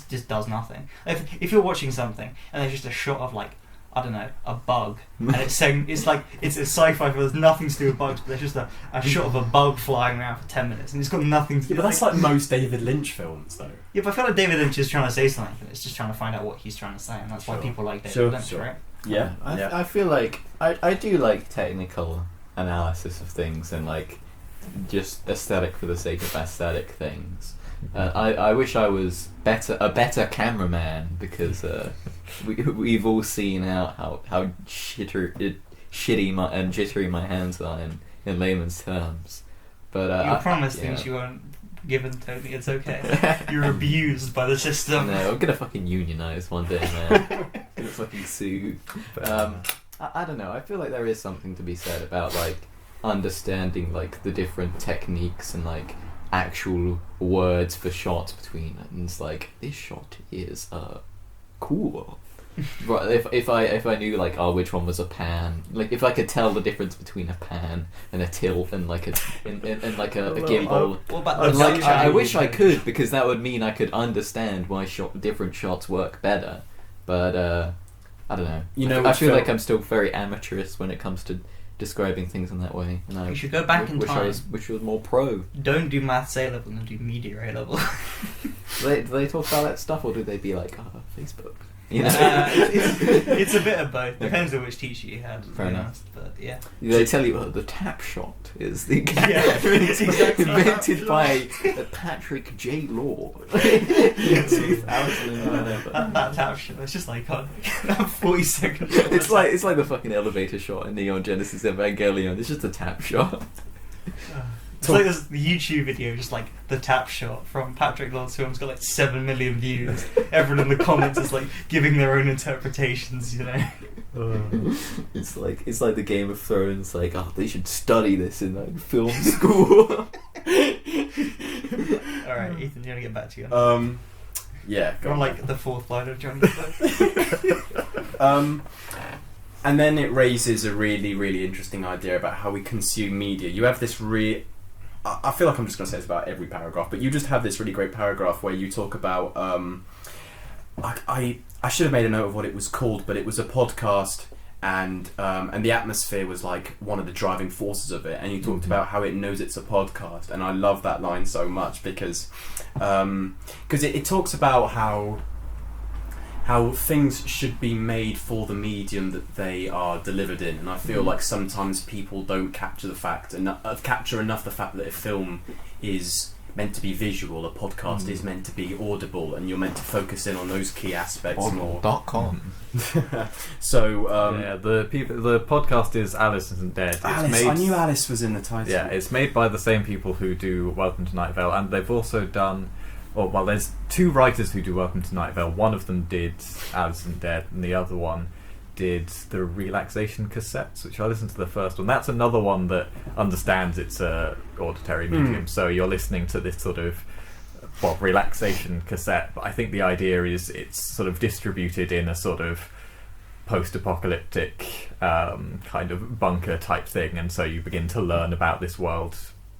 just does nothing. If you're watching something and there's just a shot of like, I don't know, a bug, and it's saying it's a sci-fi film. There's nothing to do with bugs, but there's just a shot of a bug flying around for 10 minutes, and it's got nothing to do.
Yeah, but that's like most David Lynch films, though.
Yeah, but I feel like David Lynch is trying to say something. It's just trying to find out what he's trying to say, and that's why
Sure.
people like David
Sure,
Lynch,
sure.
right?
Yeah,
I feel like I do like technical analysis of things and like just aesthetic for the sake of aesthetic things. I wish I was a better cameraman, because we've all seen how shitty and jittery my hands are in layman's terms. But
You promised
yeah.
things you weren't given, Tony. It's okay. You're abused by the system.
No, I'm gonna fucking unionize one day, man. Gonna fucking sue. I don't know. I feel like there is something to be said about like understanding like the different techniques and like actual words for shots between it. And it's like, this shot is cool. Right, if I knew like which one was a pan, like if I could tell the difference between a pan and a tilt and like a gimbal.
What about
And,
the
like, I
junction?
wish I could, because that would mean I could understand why different shots work better. But I don't know.
You know
I
which
feel
film-
like I'm still very amateurist when it comes to describing things in that way. And I
You should go back in
wish
time.
I was more pro.
Don't do maths A level and do media A level.
Do they talk about that stuff, or do they be like, Facebook? You know?
It's a bit of both. Depends on which teacher you had. to
Fair
be
enough.
honest, but yeah.
They tell you the tap shot is the
Yeah, it's exactly
invented
tap
by Patrick J. Law in 2000 and whatever.
That tap shot, it's just iconic. That 40 seconds.
It's like the fucking elevator shot in Neon Genesis Evangelion. It's just a tap shot.
It's like this the YouTube video, just like the tap shot from Patrick Law's film's got like 7 million views. Everyone in the comments is like giving their own interpretations, you know.
It's like the Game of Thrones. Like, they should study this in like film school.
All right, Ethan, you want to get back to you?
Yeah,
You're on like the fourth line of Johnny's book.
And then it raises a really, really interesting idea about how we consume media. You have this I feel like I'm just going to say this about every paragraph, but you just have this really great paragraph where you talk about... I should have made a note of what it was called, but it was a podcast, and the atmosphere was like one of the driving forces of it, and you talked about how it knows it's a podcast, and I love that line so much because it talks about how things should be made for the medium that they are delivered in, and I feel like sometimes people don't capture enough the fact that a film is meant to be visual, a podcast is meant to be audible, and you're meant to focus in on those key aspects more.
Audible.com.
So
the podcast is Alice Isn't Dead. It's
I knew Alice was in the title.
Yeah, it's made by the same people who do Welcome to Night Vale, and they've also done... Well, there's two writers who do Welcome to Night Vale. One of them did Alice Isn't Dead, and the other one did the relaxation cassettes, which I listened to the first one. That's another one that understands it's a auditory medium, so you're listening to this sort of relaxation cassette, but I think the idea is it's sort of distributed in a sort of post-apocalyptic kind of bunker type thing, and so you begin to learn about this world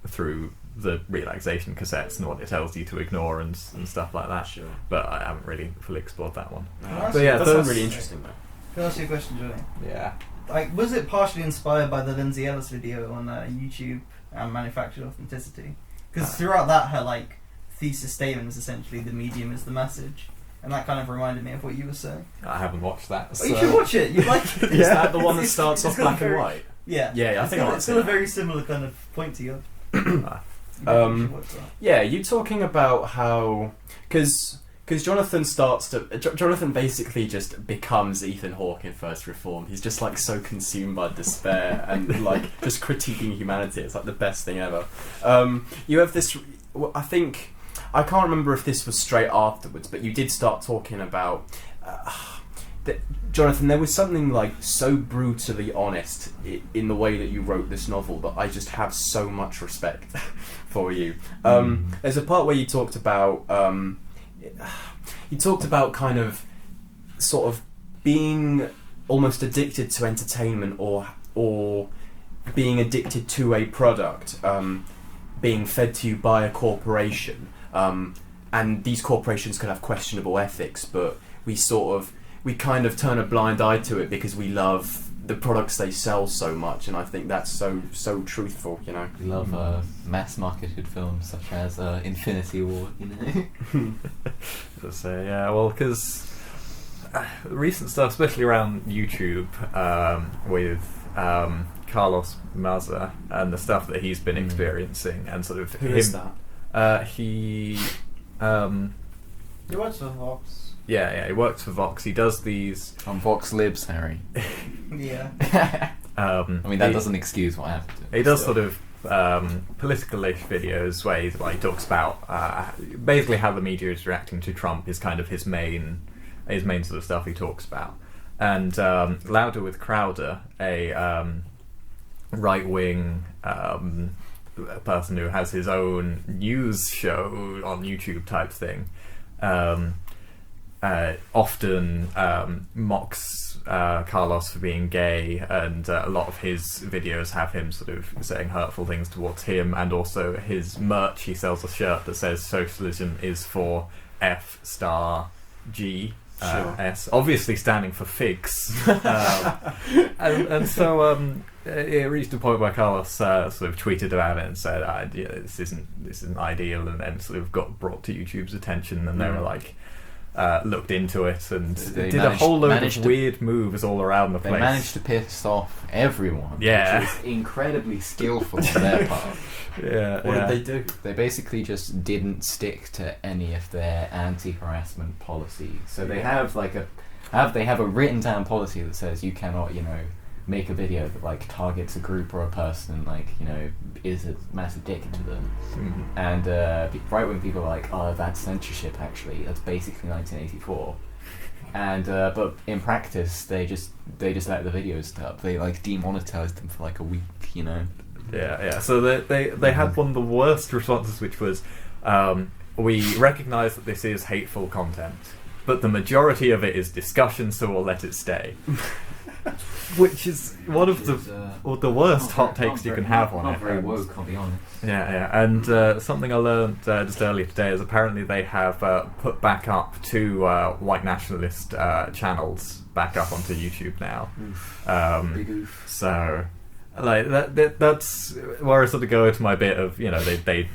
through the relaxation cassettes and what it tells you to ignore and stuff like that.
Sure.
But I haven't really fully explored that one.
But
yeah,
that sounds really interesting though.
Can I ask you a question, Johnny?
Yeah.
Like, was it partially inspired by the Lindsay Ellis video on YouTube and Manufactured Authenticity? Because throughout that, her like thesis statement is essentially the medium is the message, and that kind of reminded me of what you were saying.
I haven't watched that.
Oh, you should watch it. You like it?
Is that the one that
It's-
starts
it's
off
got
black
very-
and white?
Yeah.
Yeah, I think I've
it's
seen
got a
that.
very similar kind of point to you.
Um, Yeah, you talking about how because Jonathan Jonathan basically just becomes Ethan Hawke in First Reformed. He's just like so consumed by despair and like just critiquing humanity. It's like the best thing ever. You have this. I think I can't remember if this was straight afterwards, but you did start talking about. Jonathan, there was something like so brutally honest in the way that you wrote this novel that I just have so much respect for you. There's a part where you talked about kind of sort of being almost addicted to entertainment or being addicted to a product being fed to you by a corporation, and these corporations could have questionable ethics, but we kind of turn a blind eye to it because we love the products they sell so much, and I think that's so truthful, you know.
We love mass-marketed films such as Infinity War, you know.
So yeah, well, because recent stuff, especially around YouTube, with Carlos Maza and the stuff that he's been experiencing, and sort of
Who is that?
He
works for Vox.
Yeah, he works for Vox. He does these
On Vox Libs, Harry.
Yeah.
I mean, that doesn't excuse what happened to him.
He does sort of political-ish videos where he talks about basically how the media is reacting to Trump is kind of his main sort of stuff he talks about. And Louder with Crowder, a right-wing person who has his own news show on YouTube type thing, often mocks Carlos for being gay, and a lot of his videos have him sort of saying hurtful things towards him, and also his merch, he sells a shirt that says socialism is for F star G S, obviously standing for figs. And so it reached a point where Carlos sort of tweeted about it and said, this isn't ideal, and then sort of got brought to YouTube's attention, and they were like, looked into it and did a whole load of weird moves all around the place.
They managed to piss off everyone, which is incredibly skillful on their part.
Yeah.
What did they do?
They basically just didn't stick to any of their anti-harassment policies. So they have a written down policy that says you cannot, make a video that targets a group or a person, is a massive dick to them.
Mm-hmm.
And right when people are like, oh, that's censorship, actually that's basically 1984. And but in practice they just let the videos up. They demonetized them for a week,
Yeah. So they had one of the worst responses, which was, we recognise that this is hateful content, but the majority of it is discussion, so we'll let it stay. Which is one of the worst hot takes you can have on it.
Not very woke, I'll be honest.
Yeah. And something I learned just earlier today is apparently they have put back up two white nationalist channels back up onto YouTube now.
Big oof.
So, that's where I sort of go into my bit of, they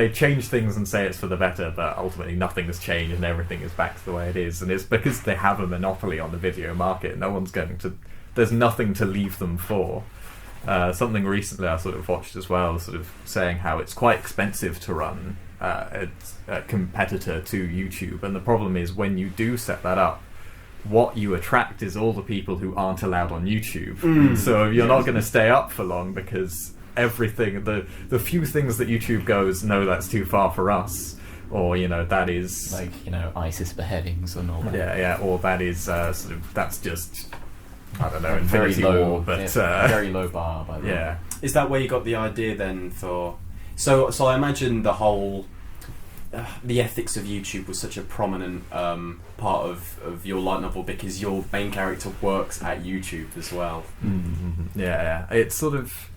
change things and say it's for the better, but ultimately nothing has changed and everything is back to the way it is. And it's because they have a monopoly on the video market. There's nothing to leave them for. Something recently I sort of watched as well, sort of saying how it's quite expensive to run a competitor to YouTube. And the problem is when you do set that up, what you attract is all the people who aren't allowed on YouTube. So you're not going to stay up for long, because everything, the few things that YouTube goes, no, that's too far for us, or that is
ISIS beheadings and all that.
Yeah, or that is sort of, that's just, I don't know,
very
Infinity
low
War, but
very low bar, by the way.
Yeah.
Is that where you got the idea then for? So I imagine the whole the ethics of YouTube was such a prominent part of your light novel because your main character works at YouTube as well.
Mm-hmm. Yeah. It's sort of.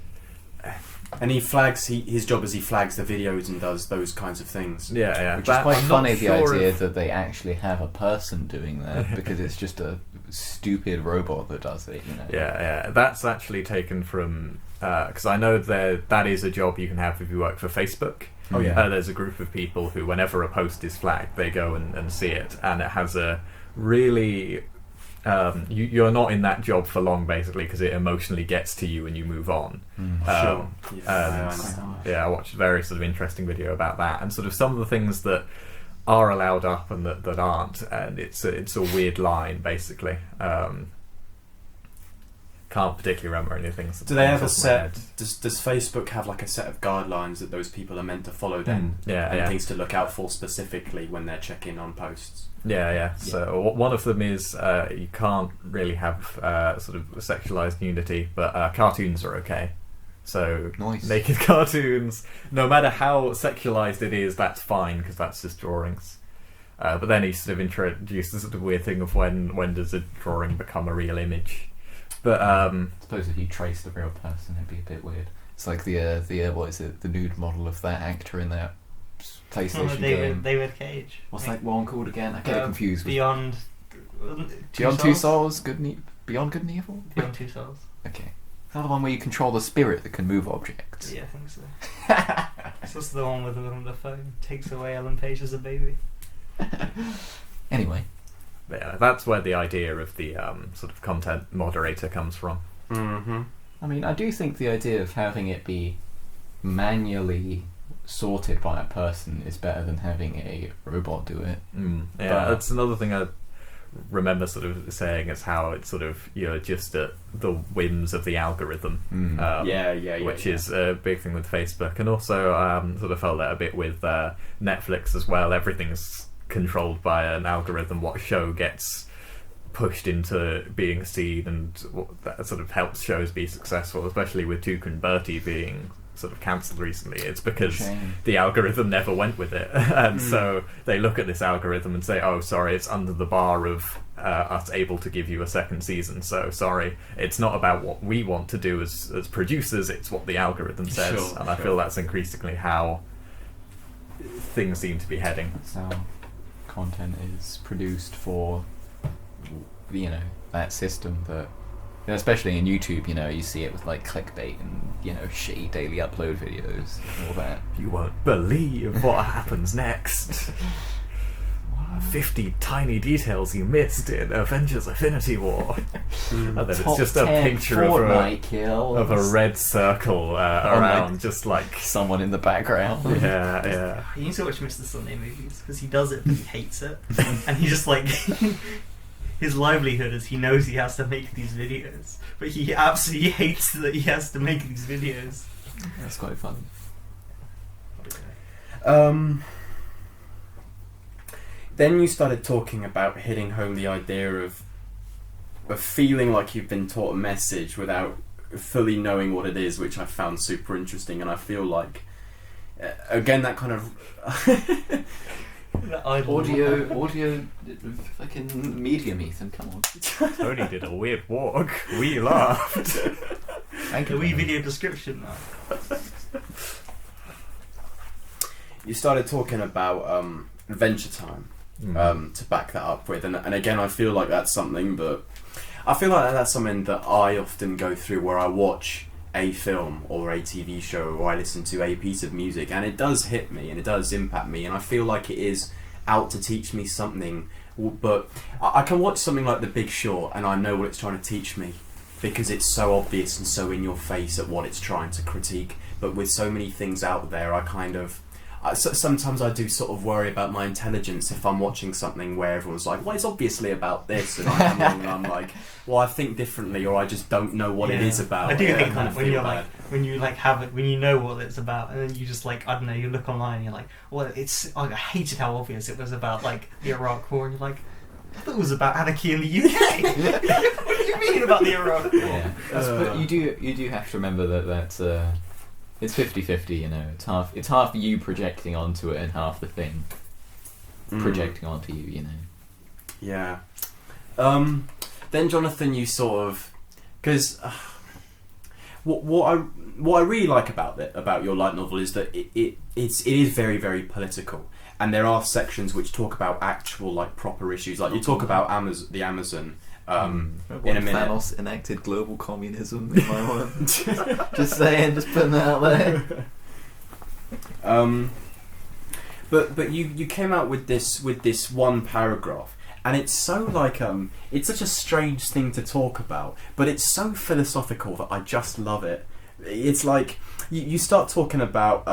And he flags, his job is he flags the videos and does those kinds of things.
Yeah.
Which is quite
I'm
funny,
not
the
sure
idea that they actually have a person doing that, because it's just a stupid robot that does it,
Yeah. That's actually taken from, because I know that is a job you can have if you work for Facebook.
Oh yeah.
There's a group of people who, whenever a post is flagged, they go and see it, and it has a really... you're not in that job for long, basically, because it emotionally gets to you and you move on.
Sure.
I watched a very sort of interesting video about that, and sort of some of the things that are allowed up and that aren't, and it's a weird line, basically. Can't particularly remember anything.
Do they have a set? Does Facebook have a set of guidelines that those people are meant to follow then? And things to look out for specifically when they're checking on posts?
Yeah. So one of them is you can't really have sort of sexualized nudity, but cartoons are okay. So
nice.
Naked cartoons, no matter how sexualized it is, that's fine, because that's just drawings. But then he sort of introduces the weird thing of when does a drawing become a real image. But
I suppose if you trace the real person, it'd be a bit weird. It's like the what is it? The nude model of that actor in that PlayStation game.
David Cage.
What's that one called again? I get it confused.
Beyond
Two Souls. Beyond Good and Evil.
Beyond Two Souls.
Okay. Is that the one where you control the spirit that can move objects?
Yeah, I think so. It's also the one with the phone takes away Ellen Page as a baby.
Anyway.
yeah, that's where the idea of the sort of content moderator comes from.
Mm-hmm.
I mean, I do think the idea of having it be manually sorted by a person is better than having a robot do it.
Yeah, that's another thing I remember sort of saying, is how it's sort of, you're just at the whims of the algorithm. Which is a big thing with Facebook, and also sort of felt that a bit with Netflix as well. Everything's controlled by an algorithm. What show gets pushed into being seen, and that sort of helps shows be successful, especially with Tuca and Bertie being sort of cancelled recently. It's because the algorithm never went with it, and so they look at this algorithm and say, oh sorry, it's under the bar of us able to give you a second season, so sorry, it's not about what we want to do as producers, it's what the algorithm says. I feel that's increasingly how things seem to be heading.
That's how content is produced for, that system that, especially in YouTube, you see it with like clickbait and shitty daily upload videos and all that.
You won't believe what happens next. 50 tiny details you missed in Avengers Affinity War. And then it's just a picture of a red circle around, just like
someone in the background.
Yeah.
You need to watch Mr. Sunday movies, because he does it but he hates it. And he just like his livelihood is he knows he has to make these videos, but he absolutely hates that he has to make these videos.
That's quite funny.
Then you started talking about hitting home the idea of feeling like you've been taught a message without fully knowing what it is, which I found super interesting, and I feel like again that kind of
audio fucking medium, Ethan, come on.
Tony did a weird walk. We laughed.
Thank you. A wee video description now.
You started talking about Adventure Time to back that up with, and again I feel like that's something that I often go through, where I watch a film or a TV show or I listen to a piece of music, and it does hit me and it does impact me, and I feel like it is out to teach me something. But I can watch something like The Big Short and I know what it's trying to teach me, because it's so obvious and so in your face at what it's trying to critique. But with so many things out there, sometimes I do sort of worry about my intelligence if I'm watching something where everyone's like, well, it's obviously about this, and I come along and I'm like, well, I think differently, or I just don't know what it is about.
I do think
kind of
when you're like, when you like have it, when you know what it's about, and then you just like, I don't know, you look online and you're like, well, I hated how obvious it was about like the Iraq War, and you're like, I thought it was about anarchy in the UK. What do you mean about the Iraq War?
Yeah. But you do have to remember that it's 50-50, it's half you projecting onto it and half the thing projecting onto you,
Yeah. Then Jonathan, you sort of, because what I really like about your light novel is that it is very, very political, and there are sections which talk about actual like proper issues, like you talk about the Amazon. In a minute.
Thanos enacted global communism in my one. Just saying, just putting that out there.
But you came out with this one paragraph, and it's so like it's such a strange thing to talk about, but it's so philosophical that I just love it. It's like you start talking about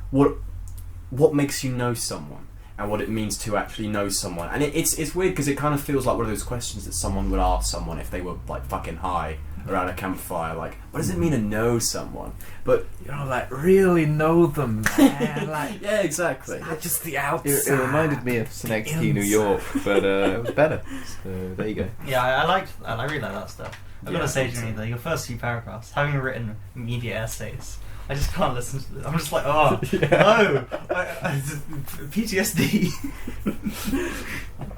what makes you know someone, and what it means to actually know someone. And it's weird, because it kind of feels like one of those questions that someone would ask someone if they were like fucking high around a campfire, like, what does it mean to know someone? But
like, really know them, man. Like,
yeah, exactly.
Not just the outside.
It reminded me of Synecdoche, New York, but it was better. So there you go.
Yeah, I really like that stuff. I've got to say, Johnny, though, your first few paragraphs, having written media essays, I just can't listen to this. I'm just like, oh no, PTSD.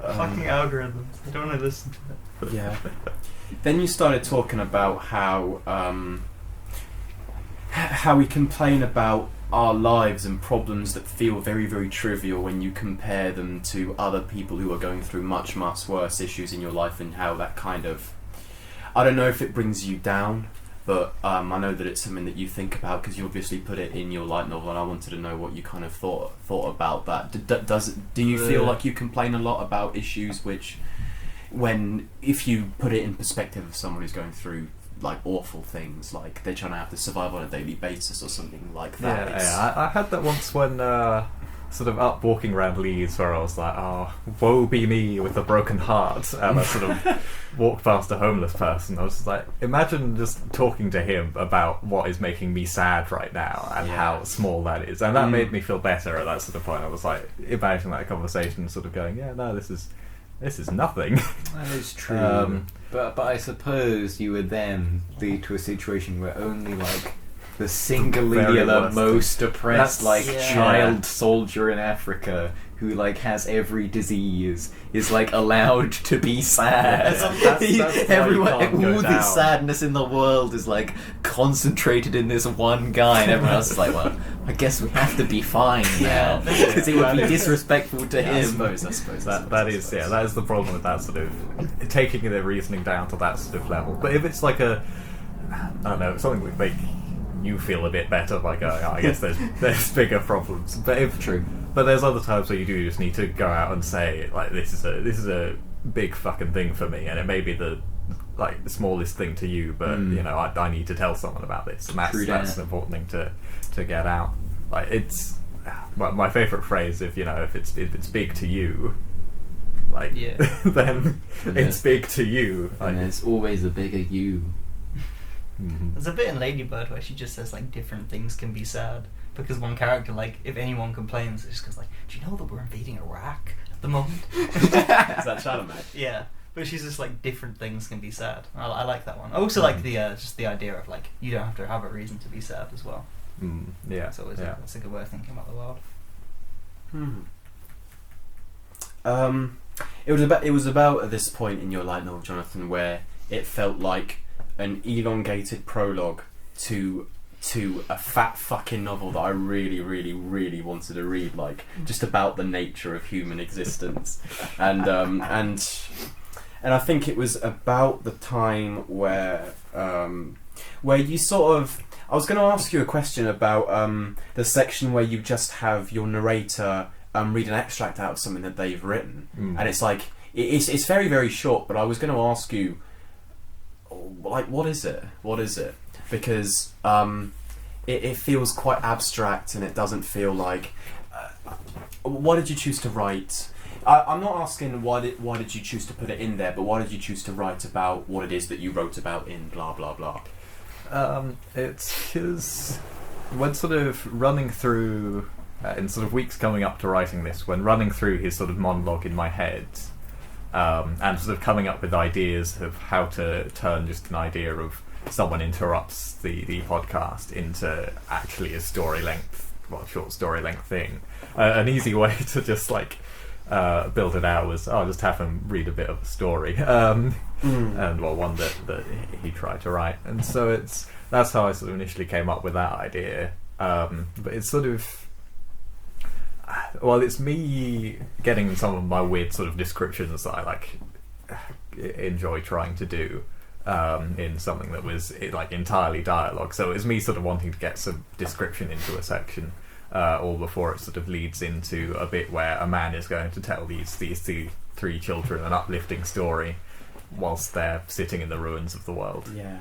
Fucking algorithms. I don't want to listen to it.
Yeah. Then you started talking about how we complain about our lives and problems that feel very, very trivial when you compare them to other people who are going through much, much worse issues in your life, and how that kind of, I don't know if it brings you down, but I know that it's something that you think about because you obviously put it in your light novel, and I wanted to know what you kind of thought about that. Do you feel like you complain a lot about issues which, if you put it in perspective of someone who's going through like awful things, like they're trying to have to survive on a daily basis or something like that?
I had that once when sort of up walking around Leeds, where I was like, oh, woe be me with a broken heart, and I sort of walked past a homeless person. I was just like, imagine just talking to him about what is making me sad right now and how small that is, and that made me feel better at that sort of point. I was like, imagining that conversation, sort of going, yeah, no, this is nothing.
That is true. But I suppose you would then lead to a situation where only like the singular most oppressed child soldier in Africa who like has every disease is like allowed to be sad.
That's
Everyone,
why you can't go
all this
down.
sadness in the world is like concentrated in this one guy, and everyone else is like, well, I guess we have to be fine now because it would be disrespectful to him.
I suppose
That is the problem with that sort of taking their reasoning down to that sort of level. But if it's like I don't know, something that would make you feel a bit better, like I guess there's bigger problems. But there's other times where you do just need to go out and say, like, this is a big fucking thing for me, and it may be the smallest thing to you, but you know, I need to tell someone about this, and that's an important thing to get out. Like, it's my favourite phrase, if it's big to you, like then it's big to you.
And there's always a bigger you.
There's a bit in Ladybird where she just says like different things can be sad, because one character, like, if anyone complains, it just goes like, do you know that we're invading Iraq at the moment?
Is that Shadow Man?
Yeah, but she's just like, different things can be sad. I like that one. I also like the just the idea of like, you don't have to have a reason to be sad as well.
Yeah,
That's always that's a good way of thinking about the world.
It was about at this point in your light novel, Jonathan, where it felt like an elongated prologue to a fat fucking novel that I really, really, really wanted to read, like, just about the nature of human existence, and I think it was about the time where you sort of, I was going to ask you a question about the section where you just have your narrator read an extract out of something that they've written, and it's like it's very, very short, but I was going to ask you, like, what is it? Because it feels quite abstract, and it doesn't feel like. Why did you choose to write? I'm not asking why did you choose to put it in there, but why did you choose to write about what it is that you wrote about in blah blah blah?
It's because when sort of running through, in sort of weeks coming up to writing this, when running through his sort of monologue in my head, and sort of coming up with ideas of how to turn just an idea of someone interrupts the podcast into actually a short story length thing. An easy way to just like build it out was, I'll just have him read a bit of a story, and one that he tried to write, and so that's how I sort of initially came up with that idea. But it's sort of, well, it's me getting some of my weird sort of descriptions that I like enjoy trying to do in something that was like entirely dialogue. So it was me sort of wanting to get some description into a section, all before it sort of leads into a bit where a man is going to tell these three children an uplifting story whilst they're sitting in the ruins of the world.
Yeah.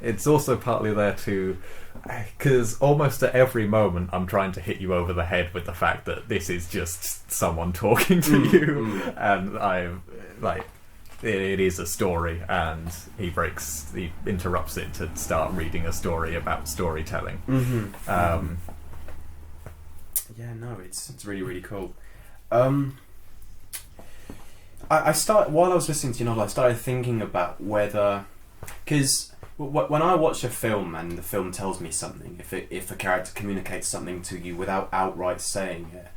It's also partly there too, because almost at every moment I'm trying to hit you over the head with the fact that this is just someone talking to you, and I'm like, it is a story, and he interrupts it to start reading a story about storytelling.
Yeah, no, it's really, really cool. While I was listening to your novel, I started thinking about whether, because When I watch a film and the film tells me something, if a character communicates something to you without outright saying it,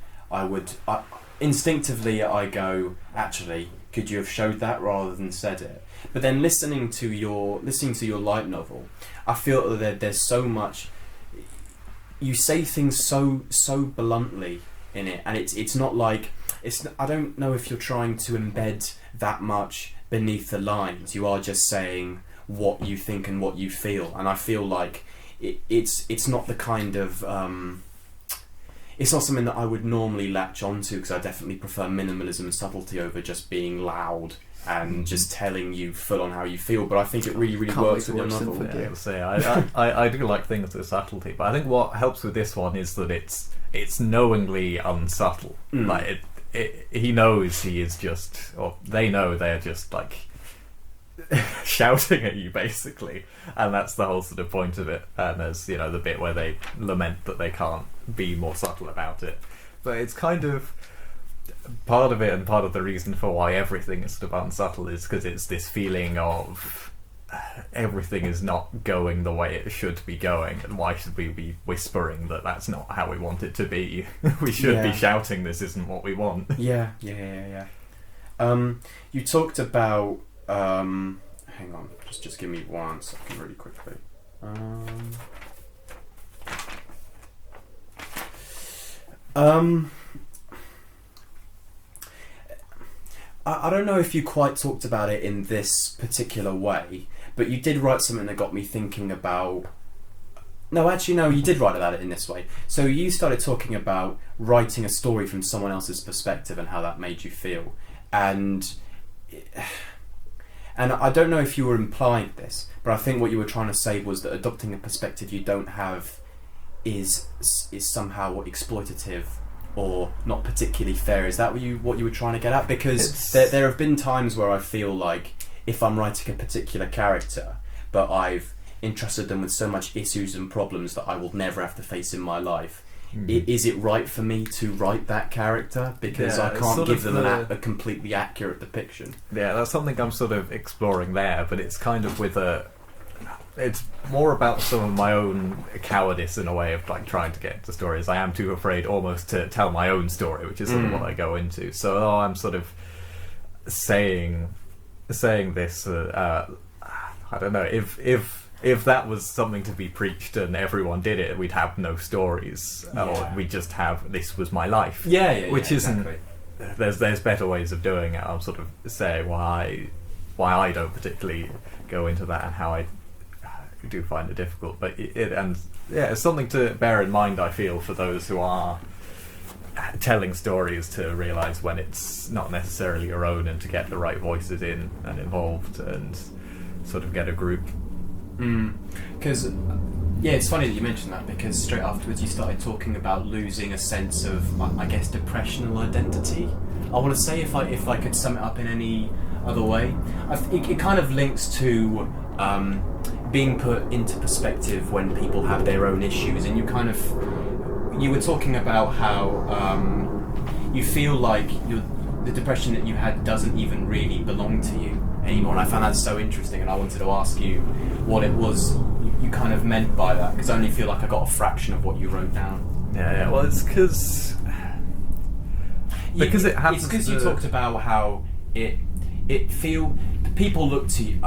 instinctively I go, actually, could you have showed that rather than said it? But then listening to your light novel, I feel that there's so much. You say things so bluntly in it, and it's not like I don't know if you're trying to embed that much beneath the lines. You are just saying what you think and what you feel, and I feel like it's not the kind of it's not something that I would normally latch onto, because I definitely prefer minimalism and subtlety over just being loud and just telling you full on how you feel. But I think it really works with your novel.
I do like things with subtlety, but I think what helps with this one is that it's knowingly unsubtle. Like he knows he is just, or they know they are just like shouting at you basically, and that's the whole sort of point of it. And there's the bit where they lament that they can't be more subtle about it, but it's kind of part of it, and part of the reason for why everything is sort of unsubtle is because it's this feeling of everything is not going the way it should be going, and why should we be whispering that that's not how we want it to be? We should be shouting this isn't what we want.
Yeah. You talked about hang on, just give me 1 second really quickly. I don't know if you quite talked about it in this particular way, but you did write something that got me thinking about... No, you did write about it in this way. So you started talking about writing a story from someone else's perspective and how that made you feel. And I don't know if you were implying this, but I think what you were trying to say was that adopting a perspective you don't have is somehow exploitative or not particularly fair. Is that what you were trying to get at? Because there have been times where I feel like if I'm writing a particular character, but I've entrusted them with so much issues and problems that I will never have to face in my life, is it right for me to write that character? Because I can't give them a completely accurate depiction.
Yeah, that's something I'm sort of exploring there, but it's kind of it's more about some of my own cowardice in a way of like trying to get into stories. I am too afraid almost to tell my own story, which is sort of what I go into. So I'm sort of saying this. I don't know if that was something to be preached and everyone did it, we'd have no stories, or we'd just have this was my life. Which isn't. Exactly. There's better ways of doing it. I'm sort of saying why I don't particularly go into that and how I do find it difficult, but it's something to bear in mind, I feel, for those who are telling stories, to realise when it's not necessarily your own, and to get the right voices in and involved and sort of get a group.
Because it's funny that you mentioned that, because straight afterwards you started talking about losing a sense of, I guess, depressional identity. I want to say, if I could sum it up in any other way, it kind of links to being put into perspective when people have their own issues, and you were talking about how you feel like the depression that you had doesn't even really belong to you anymore, and I found that so interesting, and I wanted to ask you what it was you kind of meant by that, because I only feel like I got a fraction of what you wrote down.
Well, it's because it happens.
It's because you talked about how people look to you.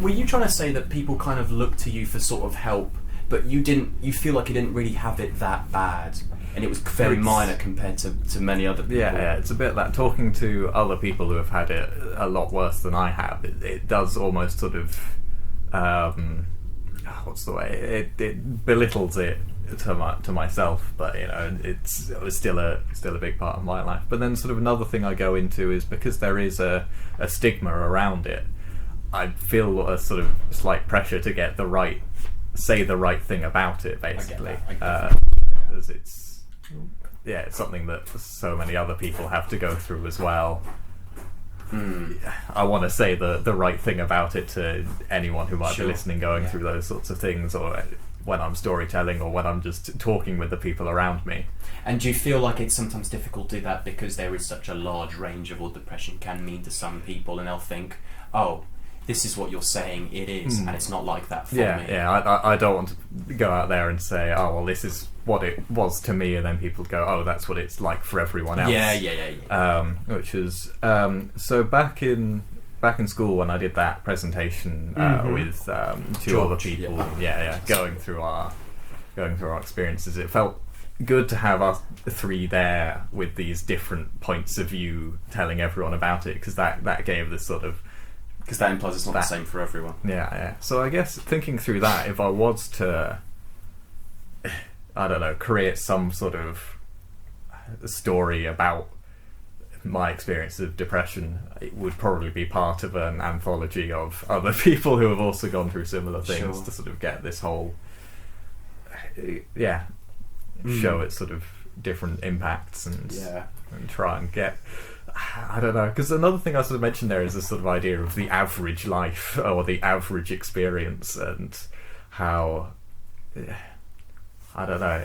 Were you trying to say that people kind of look to you for sort of help, but you feel like you didn't really have it that bad, and it was very minor compared to many other people?
Yeah, it's a bit that talking to other people who have had it a lot worse than I have, it does almost sort of what's the way, it belittles it to myself, but it was still a big part of my life. But then sort of another thing I go into is, because there is a stigma around it, I feel a sort of slight pressure to say the right thing about it, basically. As it's something that so many other people have to go through as well. I want to say the right thing about it to anyone who might be listening, going through those sorts of things, or when I'm storytelling, or when I'm just talking with the people around me.
And do you feel like it's sometimes difficult to do that because there is such a large range of what depression can mean to some people, and they'll think, oh, this is what you're saying it is, and it's not like that for me.
I don't want to go out there and say, oh well, this is what it was to me, and then people go, oh, that's what it's like for everyone else. Which is so back in school when I did that presentation with two other people, going through our experiences, it felt good to have us three there with these different points of view telling everyone about it, because that gave this sort of,
because that implies it's not the same for everyone.
So I guess thinking through that, if I was to, I don't know, create some sort of story about my experience of depression, it would probably be part of an anthology of other people who have also gone through similar things, to sort of get this whole show its sort of different impacts and try and get, I don't know, because another thing I sort of mentioned there is this sort of idea of the average life or the average experience, and how, I don't know,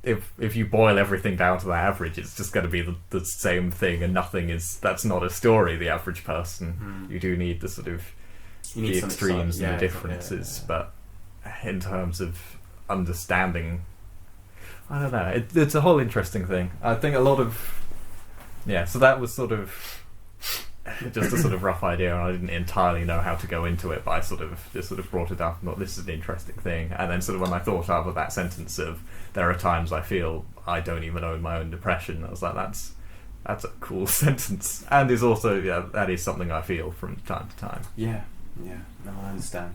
if you boil everything down to the average, it's just going to be the same thing, and that's not a story, the average person. You do need the sort of the extremes and the differences, but in terms of understanding, I don't know, it's a whole interesting thing. I think a lot of so that was sort of just a sort of rough idea, and I didn't entirely know how to go into it, but I sort of just sort of brought it up and thought, this is an interesting thing. And then sort of when I thought of that sentence of, there are times I feel I don't even own my own depression, I was like, that's a cool sentence, and is also that is something I feel from time to time.
No, I understand.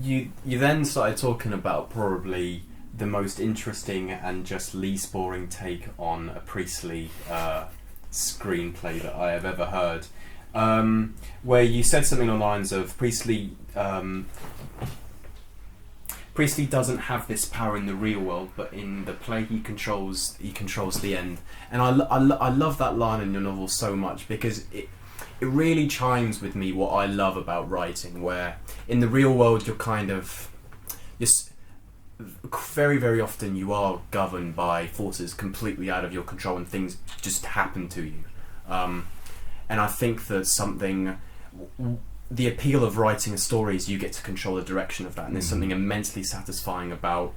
You then started talking about probably the most interesting and just least boring take on a Priestley screenplay that I have ever heard, where you said something along the lines of Priestley doesn't have this power in the real world, but in the play he controls the end. And I love that line in your novel so much, because it really chimes with me what I love about writing, where in the real world you're very, very often you are governed by forces completely out of your control, and things just happen to you. And I think that the appeal of writing a story is you get to control the direction of that, and there's something immensely satisfying about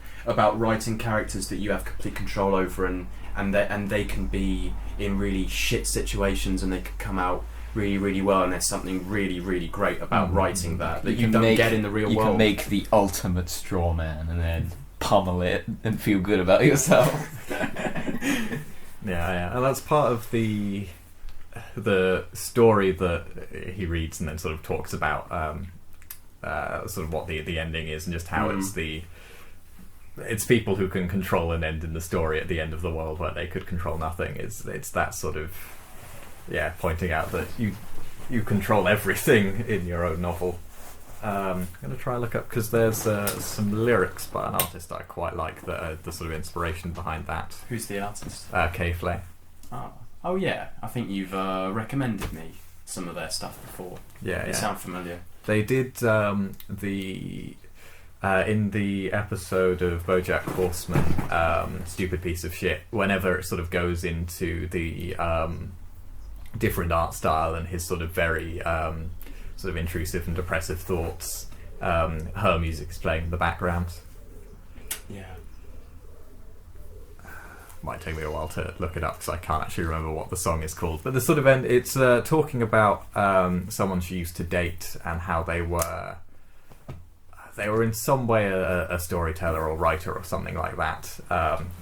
writing characters that you have complete control over, and they can be in really shit situations, and they can come out really, really well, and there's something really, really great about writing that you don't get in the real world.
You can make the ultimate straw man and then pummel it and feel good about yourself.
And that's part of the story that he reads and then sort of talks about sort of what the ending is, and just how it's people who can control an end in the story at the end of the world where they could control nothing. It's that sort of pointing out that you control everything in your own novel. I'm going to try and look up, because there's some lyrics by an artist I quite like, that the sort of inspiration behind that.
Who's the artist?
K Flay.
Oh yeah, I think you've recommended me some of their stuff before. They sound familiar. They
did in the episode of BoJack Horseman, Stupid Piece of Shit, whenever it sort of goes into the different art style and his sort of very sort of intrusive and depressive thoughts, her music is playing in the background. Might take me a while to look it up, because I can't actually remember what the song is called, but the sort of end, it's talking about someone she used to date, and how they were in some way a storyteller or writer or something like that,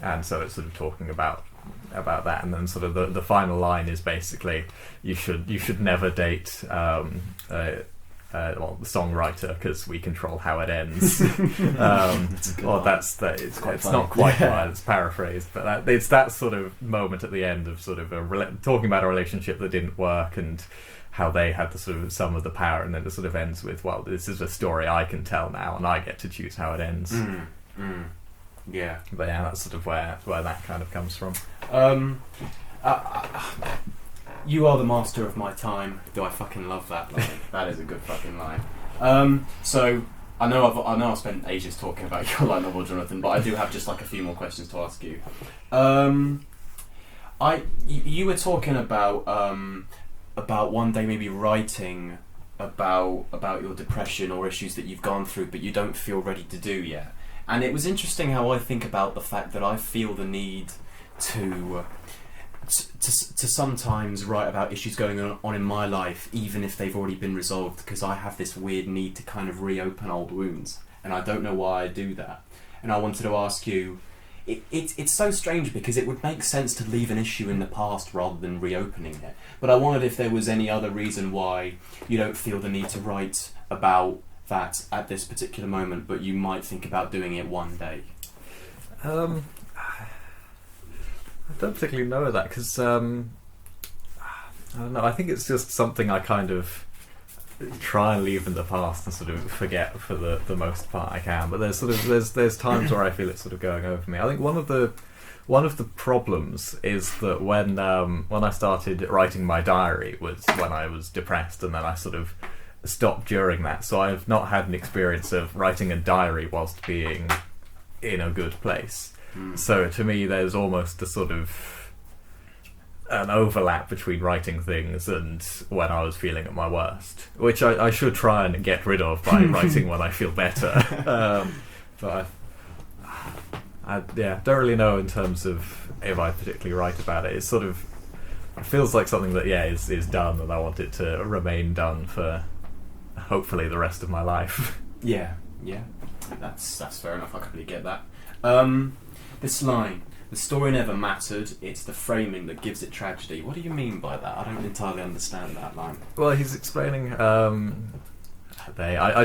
and so it's sort of talking about that, and then sort of the final line is basically, you should never date the songwriter, because we control how it ends. It's not quite right, it's paraphrased, but it's that sort of moment at the end of sort of talking about a relationship that didn't work, and how they had the sort of some of the power, and then it sort of ends with, well, this is a story I can tell now, and I get to choose how it ends. But that's sort of where that kind of comes from.
You are the master of my time. Do I fucking love that line? That is a good fucking line. So I know I've spent ages talking about your light novel, Jonathan, but I do have just like a few more questions to ask you. You were talking about about one day maybe writing about your depression or issues that you've gone through, but you don't feel ready to do yet. And it was interesting how I think about the fact that I feel the need to sometimes write about issues going on in my life, even if they've already been resolved, because I have this weird need to kind of reopen old wounds, and I don't know why I do that. And I wanted to ask you, it's so strange because it would make sense to leave an issue in the past rather than reopening it. But I wondered if there was any other reason why you don't feel the need to write about that at this particular moment, but you might think about doing it one day.
I don't particularly know that because I don't know. I think it's just something I kind of try and leave in the past and sort of forget for the most part I can. But there's times where I feel it's sort of going over me. I think one of the problems is that when I started writing my diary was when I was depressed, and then I sort of stopped during that. So I've not had an experience of writing a diary whilst being in a good place. So to me, there's almost a sort of an overlap between writing things and when I was feeling at my worst, which I should try and get rid of by writing when I feel better. But I don't really know in terms of if I particularly write about it. It feels like something that is done, and I want it to remain done for hopefully the rest of my life.
Yeah, that's fair enough. I completely get that. This line, the story never mattered, it's the framing that gives it tragedy. What do you mean by that? I don't entirely understand that line.
Well, he's explaining I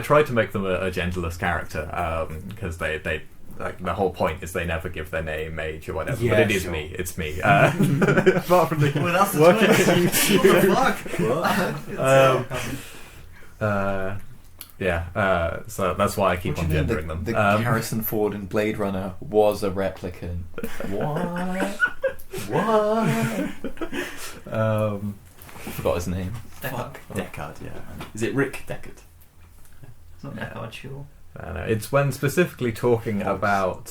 tried to make them a genderless character because they like the whole point is they never give their name, age, or whatever.
Yeah,
but it is
sure.
me. It's me. Apart from the
Well, that's the
working
twist.
at
What
YouTube. So that's why I keep on gendering them.
The Harrison Ford in Blade Runner was a replicant. What? I forgot his name.
Fuck.
Deckard, yeah. Is it Rick Deckard?
It's not that hard, sure.
I don't know. It's when specifically talking about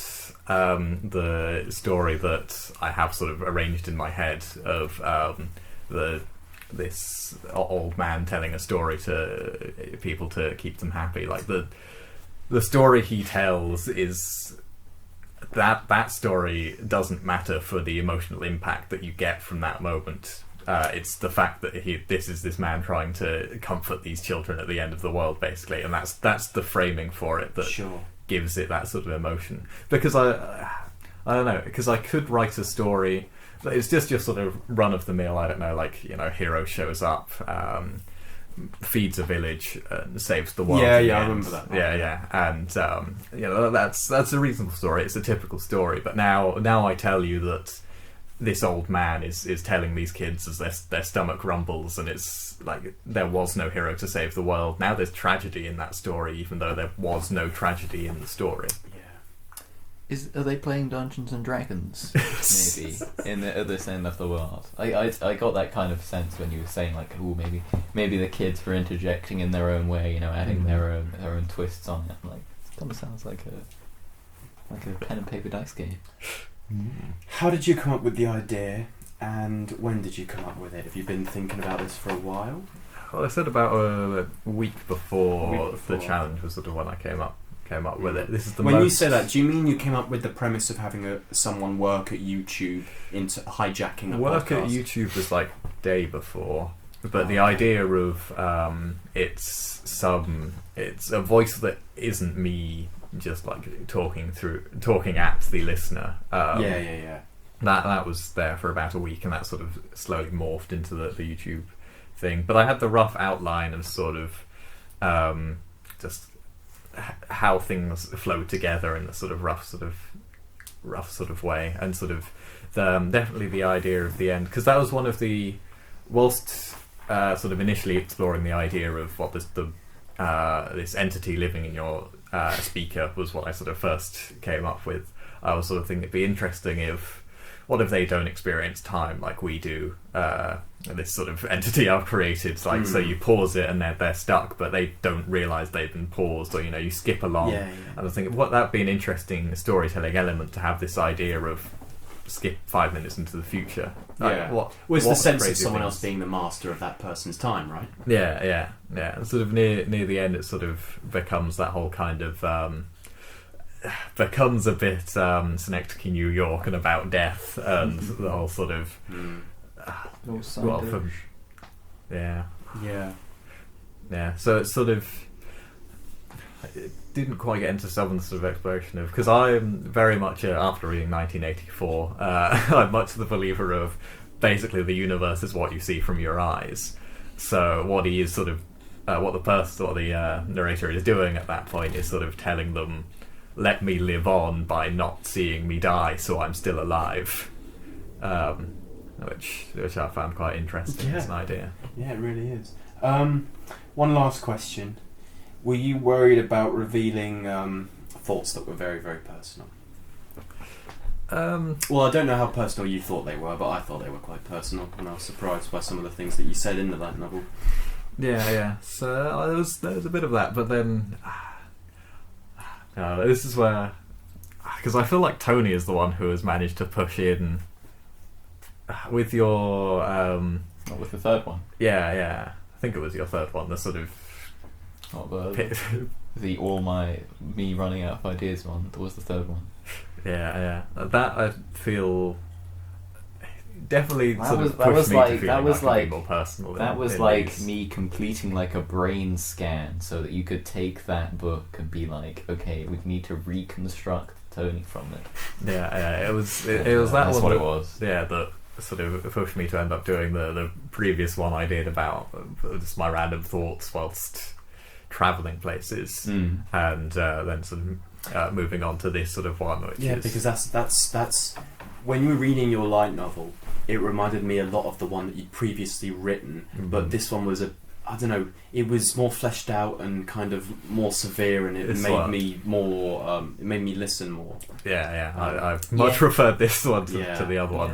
the story that I have sort of arranged in my head of this old man telling a story to people to keep them happy. Like the story he tells is that story doesn't matter for the emotional impact that you get from that moment. It's the fact that this is this man trying to comfort these children at the end of the world, basically, and that's the framing for it that gives it that sort of emotion. Because I don't know, because I could write a story that is just your sort of run of the mill. I don't know, like hero shows up, feeds a village, and saves the world.
Yeah,
in the
I
end.
remember that.
Yeah, and that's a reasonable story. It's a typical story, but now I tell you that this old man is telling these kids as their stomach rumbles, and it's like there was no hero to save the world. Now there's tragedy in that story, even though there was no tragedy in the story.
Are they playing Dungeons and Dragons? Maybe at this end of the world. I got that kind of sense when you were saying like, oh, maybe the kids were interjecting in their own way, adding their own twists on it. Like, it kind of sounds like a pen and paper dice game.
How did you come up with the idea, and when did you come up with it? Have you been thinking about this for a while?
Well, I said about a week before the challenge was sort of when I came up with it. This is
when you say that, do you mean you came up with the premise of having someone work at YouTube into hijacking a
work
podcast?
at YouTube was like day before, but the idea of it's a voice that isn't me just like talking at the listener.
Yeah.
That was there for about a week, and that sort of slowly morphed into the YouTube thing. But I had the rough outline of sort of just how things flow together in the sort of rough sort of way, and sort of definitely the idea of the end, because that was one of the whilst sort of initially exploring the idea of what this entity living in your speaker was what I sort of first came up with. I was sort of thinking it'd be interesting what if they don't experience time like we do? This sort of entity I've created, like so you pause it and they're stuck, but they don't realise they've been paused, or you skip along.
Yeah.
And I was thinking, that'd be an interesting storytelling element to have this idea of skip 5 minutes into the future. Like,
Yeah.
what
Was the
what's
sense of
crazy
someone
things-
else being the master of that person's time, right?
Yeah. And sort of near the end, it sort of becomes that whole kind of becomes a bit Synecdoche, New York, and about death, and the whole sort of well, from, yeah. So it's sort of it didn't quite get into some sort of exploration of, because I'm very much after reading 1984, I'm much the believer of basically the universe is what you see from your eyes. So what he is sort of what the narrator is doing at that point is sort of telling them, let me live on by not seeing me die, so I'm still alive. Which I found quite interesting as an idea.
Yeah, it really is. One last question. Were you worried about revealing thoughts that were very, very personal? Well, I don't know how personal you thought they were, but I thought they were quite personal, and I was surprised by some of the things that you said in the light novel.
Yeah. So there was a bit of that, but then this is where, because I feel like Tony is the one who has managed to push in with your
Not with the third one.
Yeah. I think it was your third one. The sort of
Not the me running out of ideas one. That was the third one.
Yeah. That I feel definitely
That
sort
was-
of
that
pushed
was
me
like-
to feeling
that was
like I can be
like-
more personal.
That was
in
like
these.
me completing like a brain scan so that you could take that book and be like, okay, we need to reconstruct Tony from it.
Yeah. It was that
That's
one.
what
that,
it was.
Yeah, that sort of pushed me to end up doing the previous one I did about just my random thoughts whilst travelling places, and then sort of moving on to this sort of one, which is
because that's when you were reading your light novel, it reminded me a lot of the one that you'd previously written, but this one was it was more fleshed out and kind of more severe, and it made me listen more.
I much preferred this one to the other one.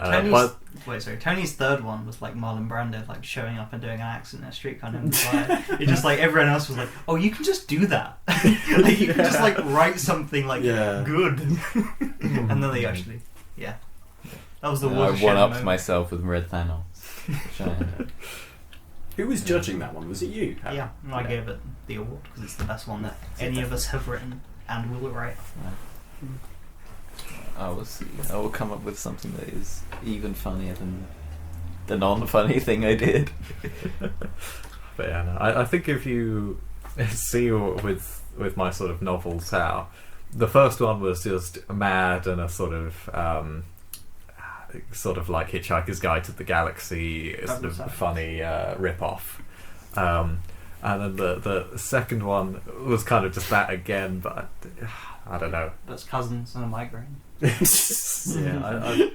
Tony's third one was like Marlon Brando, like showing up and doing an accent in a street kind of. It just like everyone else was like, oh, you can just do that. Like, you can just like write something like good, and then they actually, that was the
I
watershed
one-upped
moment.
myself with Red Thanos. Which I-
Who was judging that one? Was it you? Harry?
Yeah, and I gave it the award because it's the best one that any of us have written and will write.
I will come up with something that is even funnier than the non-funny thing I did.
But yeah, no, I think if you see with my sort of novels how the first one was just mad and a sort of like Hitchhiker's Guide to the Galaxy, sort of funny rip-off. And then the second one was kind of just that again, but I don't know.
That's Cousins and a Migraine.
Yeah,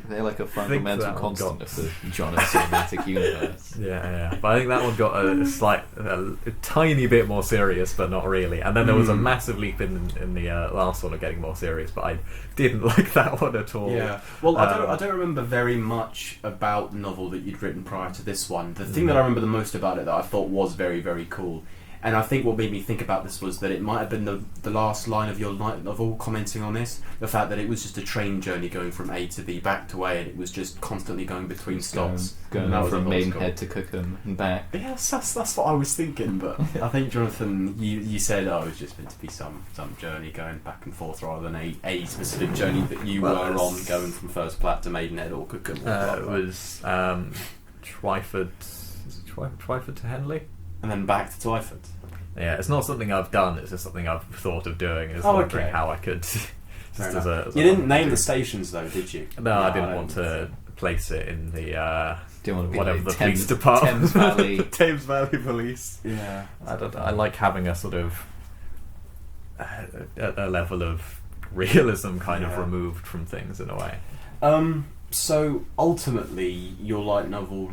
they're like a fundamental
that one
constant
got-
of the Jonno cinematic universe.
Yeah. But I think that one got a tiny bit more serious, but not really. And then there was a massive leap in the last one of getting more serious, but I didn't like that one at all.
Yeah. Well, I don't remember very much about the novel that you'd written prior to this one. The thing that I remember the most about it that I thought was very, very cool, and I think what made me think about this was that it might have been the last line of your light novel commenting on this, the fact that it was just a train journey going from A to B back to A, and it was just constantly going between stops.
Going
That was
from
what was cool.
Maidenhead to Cookham and back.
Yes, that's what I was thinking, but I think, Jonathan, you said, it was just meant to be some journey going back and forth rather than a specific journey that you were on, going from First Plat to Maidenhead or Cookham.
It was Twyford to Henley.
And then back to Twyford.
Yeah, it's not something I've done, it's just something I've thought of doing. Is
Oh,
wondering
okay.
how I could
Fair
as
enough.
a
You didn't name the stations though, did you?
No, I didn't
don't
want
think
to place it in the
Do you want to be
whatever
like
the police department.
Thames Valley?
Thames Valley Police.
Yeah.
I like having a sort of a level of realism kind of
Yeah.
removed from things in a way.
So ultimately, your light novel,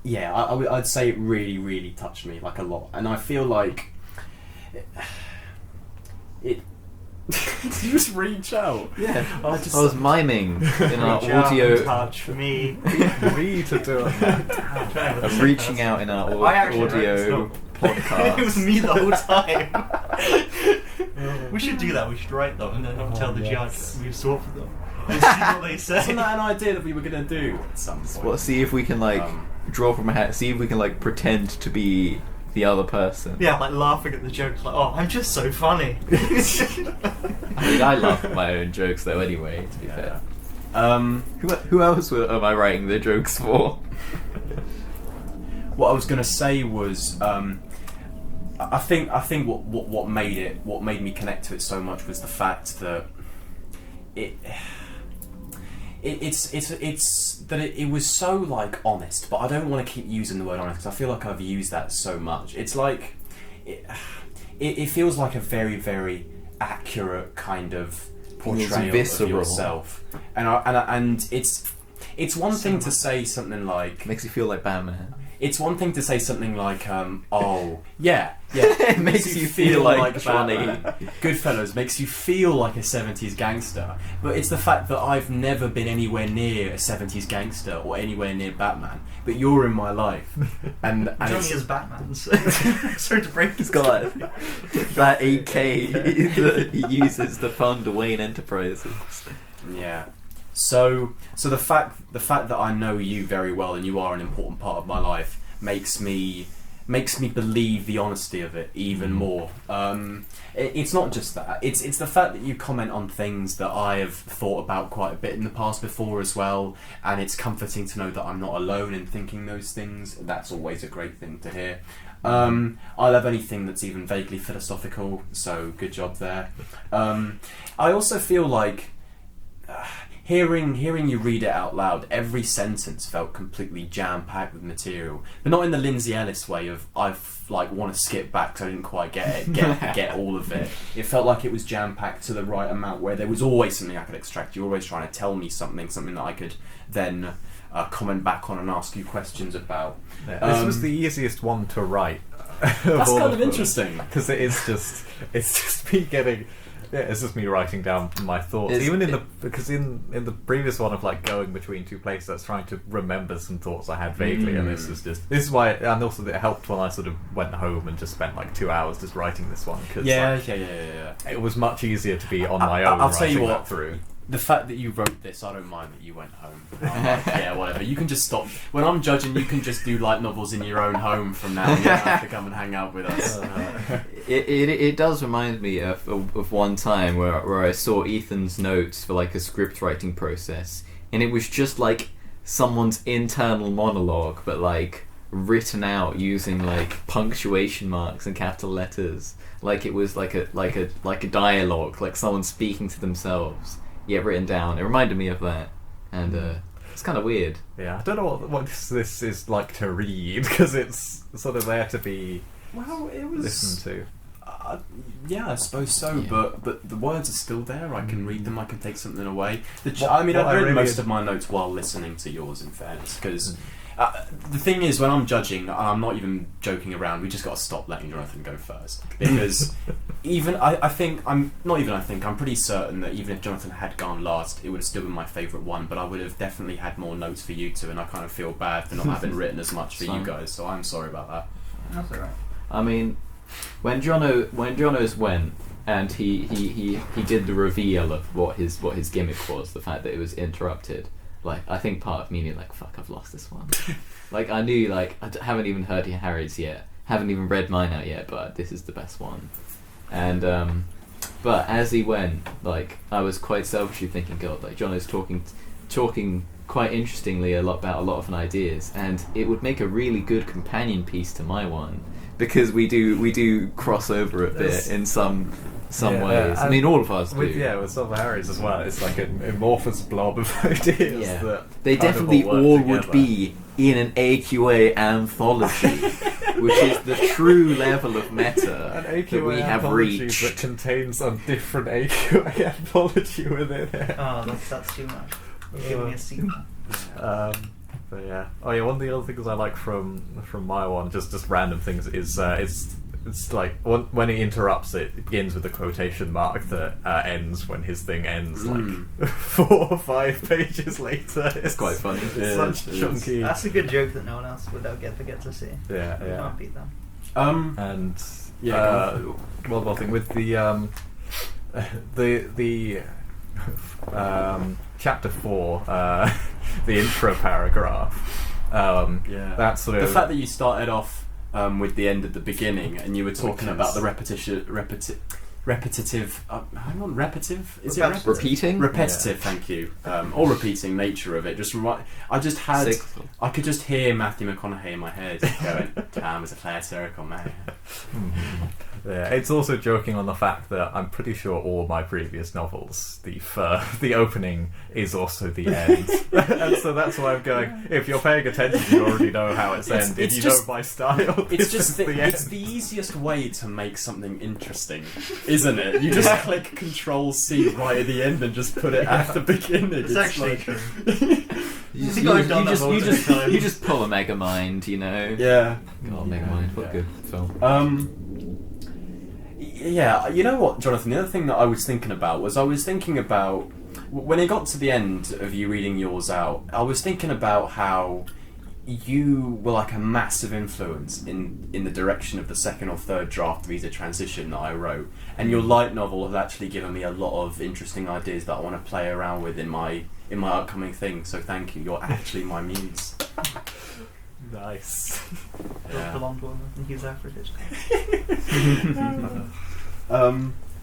I'd say it really, really touched me like a lot, and I feel like it. Did you just reach out?
Yeah,
I
I was miming in our
Reach out and
audio.
touch me.
Me to do it.
Reaching out in our
I actually wrote this
audio
novel.
podcast.
It was me the whole time. We should do that. We should write them and then tell the judge that we've swapped them and see what they say.
Isn't that an idea that we were going to do at some point?
Well, see if we can draw from a hat. See if we can pretend to be the other person.
Yeah, laughing at the jokes. Oh, I'm just so funny.
I mean, I laugh at my own jokes though. Anyway, to be fair. Who else am I writing the jokes for?
What I was going to say was, I think what made me connect to it so much was the fact that it was so honest, but I don't want to keep using the word honest because I feel like I've used that so much. It's it feels like a very, very accurate kind of portrayal of yourself, and it's one thing to say something like
makes you feel like Batman.
It's one thing to say something like, oh, yeah.
It makes you feel like Johnny.
Goodfellas makes you feel like a 70s gangster. But it's the fact that I've never been anywhere near a 70s gangster or anywhere near Batman. But you're in my life. And
Johnny is Batman, so sorry to break his
God. That 8K that he uses to fund Wayne Enterprises.
Yeah. So the fact that I know you very well and you are an important part of my life makes me believe the honesty of it even more. It's not just that. It's the fact that you comment on things that I have thought about quite a bit in the past before as well, and it's comforting to know that I'm not alone in thinking those things. That's always a great thing to hear. I love anything that's even vaguely philosophical, so good job there. I also feel like Hearing you read it out loud, every sentence felt completely jam-packed with material, but not in the Lindsay Ellis way of want to skip back because I didn't quite get all of it. It felt like it was jam-packed to the right amount where there was always something I could extract. You were always trying to tell me something that I could then comment back on and ask you questions about.
Yeah, this was the easiest one to write.
That's kind of interesting
because it's just me getting. Yeah, it's just me writing down my thoughts. Because in the previous one of going between two places, I was trying to remember some thoughts I had vaguely, and this is why. And also, it helped when I sort of went home and just spent 2 hours just writing this one. Cause,
yeah.
It was much easier to be on my own.
I'll tell you what.
Through.
The fact that you wrote this, I don't mind that you went home. Yeah, whatever. You can just stop. When I'm judging, you can just do light novels in your own home from now. You don't have to come and hang out with us.
It does remind me of one time where I saw Ethan's notes for a script writing process, and it was just someone's internal monologue, but written out using punctuation marks and capital letters, it was like a dialogue, like someone speaking to themselves. Yeah, written down. It reminded me of that, and it's kind of weird.
Yeah, I don't know what this is like to read because it's sort of there to be listened to.
Yeah, I suppose so. Yeah. But the words are still there. I can read them. I can take something away. I've read most of my notes while listening to yours. In fairness, because. The thing is, when I'm judging, I'm not even joking around. We just got to stop letting Jonathan go first, because I'm pretty certain that even if Jonathan had gone last, it would have still been my favourite one. But I would have definitely had more notes for you two, and I kind of feel bad for not having written as much for you guys. So I'm sorry about that.
That's alright.
I mean, when Jonno's went and he did the reveal of what his gimmick was, the fact that it was interrupted. I think part of me knew, fuck, I've lost this one. I knew, I haven't even heard Harry's yet, haven't even read mine out yet, but this is the best one. And, but as he went, I was quite selfishly thinking, God, Jonno's talking quite interestingly about a lot of ideas, and it would make a really good companion piece to my one, because we do cross over a bit in some ways. I mean, all of us do.
With some of Harry's as well. It's like an amorphous blob of ideas.
Yeah.
That
they definitely all would be in an AQA anthology, which is the true level of meta that we have reached.
That contains a different AQA anthology within it.
Oh, that's too much. Give me a sequel.
But yeah. Oh yeah. One of the other things I like from my one, just random things, is it's when he interrupts it begins with a quotation mark that ends when his thing ends 4 or 5 pages later. It's
quite funny.
It's such chunky.
That's a good joke that no one else would ever get to see.
Yeah.
You can't beat that.
And one more thing with the the chapter 4, the intro paragraph. That's sort of
the fact that you started off with the end at the beginning, and you were talking about the repetitive. Hang on, repetitive? Is it repetitive?
Repeating?
Repetitive, thank you. Or repeating nature of it. I could just hear Matthew McConaughey in my head going, "Time is a fair circle, man."
Yeah, it's also joking on the fact that I'm pretty sure all my previous novels, the opening is also the end, and so that's why I'm going. If you're paying attention, you already know how it's ended.
It's
You
just-
know my style.
It's
This
just
is
the,
the
it's
end.
the easiest way to make something interesting, isn't it? You just click Control-C right at the end and just put it at the beginning.
It's actually true.
You
think I've done that multiple times.
you just pull a Megamind, you know.
Yeah.
God, Megamind, what a good film.
Yeah, you know what, Jonathan? The other thing that I was thinking about when it got to the end of you reading yours out, I was thinking about how you were like a massive influence in the direction of the second or third draft visa transition that I wrote, and your light novel has actually given me a lot of interesting ideas that I want to play around with in my upcoming thing. So thank you. You're actually my muse.
Nice.
Yeah.
Belong to him, and he's African.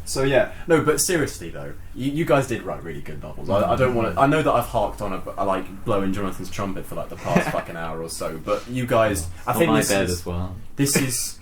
So yeah, no, but seriously though, you guys did write really good novels. I don't want to. I know that I've harked on I like blowing Jonathan's trumpet for like the past fucking hour or so, but you guys, I think
my
this
bed
is,
as well.
This is,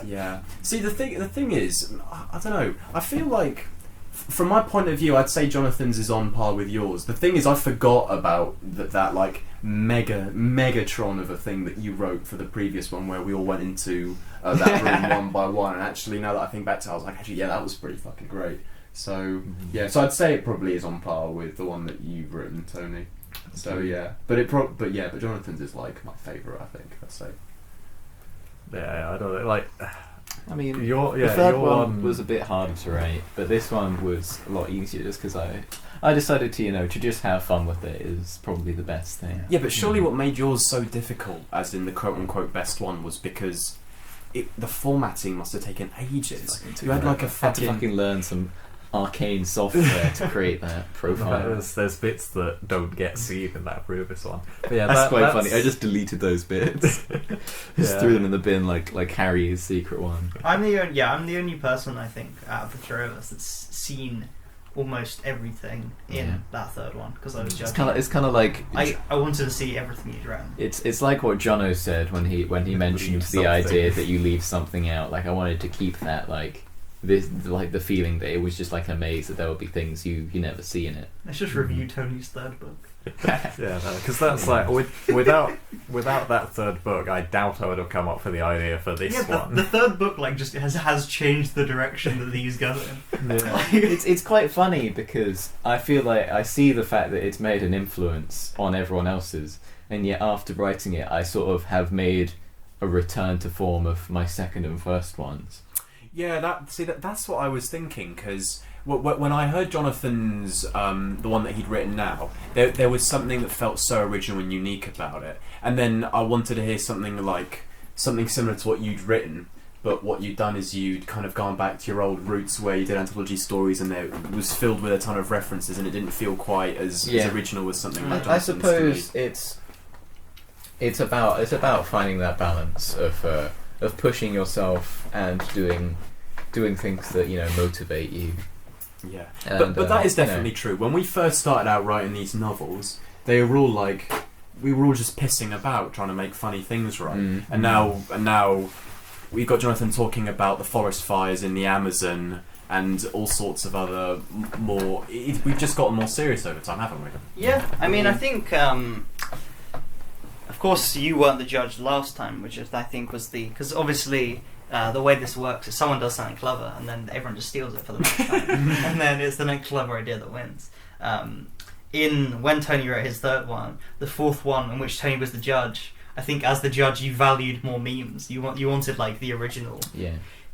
yeah. See, the thing is, I don't know. I feel like, from my point of view, I'd say Jonathan's is on par with yours. The thing is, I forgot about that like Megatron of a thing that you wrote for the previous one, where we all went into that room one by one. And actually, now that I think back to it, I was like, actually, yeah, that was pretty fucking great. So yeah, so I'd say it probably is on par with the one that you've written, Tony. So yeah, but Jonathan's is like my favourite. I think I'd say.
Yeah, I don't like.
I mean,
the
the third one was a bit harder to write, but this one was a lot easier just because I decided to, to just have fun with it is probably the best thing.
Yeah, but surely what made yours so difficult, as in the quote-unquote best one, was because the formatting must have taken ages. You had like a
had to fucking learn some arcane software to create that profile.
There's bits that don't get seen in that previous one. But yeah,
that's quite funny. I just deleted those bits. Just threw them in the bin like Harry's secret one.
I'm the only person I think out of the three of us that's seen almost everything in that third one because I was judging.
It's kind of like
I wanted to see everything you'd written.
It's like what Jonno said when he mentioned the idea that you leave something out. Like I wanted to keep that like the feeling that it was just like a maze, that there would be things you never see in it.
Let's just review Tony's third book.
Yeah, because that's like without that third book, I doubt I would have come up with the idea for this one.
The third book like just has changed the direction that these go in.
Yeah.
It's quite funny because I feel like I see the fact that it's made an influence on everyone else's, and yet after writing it, I sort of have made a return to form of my second and first ones.
Yeah, that's what I was thinking, because when I heard Jonathan's, the one that he'd written now, there was something that felt so original and unique about it, and then I wanted to hear something similar to what you'd written, but what you'd done is you'd kind of gone back to your old roots where you did anthology stories, and it was filled with a ton of references, and it didn't feel quite as original as something like Jonathan's.
I suppose it's about finding that balance of pushing yourself and doing things that motivate you.
Yeah,
and,
but that is definitely true. When we first started out writing these novels, they were all like, we were all just pissing about trying to make funny things, right? And now we've got Jonathan talking about the forest fires in the Amazon and all sorts of other more. We've just gotten more serious over time, haven't we?
Yeah, I mean, I think. Of course, you weren't the judge last time, which I think was because obviously the way this works is someone does something clever and then everyone just steals it for the next time, and then it's the next clever idea that wins. When Tony wrote his third one, the fourth one in which Tony was the judge, I think as the judge you valued more memes. You wanted like the original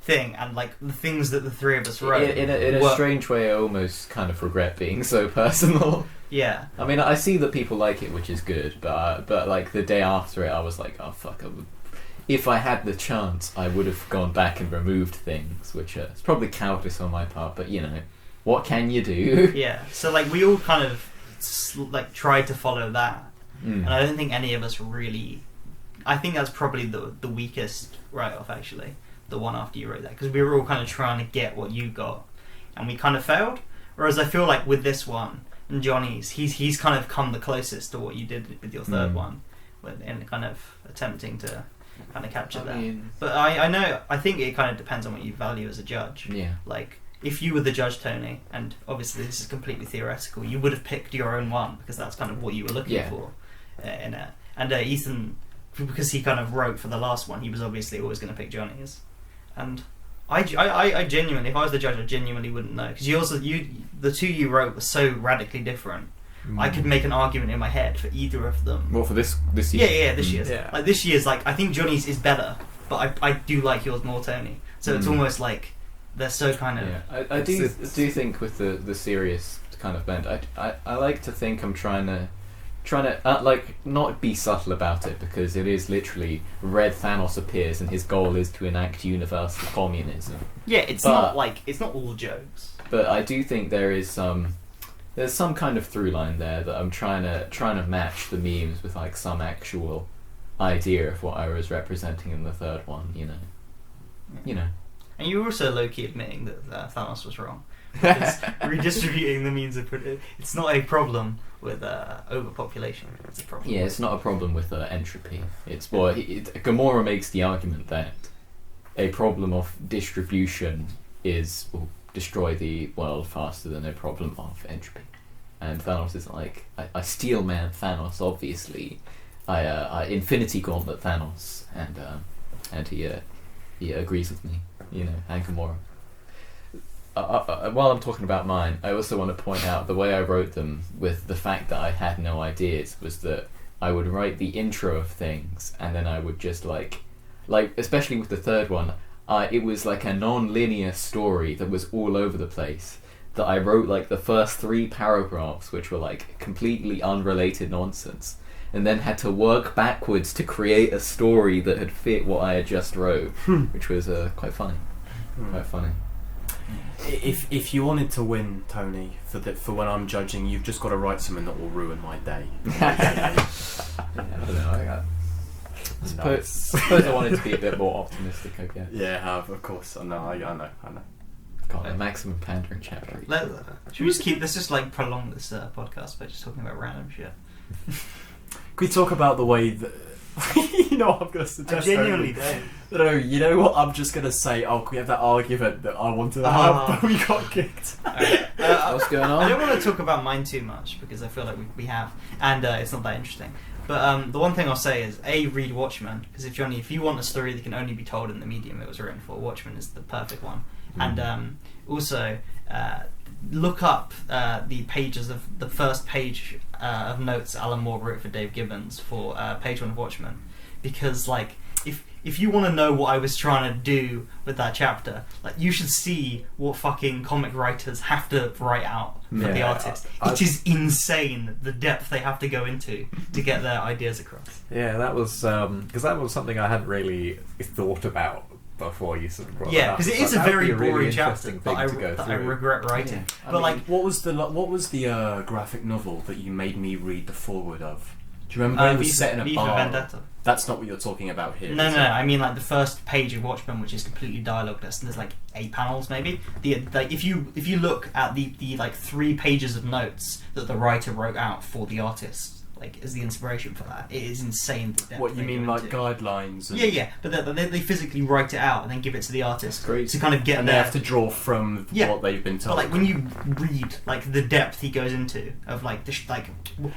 thing, and like the things that the three of us wrote.
In a strange way, I almost kind of regret being so personal.
Yeah.
I mean, I see that people like it, which is good, but like the day after it, I was like, oh fuck, if I had the chance, I would have gone back and removed things, which is probably cowardice on my part, but what can you do?
Yeah, so like we all kind of like tried to follow that, and I don't think any of us really. I think that's probably the weakest write-off, actually, the one after you wrote that, because we were all kind of trying to get what you got, and we kind of failed. Whereas I feel like with this one and Johnny's, he's kind of come the closest to what you did with your third one, in kind of attempting to kind of capture that. But I think it kind of depends on what you value as a judge.
Yeah.
Like, if you were the judge, Tony, and obviously this is completely theoretical, you would have picked your own one because that's kind of what you were looking for in it. And Ethan, because he kind of wrote for the last one, he was obviously always going to pick Johnny's. And I genuinely, if I was the judge, I genuinely wouldn't know, because the two you wrote were so radically different. I could make an argument in my head for either of them.
Well, for this year.
Yeah, this year's.
Yeah.
Like this year's, like I think Johnny's is better, but I do like yours more, Tony. So it's almost like they're so kind of.
Yeah, I do think with the serious kind of bent, I like to think I'm trying to like not be subtle about it, because it is literally Red Thanos appears and his goal is to enact universal communism.
Yeah, it's not all jokes.
But I do think there's some kind of through line there that I'm trying to match the memes with like some actual idea of what I was representing in the third one. You know.
And you were also low-key admitting that Thanos was wrong. Because redistributing the means of it's not a problem with overpopulation. It's a problem.
Yeah, it's not a problem with entropy. It's Gamora makes the argument that a problem of distribution will destroy the world faster than a problem of entropy. And Thanos is like, I Steel Man Thanos, obviously. I Infinity Gauntlet Thanos, and he agrees with me, and Gamora. While I'm talking about mine, I also want to point out the way I wrote them with the fact that I had no ideas was that I would write the intro of things and then I would just like especially with the third one, it was like a non-linear story that was all over the place, that I wrote like the first 3 paragraphs which were like completely unrelated nonsense, and then had to work backwards to create a story that had fit what I had just wrote, which was quite funny. Quite funny.
If you wanted to win, Tony, for when I'm judging, you've just got to write something that will ruin my day.
I don't know. I suppose I wanted to be a bit more optimistic, I guess.
Yeah, of course. I know.
God, a maximum pandering chapter.
Should we just let's just like prolong this podcast by just talking about random shit.
Can we talk about the way that... I'm going to suggest...
I genuinely don't.
No, you know what? I'm just going to say, can we have that argument that I wanted to have, but we got kicked.
What's going on?
I don't want to talk about mine too much, because I feel like we have, and it's not that interesting. But the one thing I'll say is, read Watchmen, because if you want a story that can only be told in the medium it was written for, Watchmen is the perfect one. And also, look up the pages of the first page of notes Alan Moore wrote for Dave Gibbons for page 1 of Watchmen, because like if you want to know what I was trying to do with that chapter, like you should see what fucking comic writers have to write out for the artist. It is insane the depth they have to go into to get their ideas across.
Yeah, that was because that was something I hadn't really thought about before you sort of brought it up.
Because it is a very boring chapter that I regret writing.
Yeah.
But like,
what was the graphic novel that you made me read the foreword of? Do you remember? It was set in a
V for
bar.
Vendetta.
That's not what you're talking about here.
No. I mean like the first page of Watchmen, which is completely dialogueless, and there's like 8 panels maybe. If you look at the like 3 pages of notes that the writer wrote out for the artist, like as the inspiration for that, it is insane.
What you mean, like guidelines? And
yeah. But they physically write it out and then give it to the artist to kind of get
and
there.
they have to draw from what they've been told.
But like when you read like the depth he goes into of like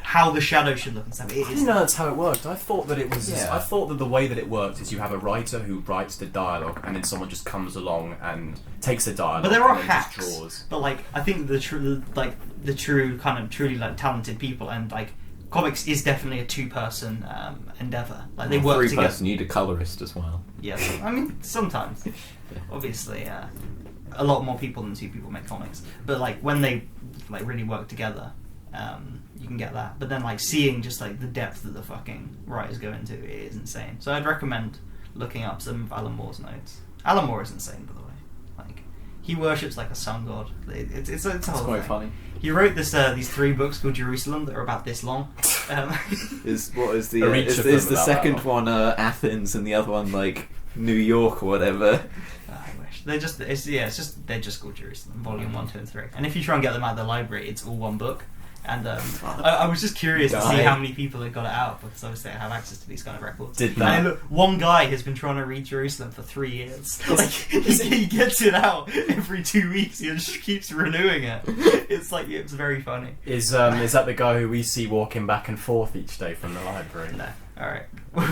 how the shadow should look and stuff.
I didn't know that's how it worked. I thought that it was. Yeah. I thought that the way that it worked is you have a writer who writes the dialogue, and then someone just comes along and takes the dialogue.
But there are
and
hacks.
just draws.
But like I think the true kind of truly like talented people, and like comics is definitely a 2-person endeavor. Like they work together.
3-person, you need a colorist as well.
Yeah, I mean sometimes. Obviously, a lot more people than 2 people make comics. But like when they like really work together, you can get that. But then like seeing just like the depth that the fucking writers go into, it is insane. So I'd recommend looking up some of Alan Moore's notes. Alan Moore is insane, by the way. Like He worships like a sun god. It's a
It's
whole
quite
thing.
funny.
He wrote these 3 books called Jerusalem that are about this long.
Is the
Are each of them
is the
about
second
that
one Athens and the other one like New York or whatever?
I wish they're just called Jerusalem, Volume 1, 2, and 3. And if you try and get them out of the library, it's all one book. And I was just curious to see how many people had got it out, because obviously I have access to these kind of records.
Did that?
And look, one guy has been trying to read Jerusalem for 3 years. Like he gets it out every 2 weeks. He just keeps renewing it. It's very funny.
Is that the guy who we see walking back and forth each day from the library?
No, all right.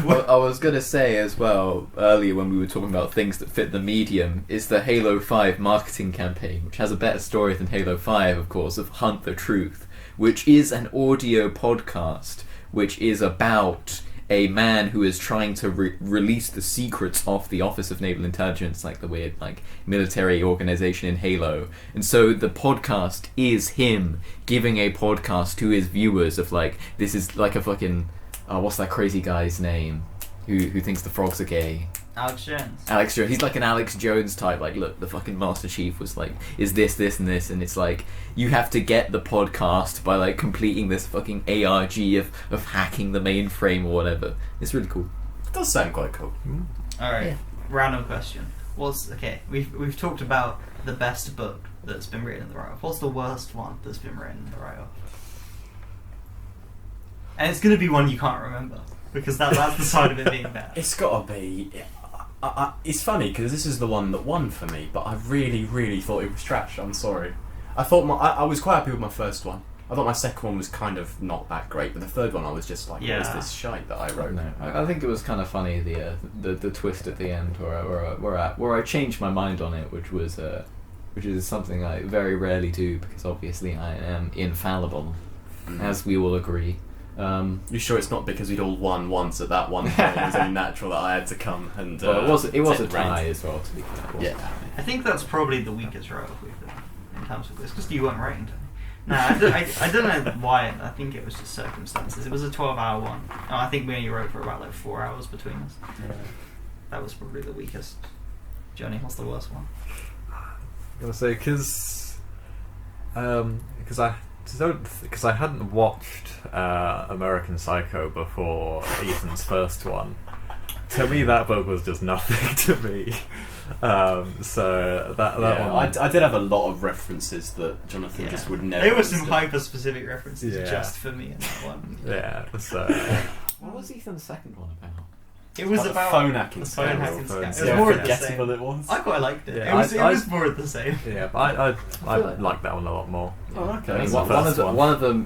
Well, I was gonna say as well earlier when we were talking about things that fit the medium is the Halo 5 marketing campaign, which has a better story than Halo 5, of course, of Hunt the Truth, which is an audio podcast, which is about a man who is trying to release the secrets of the Office of Naval Intelligence, like the weird military organization in Halo. And so the podcast is him giving a podcast to his viewers of this is like a fucking what's that crazy guy's name who thinks the frogs are gay?
Alex Jones.
Alex Jones. He's like an Alex Jones type. Look, the fucking Master Chief was is this, and this, and it's you have to get the podcast by completing this fucking ARG of hacking the mainframe or whatever. It's really cool.
It does sound quite cool.
All right.
Yeah.
Random question. We've talked about the best book that's been written in the write-off. What's the worst one that's been written in the write-off? And it's going to be one you can't remember, because that's the side of it being bad.
It's got to be. It's funny because this is the one that won for me, but I really, really thought it was trash. I'm sorry. I thought I was quite happy with my first one. I thought my second one was kind of not that great, but the third one I was just what is this shite that I wrote?
No, I think it was kind of funny the twist at the end where I changed my mind on it, which is something I very rarely do because obviously I am infallible, as we will agree.
You sure it's not because we'd all won once at that one point? It was only natural that I had to come and.
Well, it was a
take the
tie
reins.
as well. To be fair.
Yeah.
I think that's probably the weakest write-off we've done in terms of this, because you weren't writing to me. No, I don't know why. I think it was just circumstances. It was a 12-hour one. Oh, I think we only wrote for about 4 hours between us.
Yeah.
That was probably the weakest. Johnny, what's the worst one?
I'm gonna say because I hadn't watched American Psycho before Ethan's first one. To me, that book was just nothing to me. So that one.
I did have a lot of references that Jonathan just would never.
There were some
understand.
hyper-specific references just for me in that one.
Yeah. So.
What was Ethan's second one about?
It was
Like
about
phone hacking
the phone
scam.
hacking
Phone
scam. It was
scam.
more of the
Forgettable
same.
it was.
I quite liked it.
Yeah,
It was more of the same.
Yeah, but I
feel like-
like that one a lot more.
Oh, okay.
I mean,
That's the first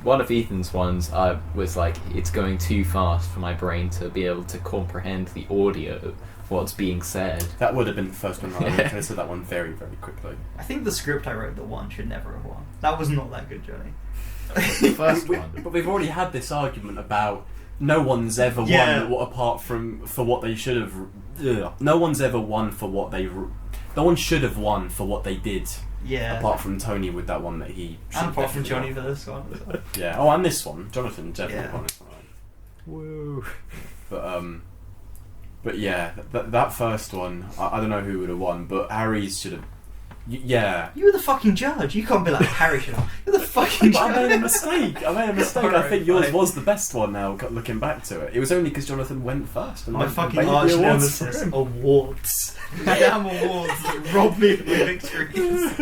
one of Ethan's ones was it's going too fast for my brain to be able to comprehend the audio of what's being said.
That would have been the first one. I could have said that one very, very quickly.
I think the script I wrote that won should never have won. That was not that good, Johnny.
The first one.
But we've already had this argument about no one's ever won apart from for what they should have. No one's ever won for what they. No one should have won for what they did.
Yeah.
Apart from Tony with that one that he. should
And apart from
definitely
Johnny for this one.
won. Yeah. Oh, and this one, Jonathan definitely
Yeah.
won this one.
Woo.
But yeah, that first one, I don't know who would have won, but Harry's should have. Yeah.
You were the fucking judge. You can't be like Harry should have. You're the fucking
But
judge.
I made a mistake. I
Alright,
think yours
fine.
was the best one now, looking back to it. It was only because Jonathan went first. And
My
I
fucking
made the
arch
awards for
nemesis,
him.
awards. Damn awards that robbed me of my victories.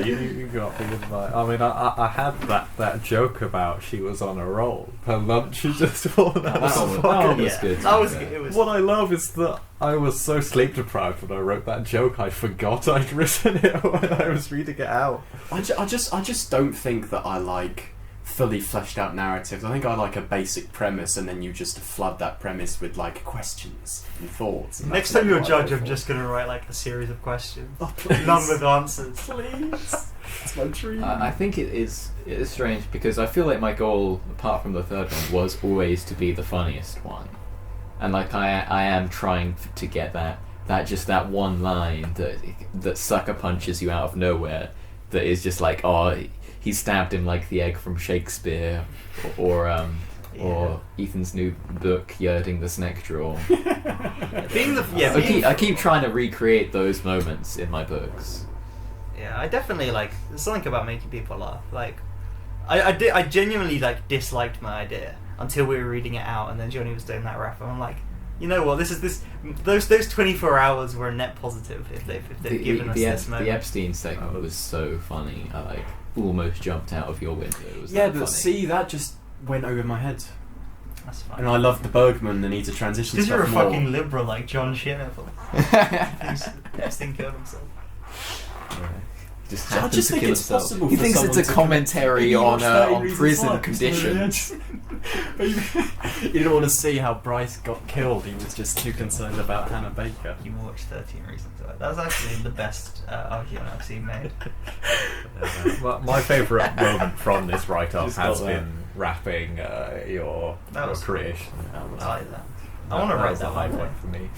You got me with my. I mean, I had that joke about she was on a roll. Her lunch she just fallen out.
That one was good.
That was good. It was.
What I love is that I was so sleep deprived when I wrote that joke. I forgot I'd written it when I was reading it out.
I just don't think that I like fully fleshed out narratives. I think I like a basic premise, and then you just flood that premise with questions and thoughts. And
Next
that's
time you're a
what I
judge,
go
I'm
for.
just gonna write a series of questions,
Oh, please.
none with answers.
Please. That's my dream.
I think it is strange because I feel like my goal, apart from the third one, was always to be the funniest one, and I am trying to get that one line that sucker punches you out of nowhere, that is just he stabbed him like the egg from Shakespeare, or Ethan's new book, Yerding the Snack Drawer.
Being the
I keep trying to recreate those moments in my books.
Yeah, I definitely like. There's something about making people laugh. Like, I genuinely like disliked my idea until we were reading it out, and then Johnny was doing that rap, and I'm like, you know what? Those 24 hours were a net positive if they've given us this moment.
The Epstein segment was so funny. I like almost jumped out of your window. It was
Yeah,
that
but
funny.
see, that just went over my head.
That's fine.
And I love the Bergman, the need to transition
Because
stuff
you're a
more.
fucking liberal like John Shinnerville. Epstein killed himself.
Just
I
happened
just
to
think
kill
it's
himself.
possible
He
for
thinks it's
someone
a
to
commentary
You
on
watched 30 Reasons
prison
Why,
conditions.
You didn't want to see how Bryce got killed. He was just too concerned about Hannah Baker.
You watched 13 Reasons Why. That's actually the best argument I've seen made.
My favourite moment from this write-up
Just
has
got that.
been rapping your
That was
creation.
I like that. I want to write
was
that
a high
one.
point for me.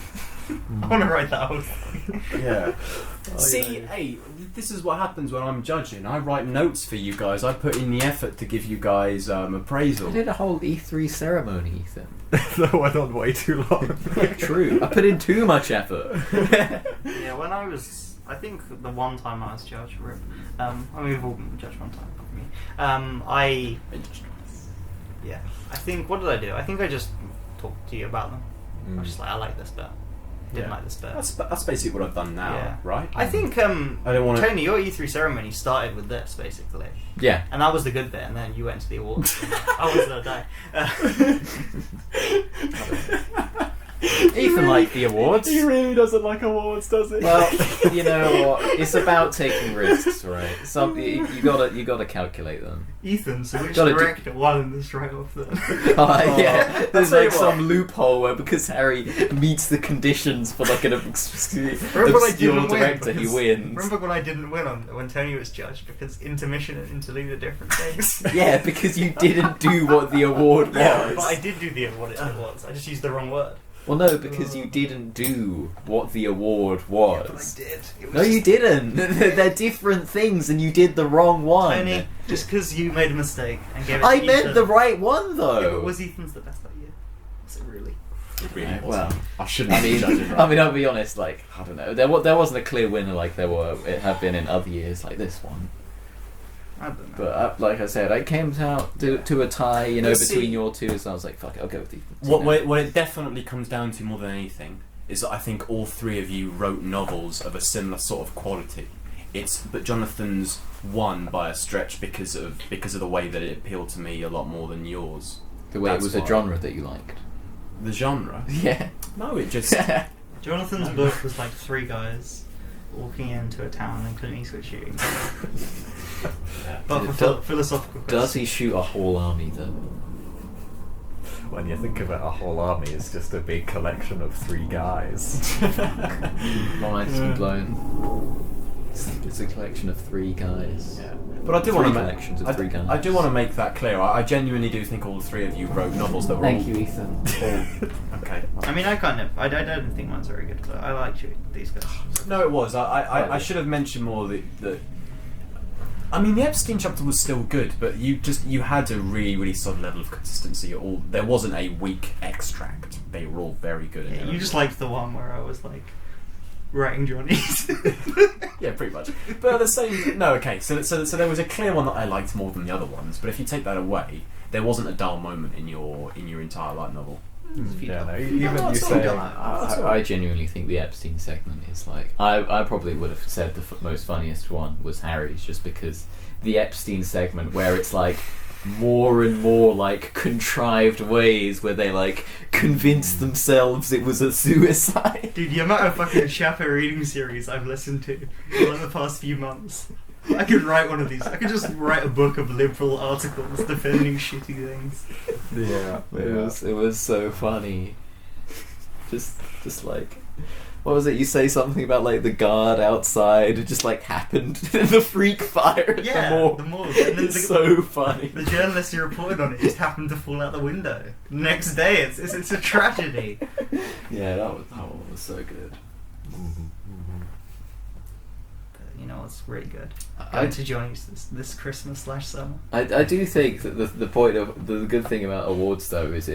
I want to write that whole thing.
Yeah.
Oh,
See,
yeah.
hey, this is what happens when I'm judging. I write notes for you guys. I put in the effort to give you guys appraisal.
I did a whole E3 ceremony, Ethan.
That went on way too long.
True. I put in too much effort.
Yeah, when I was, I think the one time I was judged, RIP. I mean, we've all been judged one time, not me. I think, what did I do? I think I just talked to you about them. I was just like, I like this bit. Didn't like this bit.
That's basically what I've done now,
Yeah.
right?
I think,
I don't want to.
Tony, your E3 ceremony started with this, basically.
Yeah.
And that was the good bit, and then you went to the awards. I was gonna die.
Ethan liked the awards.
He really doesn't like awards, does he?
Well, you know what? It's about taking risks, right? You gotta calculate them.
Ethan, so which
Gotta do-
director won this right-off then?
Yeah, there's
tell you
like some loophole where because Harry meets the conditions for like an obscure director, he wins.
Remember when I didn't win when Tony was judged because intermission and interlude are different things?
Yeah, because you didn't do what the award was.
Yeah, but I did do the award it was. I just used the wrong word.
Well, no, because you didn't do what the award was.
But I did. It was
No, you
just-
didn't. They're different things, and you did the wrong one.
Tony, just because you made a mistake and gave it
I
to
meant
Ethan.
the right one,
Yeah,
though.
but was Ethan's the best that year? Was it really?
Right, well,
I shouldn't
I
be
mean,
judging. Right?
I mean, I'll be honest. Like, I don't know. There wasn't a clear winner like it had been in other years, like this one.
I don't know.
But like I said, I came out to a tie, you know,
But see-
between your two. So I was like, "Fuck it, I'll go with Ethan."
What it definitely comes down to more than anything is that I think all three of you wrote novels of a similar sort of quality. But Jonathan's won by a stretch because of the way that it appealed to me a lot more than yours.
The way
That's
it was a
why.
genre that you liked.
The genre?
Yeah.
No, it just.
Jonathan's book was like three guys walking into a town and Clint Eastwood shooting. But for philosophical
Does
questions.
he shoot a whole army though?
When you think of it, a whole army is just a big collection of three guys.
My mind's been blown. It's a collection of three guys.
Yeah. But I do
Three
want to
collections of three guys.
I do want to make that clear. I genuinely do think all three of you wrote novels that were
Thank
all...
you, Ethan.
Okay.
I mean, I don't think mine's very good, but I like shooting these guys.
No, it was. I should have mentioned more that. I mean, the Epstein chapter was still good, but you had a really, really solid level of consistency. There wasn't a weak extract. They were all very good. in
Yeah,
their
you just
own way.
liked the one where I was like writing Johnny's.
Yeah, pretty much. But at the same, no, okay. So there was a clear one that I liked more than the other ones. But if you take that away, there wasn't a dull moment in your entire light novel.
Yeah, no, even
No,
you
it's
say.
all
I genuinely think the Epstein segment is like I probably would have said the most funniest one was Harry's, just because the Epstein segment where it's like more and more like contrived ways where they like convince themselves it was a suicide.
Dude, the amount of fucking Chapo reading series I've listened to in like the past few months. I could write one of these. I could just write a book of liberal articles defending shitty things.
Yeah,
It was so funny. Just like, what was it? You say something about like the guard outside. It just like happened. The freak fire at
Yeah,
the morgue.
the morgue. And then
It's so funny.
The journalist who reported on it just happened to fall out the window. Next day, it's a tragedy.
Yeah, that one was so good.
But you know what's really good?
I-
Going to Johnny's this Christmas/summer.
I do think that the point of the good thing about awards though is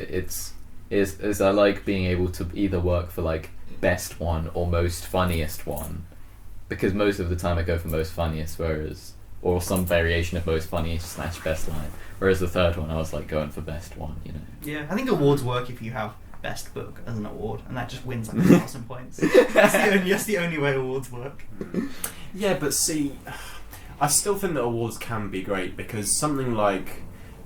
is I like being able to either work for like best one or most funniest one, because most of the time I go for most funniest, or some variation of most funniest / best line. Whereas the third one, I was like going for best one, you know.
Yeah, I think awards work if you have best book as an award, and that just wins like 1,000 points. That's the only way awards work.
Yeah, but see, I still think that awards can be great because something like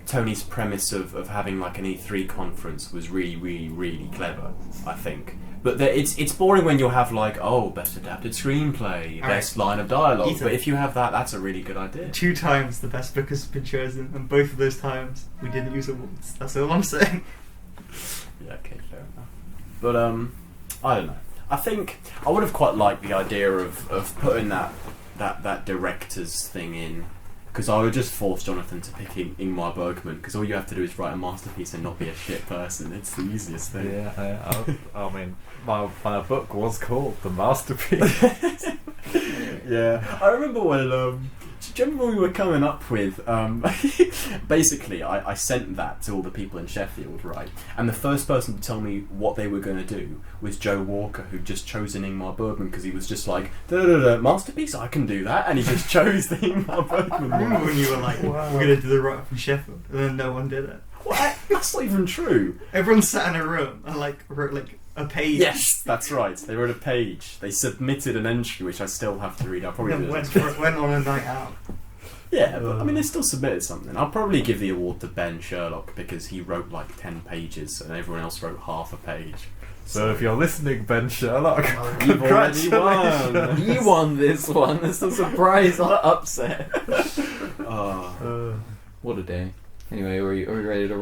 Tony's premise of having like an E3 conference was really, really, really clever, I think. But it's boring when you'll have like, oh, best adapted screenplay, best line of dialogue.
Ethan.
But if you have that, that's a really good idea.
2 times the best book has been chosen, and both of those times we didn't use awards. That's all I'm saying.
Yeah, okay, fair enough. But I don't know. I think I would have quite liked the idea of putting that director's thing in, because I would just force Jonathan to pick Ingmar Bergman, because all you have to do is write a masterpiece and not be a shit person. It's the easiest thing.
Yeah, I mean, my book was called The Masterpiece.
Yeah, I remember when. Do you remember when we were coming up with? Basically, I sent that to all the people in Sheffield, right? And the first person to tell me what they were going to do was Joe Walker, who'd just chosen Ingmar Bergman because he was just like, masterpiece, I can do that, and he just chose the Ingmar Bergman.
I remember when you were like, we're going to do the write-up from Sheffield, and then no one did it.
What? That's not even true.
Everyone sat in a room and like wrote like a page.
Yes, that's right. They wrote a page. They submitted an entry, which I still have to read. I'll probably
And
do
went on a night out.
Yeah, but I mean, they still submitted something. I'll probably give the award to Ben Sherlock because he wrote like 10 pages and everyone else wrote half a page.
So if you're listening, Ben Sherlock,
You've already won.
congratulations.
You won this one. This is a surprise upset.
Oh.
What a day. Anyway, are we ready to